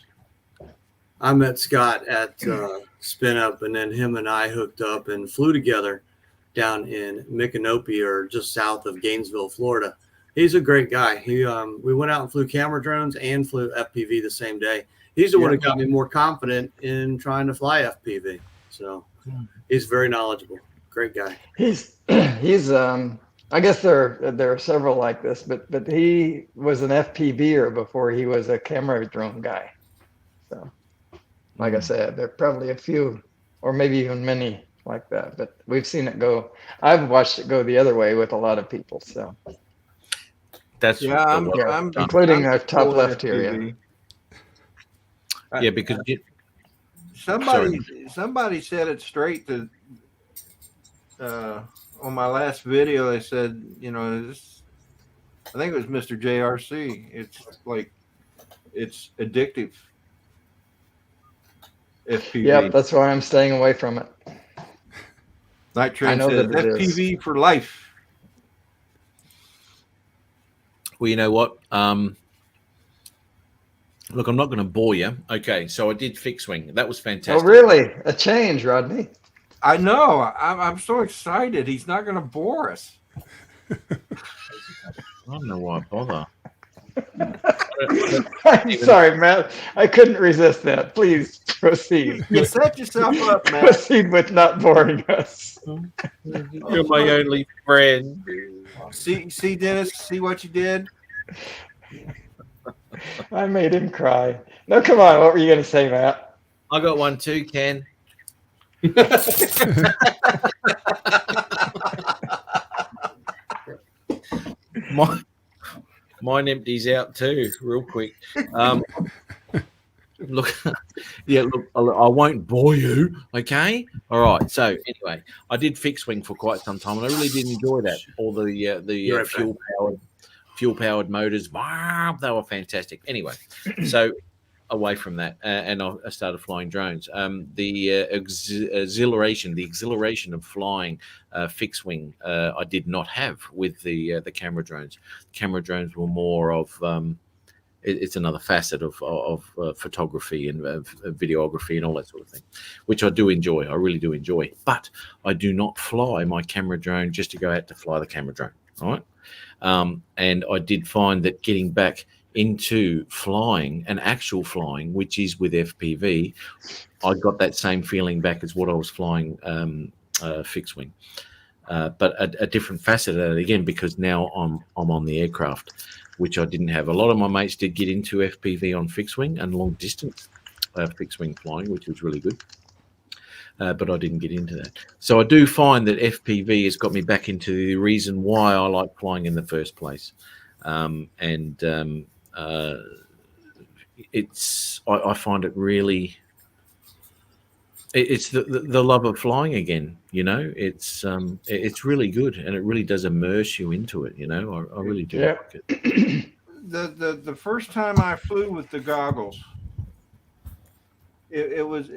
I met Scott at Spin Up, and then him and I hooked up and flew together down in Micanopy, or just south of Gainesville, Florida. He's a great guy. We went out and flew camera drones and flew FPV the same day. He's the one who got me more confident in trying to fly FPV. So he's very knowledgeable. Great guy. He's I guess there are several like this, but he was an FPVer before he was a camera drone guy. So like I said, there are probably a few, or maybe even many like that, but we've seen it go. I've watched it go the other way with a lot of people. So That's I'm including our top cool left FPV. here. yeah, because Somebody said it straight to on my last video. They said, you know, I think it was Mr. JRC. It's addictive. FPV. Yep, that's why I'm staying away from it. Night Train I know says that it is. FPV for life. well, you know what? Look, I'm not going to bore you. Okay, so I did fixed wing. That was Oh, fantastic. really? A change, Rodney. I know. I'm so excited. He's not going to bore us. I don't know why I bother. I'm sorry, Matt. I couldn't resist that. Please proceed. You set yourself up, Matt. Proceed with not boring us. You're my only friend. See, Dennis. See what you did. I made him cry. No, come on. What were you going to say, Matt? I got one too, Ken. Mine empties out too, real quick. Look, yeah, look, I won't bore you, okay? All right. So anyway, I did fixed wing for quite some time, and I really did enjoy that. All the fuel powered motors, wow, they were fantastic. Anyway, so away from that, and I started flying drones. The exhilaration of flying fixed wing, I did not have with the camera drones. Camera drones were more of it's another facet of photography and videography and all that sort of thing, which I do enjoy. I really do enjoy. But I do not fly my camera drone just to go out to fly the camera drone, right? And I did find that getting back into flying, an actual flying, which is with FPV, I got that same feeling back as what I was flying fixed wing. But a different facet of it again, because now I'm on the aircraft, which I didn't have. A lot of my mates did get into FPV on fixed wing and long distance fixed wing flying, which was really good. But I didn't get into that. So I do find that FPV has got me back into the reason why I like flying in the first place. I find it really, it's the love of flying again, you know. It's really good, and it really does immerse you into it, you know. I really do like it. The first time I flew with the goggles, it was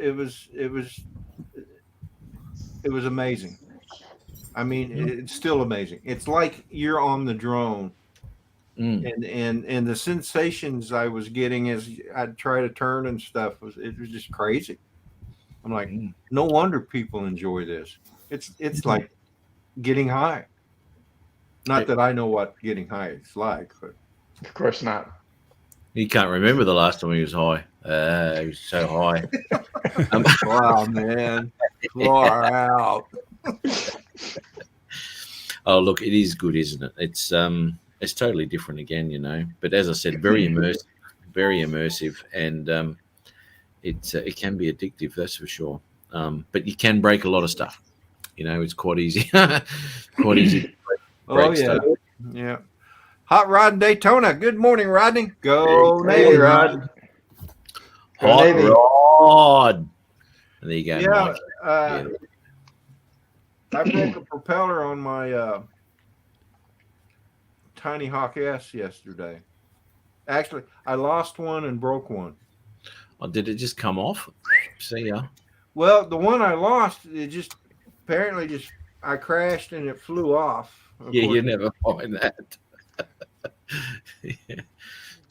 amazing. I mean, it's still amazing. It's like you're on the drone. And the sensations I was getting as I'd try to turn and stuff was just crazy. I'm like, no wonder people enjoy this. It's like getting high. Not that I know what getting high is like, but Of course not. He can't remember the last time he was high. He was so high. wow, man, far out. Oh, look, it is good, isn't it? It's totally different again, you know. But as I said, very immersive, and it can be addictive, that's for sure. But you can break a lot of stuff. You know, it's quite easy. Quite easy to break stuff. Yeah. Hot Rod in Daytona. Good morning, Rodney. Go Hey, Navy, Rod. Hot Navy. Rod. There you go, Yeah. Mike. I broke a propeller on my Tiny Hawk S yesterday. Actually, I lost one and broke one. Oh, did it just come off? See ya. Well, the one I lost, it just apparently I crashed and it flew off. Yeah, you never find that.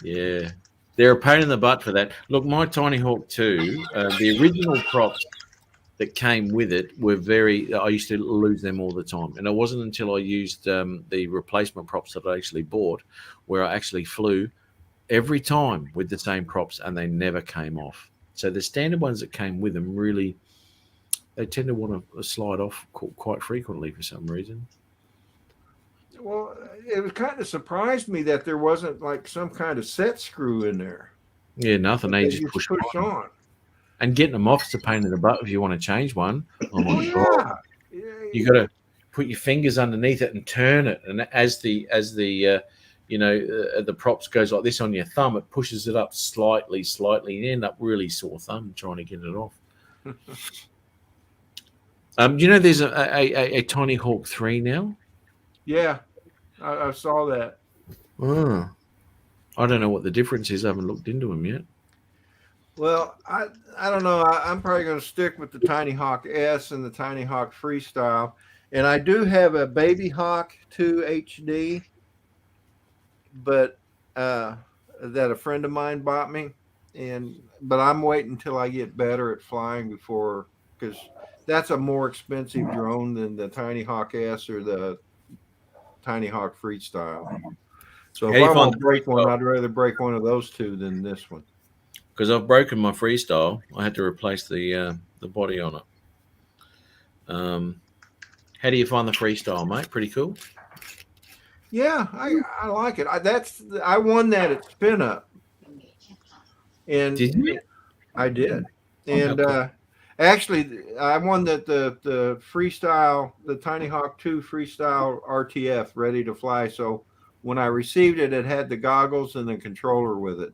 Yeah. They're a pain in the butt for that. Look, my Tiny Hawk 2, the original props that came with it were I used to lose them all the time. And it wasn't until I used the replacement props that I actually bought where I actually flew every time with the same props and they never came off. So the standard ones that came with them really, they tend to want to slide off quite frequently for some reason. Well, it was kind of surprised me that there wasn't like some kind of set screw in there. Yeah, nothing. They just push on. And getting them off is a pain in the butt if you want to change one. Oh my God. Yeah. You got to put your fingers underneath it and turn it. And as the props goes like this on your thumb, it pushes it up slightly. You end up really sore thumb trying to get it off. You know, there's a Tiny Hawk 3 now. Yeah, I saw that. Oh. I don't know what the difference is. I haven't looked into them yet. Well, I don't know. I'm probably going to stick with the Tiny Hawk S and the Tiny Hawk Freestyle. And I do have a Baby Hawk 2 HD, but that a friend of mine bought me. But I'm waiting until I get better at flying because that's a more expensive drone than the Tiny Hawk S or the Tiny Hawk Freestyle. So if I want to break one, I'd rather break one of those two than this one. Because I've broken my Freestyle, I had to replace the body on it. How do you find the Freestyle, mate? Pretty cool. Yeah, I like it. I won that at Spin Up. And did you? I did. And actually, I won the Freestyle, the Tiny Hawk 2 Freestyle RTF ready to fly. So when I received it, it had the goggles and the controller with it.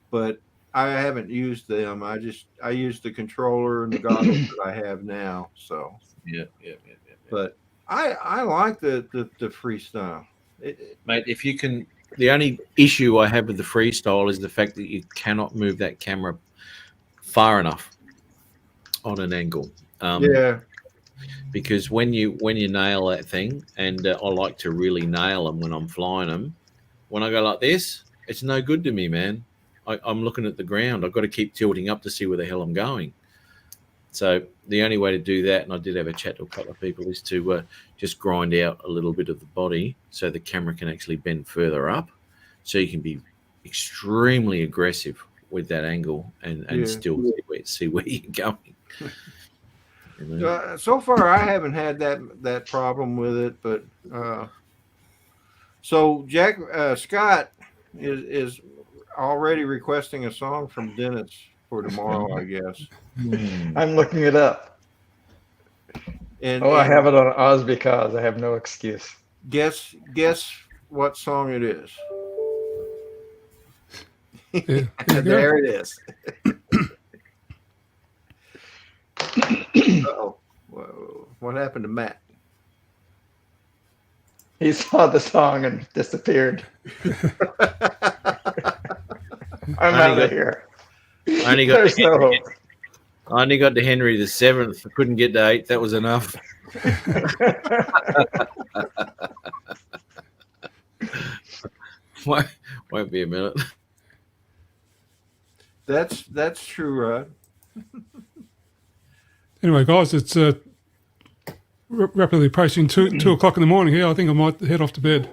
But I haven't used them. I used the controller and the goggles that I have now. So yeah. But I like the Freestyle. Mate, if you can, the only issue I have with the Freestyle is the fact that you cannot move that camera far enough on an angle. Yeah. Because when you nail that thing, and I like to really nail them when I'm flying them, when I go like this, It's no good to me, man. I'm looking at the ground. I've got to keep tilting up to see where the hell I'm going. So the only way to do that, and I did have a chat to a couple of people, is to just grind out a little bit of the body so the camera can actually bend further up, so you can be extremely aggressive with that angle and still see where you're going. You know? So far, I haven't had that problem with it, but so Jack Scott is already requesting a song from Dennis for tomorrow, I guess. I'm looking it up. And I have it on Oz because I have no excuse. Guess what song it is. Yeah, There it is. Uh-oh. Whoa. What happened to Matt? He saw the song and disappeared. I'm out of here. I only got There's no hope. I only got to Henry the Seventh. I couldn't get to 8. That was enough. Won't be a minute. That's true, Rod. Anyway, guys, it's rapidly approaching 2 o'clock in the morning here. I think I might head off to bed.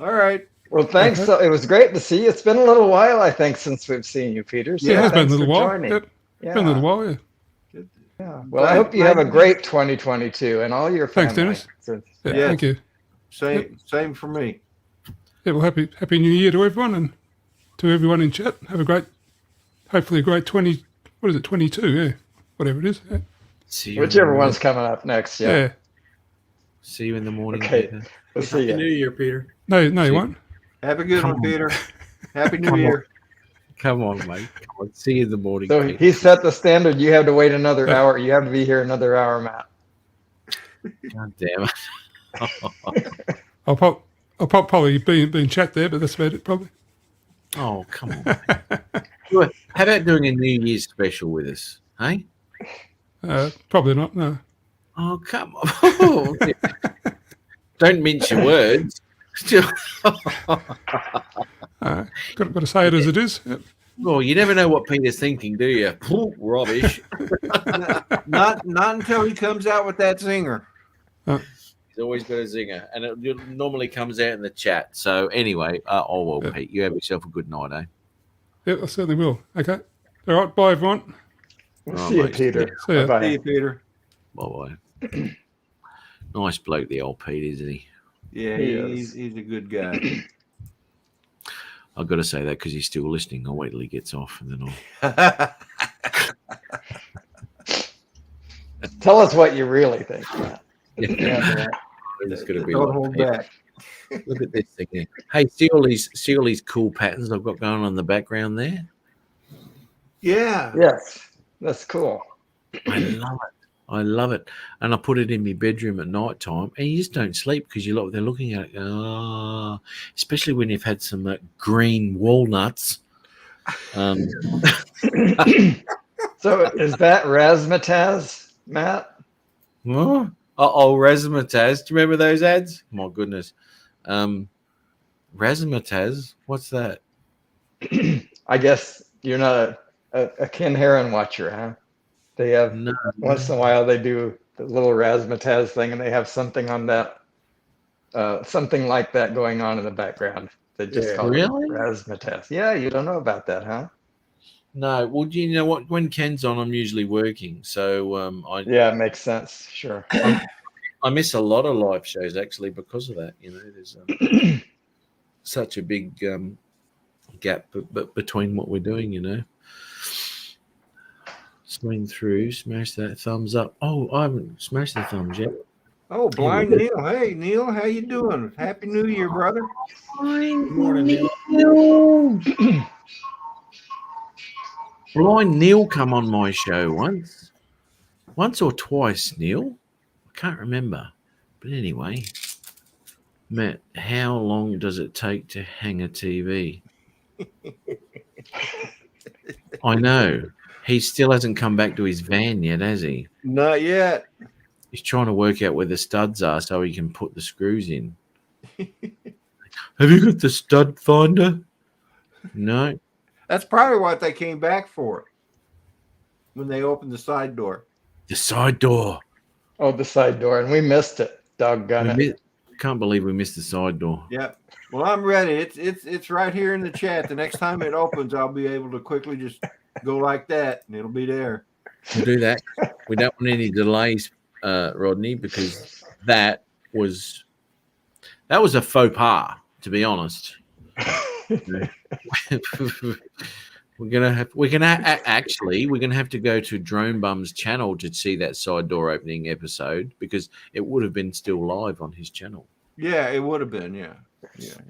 All right. Well, thanks. So it was great to see you. It's been a little while, I think, since we've seen you, Peter. So Yeah, it's been a thanks little for while. joining. Yep. Yeah. Been a little while, yeah. Yeah. Well, I hope you have a great 2022 and all your family. Thanks, Dennis. Yeah, Yes. thank you. Same for me. Yeah, well, happy New Year to everyone and to everyone in chat. Have a great, hopefully a great 22, yeah, whatever it is. Yeah. See you Whichever one's coming up next. Yeah. Yeah. See you in the morning. Okay. Peter. We'll see Happy New you. Year, Peter. No, you won't. Have a good one, Peter. Happy New Come Year. Come on, mate. Come on. See you in the morning. So Peter. he set the standard. You have to wait another hour. You have to be here another hour, Matt. God damn it. I'll probably be in chat there, but that's about it, probably. Oh, come on. Mate. How about doing a New Year's special with us? Hey? Probably not, no. Oh, come on. Don't mince your words. Got to say it as it is. Yep. Well, you never know what Peter's thinking, do you? Rubbish. Not until he comes out with that zinger. He's always got a zinger, and it normally comes out in the chat. So anyway, Pete, you have yourself a good night, eh? Yeah, I certainly will. Okay. All right, bye, everyone. We'll Oh, see you, mate. Peter. See ya. Bye-bye. See you, Peter. Bye-bye. Nice bloke, the old Pete, isn't he? Yeah, He he's a good guy. I've got to say that because he's still listening. I'll wait till he gets off, and then I'll... Tell us what you really think, Matt. It's going to be Don't like, hold hey, back. look at this thing here. Hey, see all these cool patterns I've got going on in the background there? Yeah. Yes, that's cool. I love it. I love it. And I put it in my bedroom at night time, and you just don't sleep because you're they're looking at it. Especially when you've had some green walnuts. So is that razzmatazz, Matt? What? Razzmatazz. Do you remember those ads? My goodness. Razzmatazz? What's that? I guess you're not a Ken Heron watcher, huh? They have No. once in a while they do the little razzmatazz thing, and they have something on that, something like that going on in the background. They just call Really? it razzmatazz. Yeah, you don't know about that, huh? No. Well, do you know what? When Ken's on, I'm usually working. So Yeah, it makes sense. Sure. I miss a lot of live shows actually because of that. You know, there's such a big gap between what we're doing. You know, swing through, smash that thumbs up. Oh, I haven't smashed the thumbs yet. Oh, Blind Neil. Hey, Neil, how you doing? Happy New Year, brother. Good morning, Neil. Blind Neil come on my show once or twice, Neil. I can't remember. But anyway, Matt, how long does it take to hang a TV? I know. He still hasn't come back to his van yet, has he? Not yet. He's trying to work out where the studs are so he can put the screws in. Have you got the stud finder? No. That's probably what they came back for when they opened the side door. The side door. Oh, the side door, and we missed it. Doggone it. Can't believe we missed the side door. Yep. Well, I'm ready. It's right here in the chat. The next time it opens, I'll be able to quickly just go like that, and it'll be there. We'll do that. We don't want any delays, Rodney, because that was a faux pas, to be honest. We're gonna have to go to Drone Bum's channel to see that side door opening episode, because it would have been still live on his channel. Yeah, it would have been. Yeah.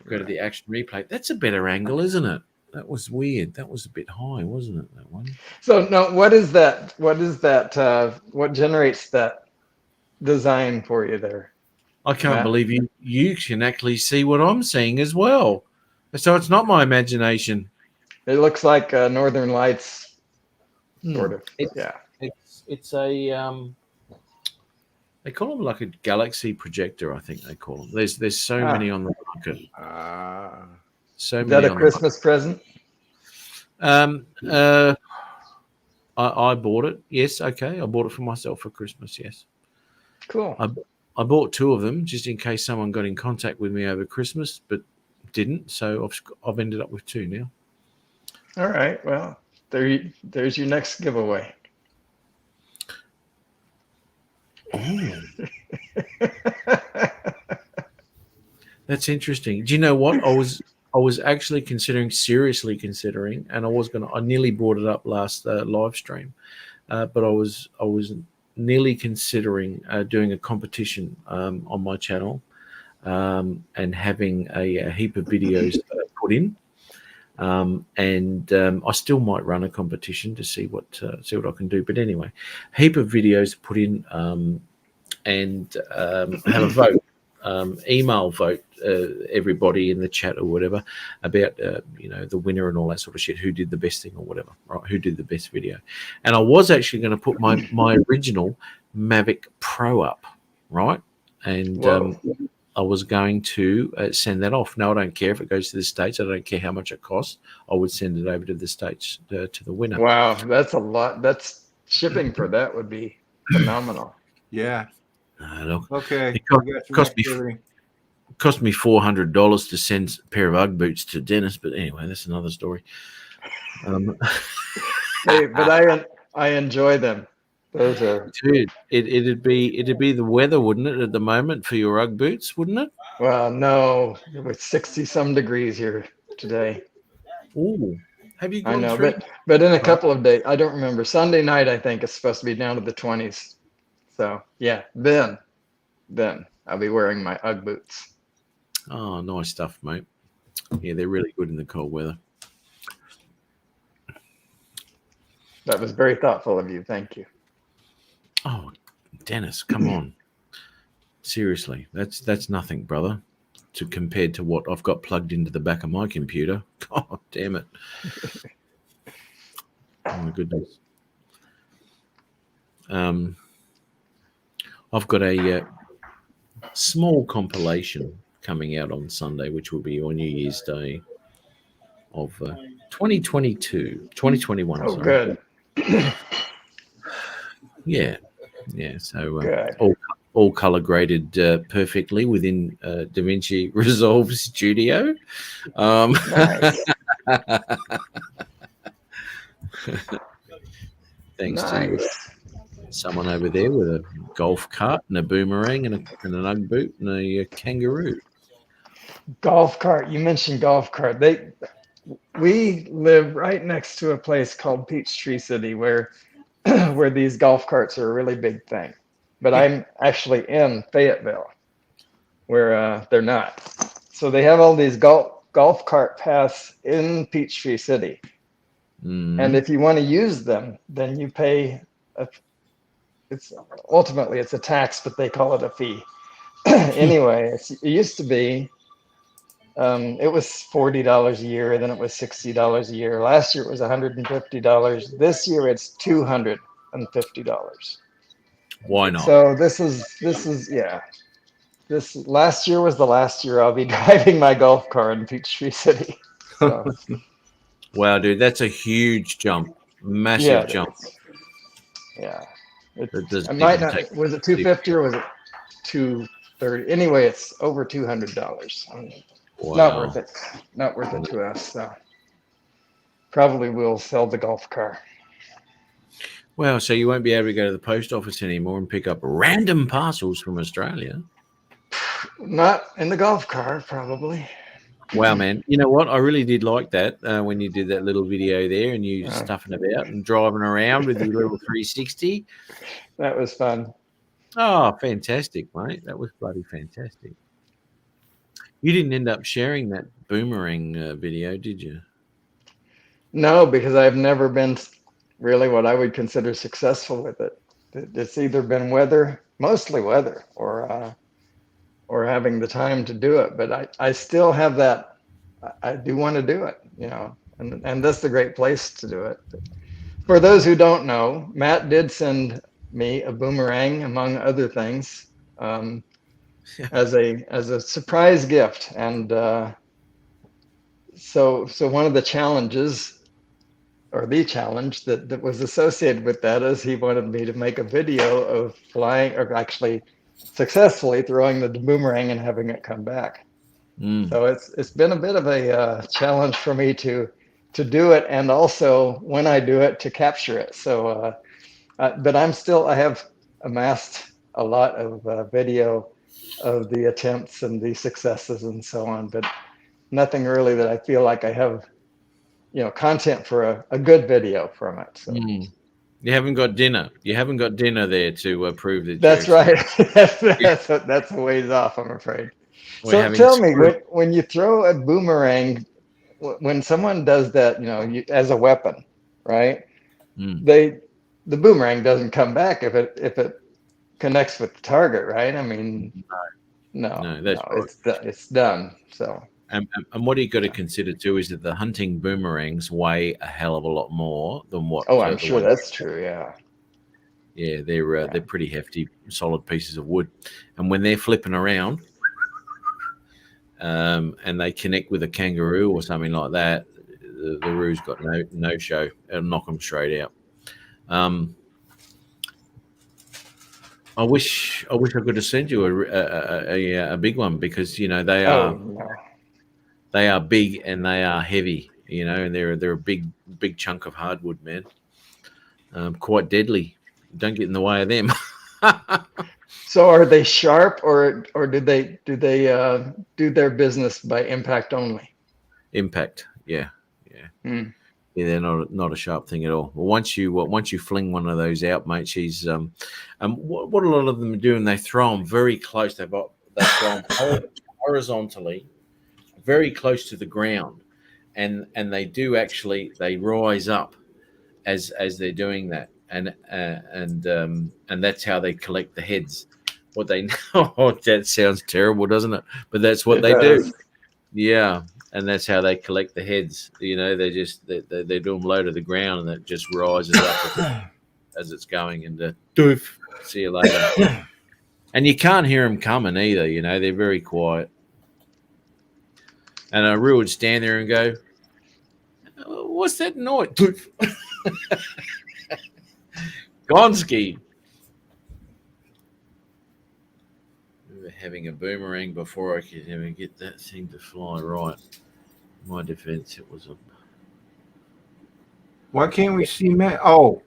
Go to the action replay. That's a better angle, isn't it? That was weird. That was a bit high, wasn't it? That one. So no, what is that? What generates that design for you there? I can't believe you can actually see what I'm seeing as well. So it's not my imagination. It looks like Northern Lights, sort of. It's a they call them like a galaxy projector, I think they call them. There's so many on the market. So Is many. that a Christmas present? I bought it. Yes, okay. I bought it for myself for Christmas. Yes. Cool. I bought 2 of them just in case someone got in contact with me over Christmas, but didn't. So I've ended up with 2 now. All right. Well, there's your next giveaway. That's interesting. Do you know what? I was actually seriously considering, and I nearly brought it up last live stream, but I was nearly considering doing a competition on my channel and having a heap of videos put in. I still might run a competition to see what I can do. But anyway, heap of videos put in and have a vote, email vote everybody in the chat or whatever about the winner and all that sort of shit. Who did the best thing or whatever, right? Who did the best video? And I was actually going to put my original Mavic Pro up, right? And I was going to send that off. No, I don't care if it goes to the States. I don't care how much it costs. I would send it over to the States to the winner. Wow, that's a lot. That's shipping for that would be phenomenal. Yeah. Look, Okay. it cost me $400 to send a pair of Ugg boots to Dennis, but anyway, that's another story. Hey, but I enjoy them. Those are, dude. It'd be the weather, wouldn't it, at the moment for your Ugg boots, wouldn't it? well, no, it was 60-some degrees here today. Ooh, have you I gone know, through? but in a couple of days, I don't remember. Sunday night, I think it's supposed to be down to the 20s. So yeah, then I'll be wearing my Ugg boots. Oh, nice stuff, mate. Yeah, they're really good in the cold weather. That was very thoughtful of you. Thank you. Oh, Dennis, come on. Seriously, that's nothing, brother, compared to what I've got plugged into the back of my computer. God damn it. Oh my goodness. I've got a small compilation coming out on Sunday, which will be on New Year's Day of 2021. Oh, sorry. good. Yeah. So all color graded perfectly within DaVinci Resolve Studio. Nice. Thanks to someone over there with a golf cart and a boomerang and an Ugg boot and a kangaroo. Golf cart. You mentioned golf cart. We live right next to a place called Peachtree City where these golf carts are a really big thing. But I'm actually in Fayetteville where they're not. So they have all these golf cart paths in Peachtree City. And if you want to use them, then you pay it's a tax, but they call it a fee. Anyway, it used to be it was $40 a year, then it was $60 a year. Last year it was $150. This year it's $250. Why not? So this last year was the last year I'll be driving my golf car in Peachtree City. So Wow, dude, that's a huge jump, massive Yeah, it jump. is. Yeah. It doesn't might even not. take- Was it 250 or was it 230? Anyway, it's over $200. Not worth Wow. it. Not worth it to us. So probably we'll sell the golf car. Wow, so you won't be able to go to the post office anymore and pick up random parcels from Australia. Not in the golf car, probably. Wow, man. You know what? I really did like that when you did that little video there and you stuffing about and driving around with your little 360. That was fun. Oh, fantastic, mate. That was bloody fantastic. You didn't end up sharing that boomerang video, did you? No, because I've never been really what I would consider successful with it. It's either been weather, mostly weather, or having the time to do it. But I still have that. I do want to do it, you know, and that's the great place to do it. For those who don't know, Matt did send me a boomerang, among other things, as a surprise gift. And so one of the challenges, or the challenge that was associated with that, is he wanted me to make a video of flying, or actually successfully throwing the boomerang and having it come back. So it's been a bit of a challenge for me to do it, and also when I do it, to capture it. So, but I have amassed a lot of video of the attempts and the successes and so on, but nothing really that I feel like I have, you know, content for a good video from it. So. You haven't got dinner. You haven't got dinner there to prove that. That's right. that's a ways off, I'm afraid. So tell me, when you throw a boomerang, when someone does that, you know, as a weapon, right? The boomerang doesn't come back if it connects with the target, right? I mean, no, that's right. It's done. So. And what you got to consider too is that the hunting boomerangs weigh a hell of a lot more than what. Oh, I'm sure that's true. Yeah. Yeah, they're pretty hefty, solid pieces of wood, and when they're flipping around, and they connect with a kangaroo or something like that, the roo's got no show. It'll knock them straight out. I wish I could have sent you a big one, because you know they are. They are big and they are heavy, you know, and they're a big chunk of hardwood, man. Quite deadly. Don't get in the way of them. So are they sharp, or do they do their business by impact only? Impact, yeah. Yeah, they're not a sharp thing at all. Well, once you fling one of those out, mate, she's what a lot of them are doing, they throw them very close. They throw them horizontally, very close to the ground, and they rise up as they're doing that, and that's how they collect the heads. What they that sounds terrible, doesn't it? But that's what they do. Yeah, and that's how they collect the heads. You know, they do them low to the ground, and it just rises up as it's going, and doof. See you later. And you can't hear them coming either. You know, they're very quiet. And I would stand there and go, "What's that noise?" Gonski. Having a boomerang before I could ever get that thing to fly right. In my defense, it was a. Why can't we see Matt? Oh,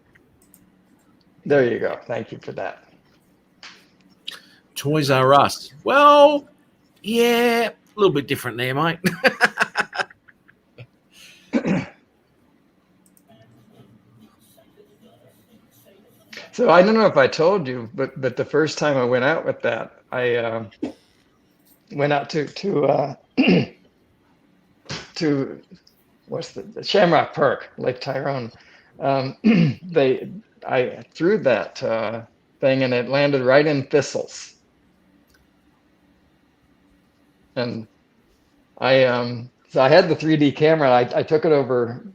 there you go. Thank you for that. Toys R Us. Well, yeah, a little bit different there, mate. So I don't know if I told you, but the first time I went out with that, I went out to to what's the Shamrock Park, Lake Tyrone. I threw that thing and it landed right in thistles. And so I had the 3D camera. I took it over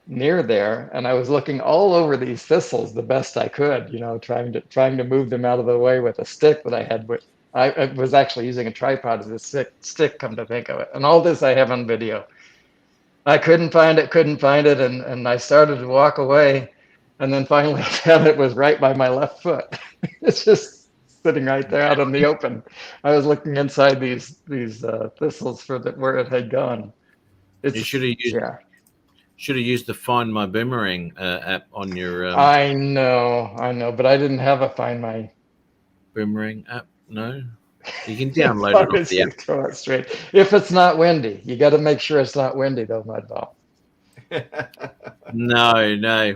near there, and I was looking all over these thistles the best I could, you know, trying to move them out of the way with a stick that I had. I was actually using a tripod as a stick, come to think of it. And all this I have on video. I couldn't find it, and I started to walk away, and then finally found it was right by my left foot. It's just sitting right there out in the open. I was looking inside these thistles for where it had gone. You should have used the Find My Boomerang app on your. I know, but I didn't have a Find My Boomerang app. No, you can download it off the app. Throw it straight. If it's not windy, you got to make sure it's not windy, though, Mudball. No.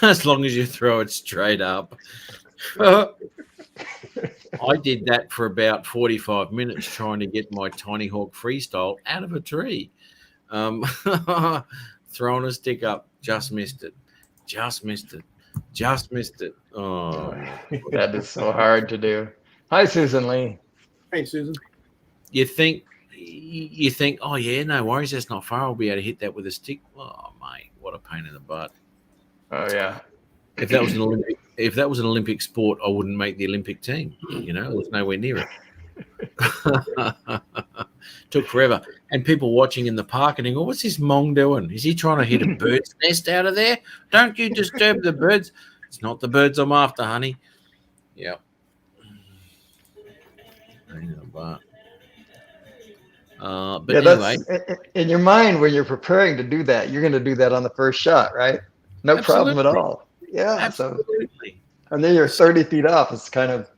As long as you throw it straight up. I did that for about 45 minutes trying to get my Tiny Hawk freestyle out of a tree. Throwing a stick up, just missed it. Oh, that is so hard to do. Hi, Susan Lee. Hey, Susan. You think, oh yeah, no worries, that's not far. I'll be able to hit that with a stick. Oh mate, what a pain in the butt. Oh yeah. If that was an Olympic sport, I wouldn't make the Olympic team. You know, it was nowhere near it. Took forever. And people watching in the park and going, what's this Mong doing? Is he trying to hit a bird's nest out of there? Don't you disturb the birds. It's not the birds I'm after, honey. Yep. But yeah, anyway. In your mind, when you're preparing to do that, you're going to do that on the first shot, right? No problem at all. Yeah. Absolutely. And then you're 30 feet off. It's kind of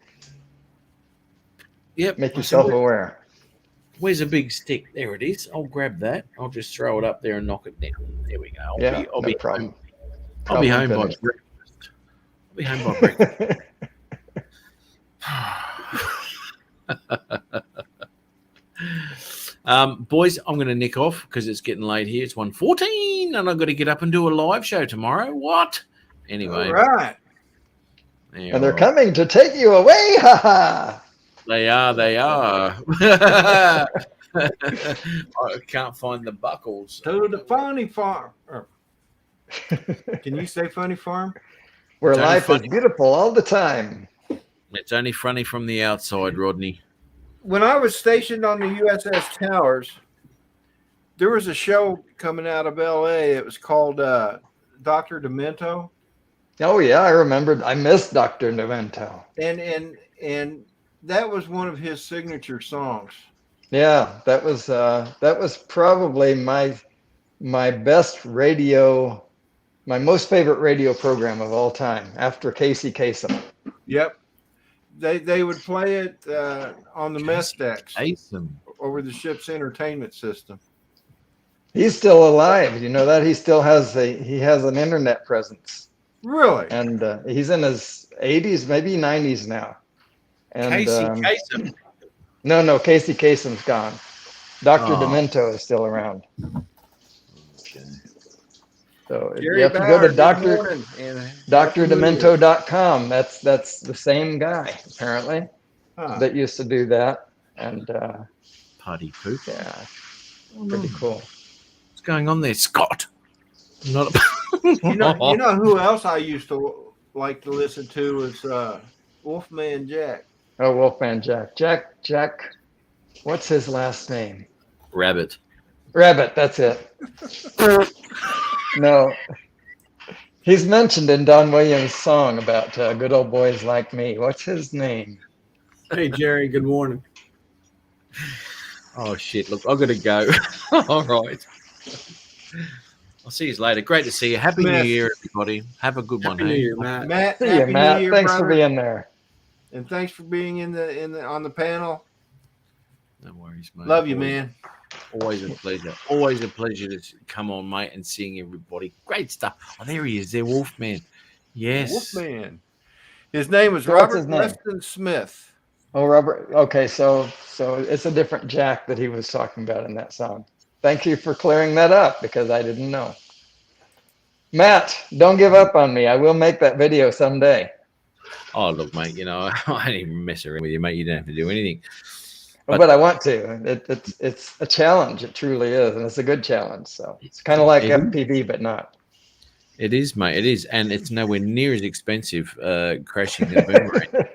make yourself aware. Where's a big stick? There it is. I'll grab that. I'll just throw it up there and knock it down. There we go. I'll be home. I'll be home by breakfast. Boys, I'm going to nick off because it's getting late here. It's 1:14 and I've got to get up and do a live show tomorrow. What? Anyway. All right. And they're coming to take you away. Ha ha. They are. I can't find the buckles. To the funny farm. Can you say funny farm? Where life is beautiful all the time. It's only funny from the outside, Rodney. When I was stationed on the USS Towers, there was a show coming out of LA. It was called Dr. Demento. Oh yeah, I remembered. I missed Dr. Demento. And that was one of his signature songs. Yeah, that was probably my best radio, my most favorite radio program of all time after Casey Kasem. Yep. They would play it on the mess decks over the ship's entertainment system. He's still alive. You know that? He still has an internet presence. Really? And he's in his 80s, maybe 90s now. And Casey Kasem. No, Casey Kasem's gone. Dr. Demento is still around. Okay. So Jerry you have to go to drdemento.com. That's the same guy apparently that used to do that. And party poop. Yeah, pretty cool. What's going on there, Scott? Not you know who else I used to like to listen to is Wolfman Jack. Oh, Wolfman Jack. Jack. What's his last name? Rabbit. That's it. No. He's mentioned in Don Williams' song about good old boys like me. What's his name? Hey, Jerry. Good morning. Oh, shit. Look, I've got to go. All right. I'll see you later. Great to see you. Happy New Year, everybody. Have a good one. Happy New Year, Matt. Matt, See you, Matt. Year, thanks brother. for being there. And thanks for being on the panel. No worries, mate. Love you, man. Always a pleasure. Always a pleasure to come on, mate, and seeing everybody. Great stuff. Oh, there he is. There, Wolfman. Yes. Wolfman. His name was So what's Robert his name? Weston Smith. Oh, Robert. Okay, so it's a different Jack that he was talking about in that song. Thank you for clearing that up because I didn't know. Matt, don't give up on me. I will make that video someday. Oh, look, mate, you know, I didn't even mess around with you, mate. You don't have to do anything. But I want to. It's a challenge. It truly is, and it's a good challenge. So it's kind of like FPV, but not. It is, mate. It is, and it's nowhere near as expensive crashing the boomerang.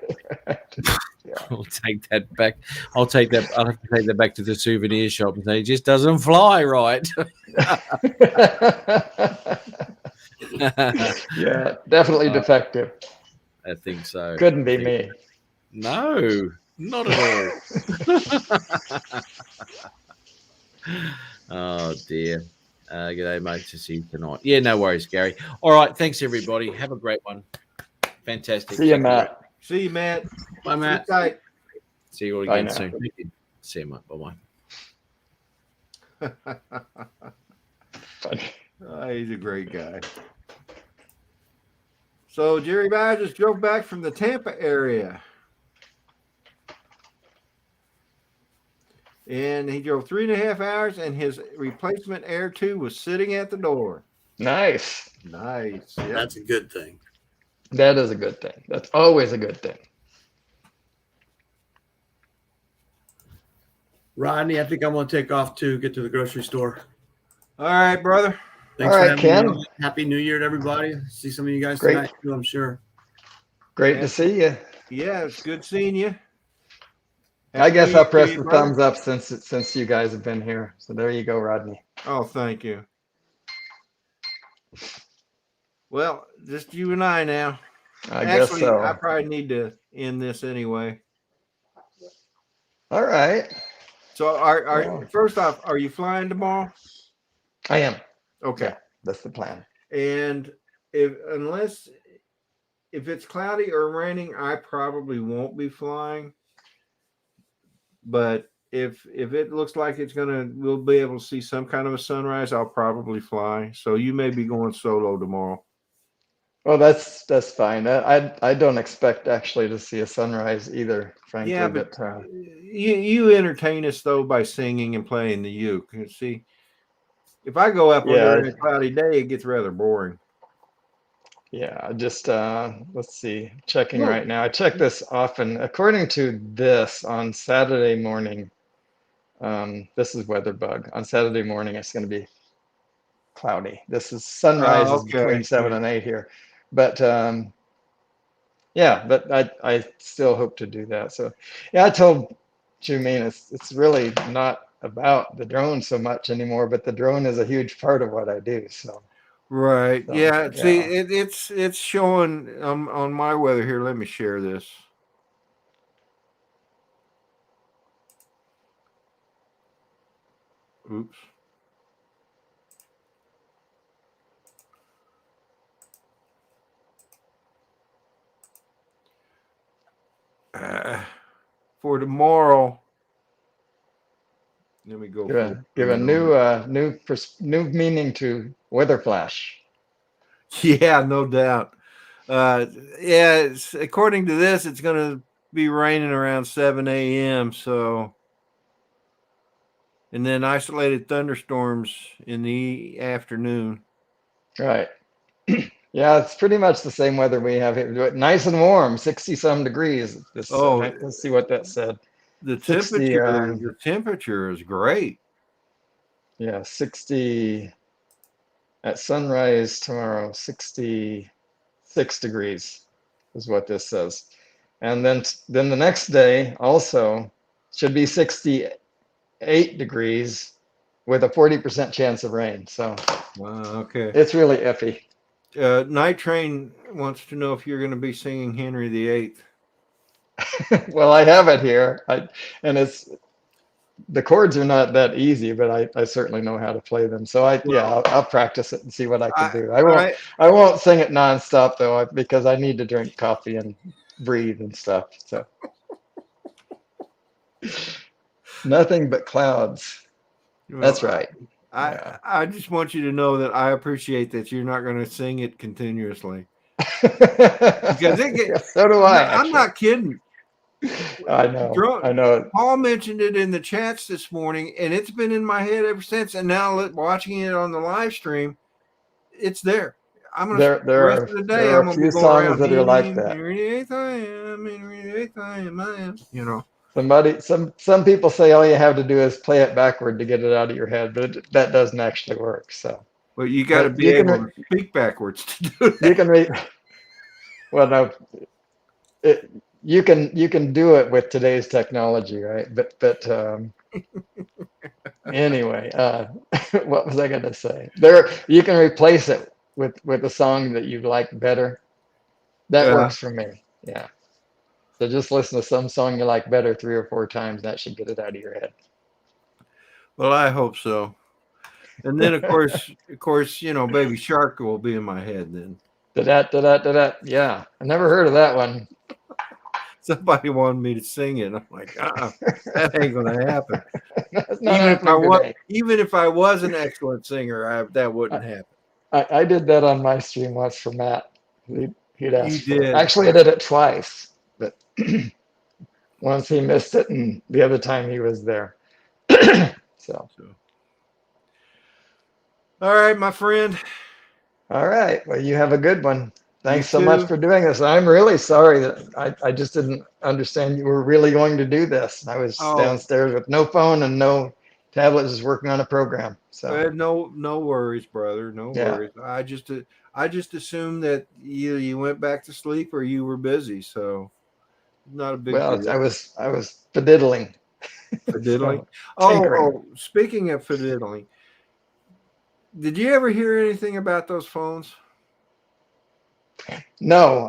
I'll take that back. I'll have to take that back to the souvenir shop and say it just doesn't fly right. Yeah, definitely defective. I think so. Couldn't be me. No, not at all. Oh dear. G'day, mate. To see you tonight. Yeah, no worries, Gary. All right, thanks everybody. Have a great one. Fantastic. See you, Matt. See you, Matt. Bye, Matt. Sit tight. See you all Bye again now. soon. See you, mate. Bye-bye. He's a great guy. So Jerry and I just drove back from the Tampa area. And he drove 3.5 hours, and his replacement Air 2 was sitting at the door. Nice. Nice. Yep. That's a good thing. That is a good thing. That's always a good thing. Rodney, I think I'm going to take off to get to the grocery store. All right, brother. Thanks All right, for having me Ken. on. Happy New Year to everybody. See some of you guys Great. tonight too, I'm sure. Great to see you. Yeah, it's good seeing you. I guess Happy I'll New press Year, the brother. thumbs up since you guys have been here. So there you go, Rodney. Oh, thank you. Well, just you and I now. I guess Actually, so. I probably need to end this anyway. All right. So, first off, are you flying tomorrow? I am. Okay. Yeah, that's the plan. And if it's cloudy or raining, I probably won't be flying. But if it looks like we'll be able to see some kind of a sunrise, I'll probably fly. So you may be going solo tomorrow. Well, that's fine. I don't expect actually to see a sunrise either, frankly. Yeah, but you entertain us though by singing and playing the uke. You see, if I go up there on a cloudy day, it gets rather boring. Yeah, just let's see. Checking right now. I check this often. According to this, on Saturday morning, this is WeatherBug. On Saturday morning, it's going to be cloudy. This is sunrise is between 7 and 8 here, but yeah, but I still hope to do that. So yeah, I told Jumine it's really not about the drone so much anymore, but the drone is a huge part of what I do. So. Right. So, yeah. See, it's showing on my weather here. Let me share this. Oops. For tomorrow. Let me go. Give a new meaning to weather flash. Yeah, no doubt. Yeah, according to this, it's going to be raining around 7 a.m. So, and then isolated thunderstorms in the afternoon. Right. Yeah, it's pretty much the same weather we have here. Nice and warm, 60-some degrees. Let's see what that said. The 60, temperature is great. Yeah, 60 at sunrise tomorrow, 66 degrees is what this says. And then the next day also should be 68 degrees with a 40% chance of rain. So okay. It's really iffy. Night Train wants to know if you're going to be singing Henry VIII. Well, I have it here, and the chords are not that easy, but I certainly know how to play them. So I'll practice it and see what I can do. I won't sing it nonstop though, because I need to drink coffee and breathe and stuff. So nothing but clouds. That's right. I just want you to know that I appreciate that you're not going to sing it continuously. Because so do I. I'm not kidding. I know. Paul mentioned it in the chats this morning, and it's been in my head ever since. And now watching it on the live stream, it's there. I'm gonna there are a few songs that are like that. You know. Some people say all you have to do is play it backward to get it out of your head, but that doesn't actually work. So, well, you got to be able to speak backwards to do that. You can read. Well, no, you can do it with today's technology, right? But anyway, what was I going to say? There, you can replace it with a song that you like better. That Yeah. works for me. Yeah. So just listen to some song you like better 3 or 4 times. That should get it out of your head. Well, I hope so. And then of course, Baby Shark will be in my head then. Da-da. Yeah. I never heard of that one. Somebody wanted me to sing it. I'm like, that ain't gonna happen. That's not happening today. Even if I was an excellent singer, that wouldn't happen. I did that on my stream once for Matt. He'd asked You for it. did. Actually, I did it twice, but once he missed it, and the other time he was there. So. All right, my friend. All right. Well, you have a good one. Thanks You so much too. for doing this. I'm really sorry that I just didn't understand you were really going to do this. I was downstairs with no phone and no tablet, just working on a program. So no worries, brother. No worries. I just assumed that you went back to sleep or you were busy. So not a big deal. I was fiddling. Fiddling. Tinkering. Speaking of fiddling, did you ever hear anything about those phones? No,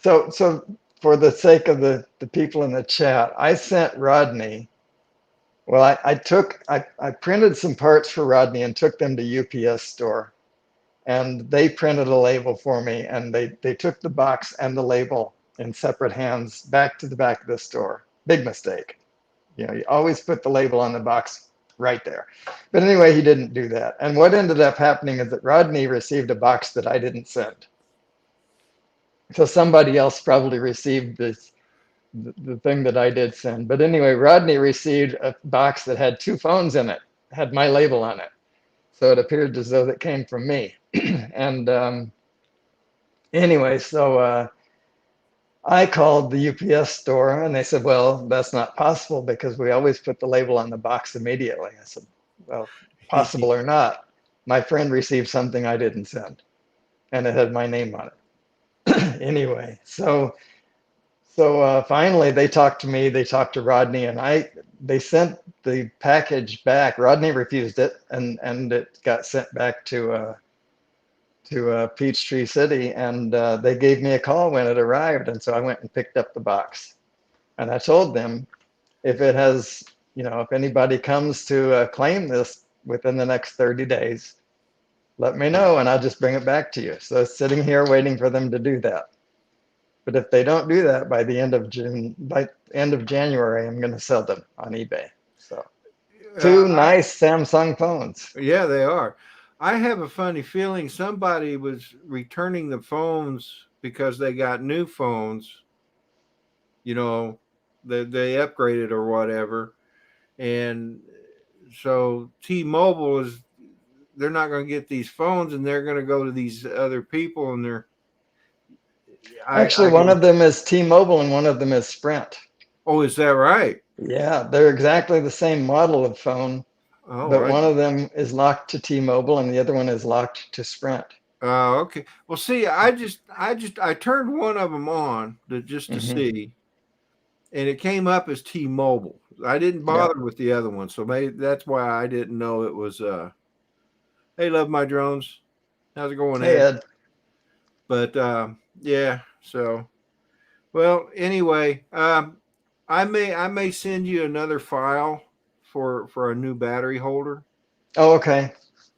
so for the sake of the people in the chat, I sent Rodney. Well, I printed some parts for Rodney and took them to UPS store, and they printed a label for me, and they took the box and the label in separate hands back to the back of the store. Big mistake. You always put the label on the box right there. But anyway, he didn't do that. And what ended up happening is that Rodney received a box that I didn't send. So somebody else probably received the thing that I did send. But anyway, Rodney received a box that had 2 phones in it, had my label on it. So it appeared as though that came from me. And anyway, so I called the UPS store and they said, well, that's not possible because we always put the label on the box immediately. I said, well, possible or not, my friend received something I didn't send and it had my name on it. Anyway, so finally they talked to me, they talked to Rodney, and they sent the package back. Rodney refused it, and it got sent back to Peachtree City, and they gave me a call when it arrived, and so I went and picked up the box, and I told them if it has, if anybody comes to claim this within the next 30 days, let me know, and I'll just bring it back to you. So it's sitting here waiting for them to do that. But if they don't do that by the end of June, by end of January, I'm going to sell them on eBay. So 2 nice Samsung phones. Yeah, they are. I have a funny feeling somebody was returning the phones because they got new phones, they upgraded or whatever. And so T-Mobile they're not going to get these phones and they're going to go to these other people and Actually, one of them is T-Mobile and one of them is Sprint. Oh, is that right? Yeah, they're exactly the same model of phone. Oh, but one of them is locked to T-Mobile and the other one is locked to Sprint. Oh, okay. Well, see, I turned one of them on to see, and it came up as T-Mobile. I didn't bother with the other one, so maybe that's why I didn't know it was. Hey, love my drones. How's it going, Ed? But yeah. So, well, anyway, I may send you another file for a new battery holder. Oh, okay.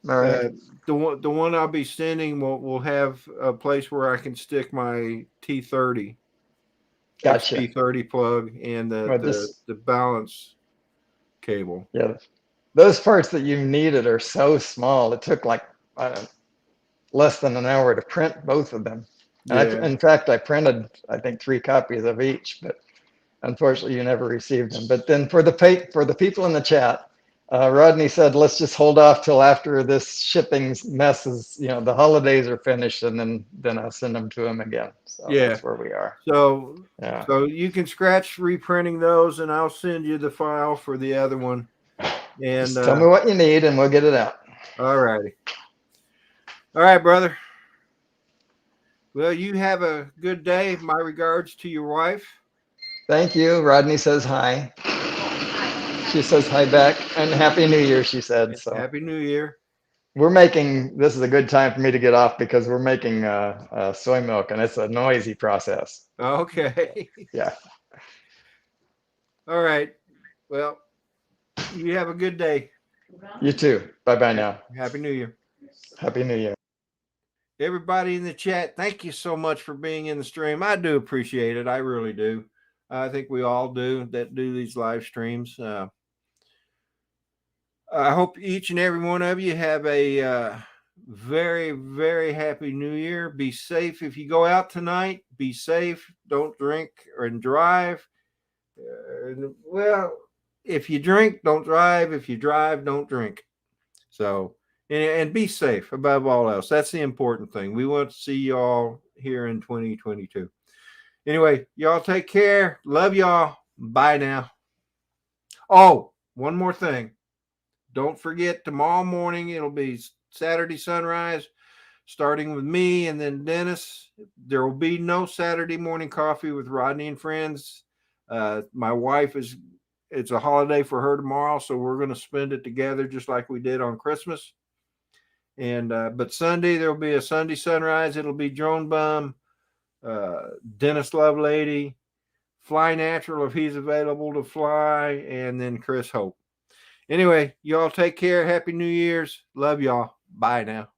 All right. The one I'll be sending will have a place where I can stick my T30. Gotcha. T30 plug and the balance cable. Yeah. Those parts that you needed are so small. It took like less than an hour to print both of them. Yeah. In fact, I printed, I think, 3 copies of each, but unfortunately you never received them. But then for the people in the chat, Rodney said, let's just hold off till after this shipping mess is, the holidays are finished, and then I'll send them to him again. So that's where we are. So you can scratch reprinting those, and I'll send you the file for the other one. And just tell me what you need, and we'll get it out. All righty. All right, brother. Well, you have a good day. My regards to your wife. Thank you. Rodney says hi. She says hi back and Happy New Year, she said. So Happy New Year. this is a good time for me to get off because we're making soy milk and it's a noisy process. Okay. Yeah. All right. Well, you have a good day. You too. Bye-bye now. Happy New Year. Happy New Year. Everybody in the chat, thank you so much for being in the stream. I do appreciate it. I really do. I think we all do that do these live streams. I hope each and every one of you have a very, very happy New Year. Be safe if you go out tonight. Be safe. Don't drink or drive. Well, if you drink, don't drive. If you drive, don't drink. So, and be safe above all else. That's the important thing. We want to see y'all here in 2022. Anyway, y'all take care. Love y'all. Bye now. Oh, one more thing. Don't forget tomorrow morning, it'll be Saturday sunrise, starting with me and then Dennis. There will be no Saturday morning coffee with Rodney and friends. My wife it's a holiday for her tomorrow, so we're going to spend it together just like we did on Christmas. And but Sunday there'll be a Sunday sunrise. It'll be Drone Bum, Dennis Lovelady, Fly Natural if he's available to fly, and then Chris Hope. Anyway, y'all take care. Happy New Year's. Love y'all. Bye now.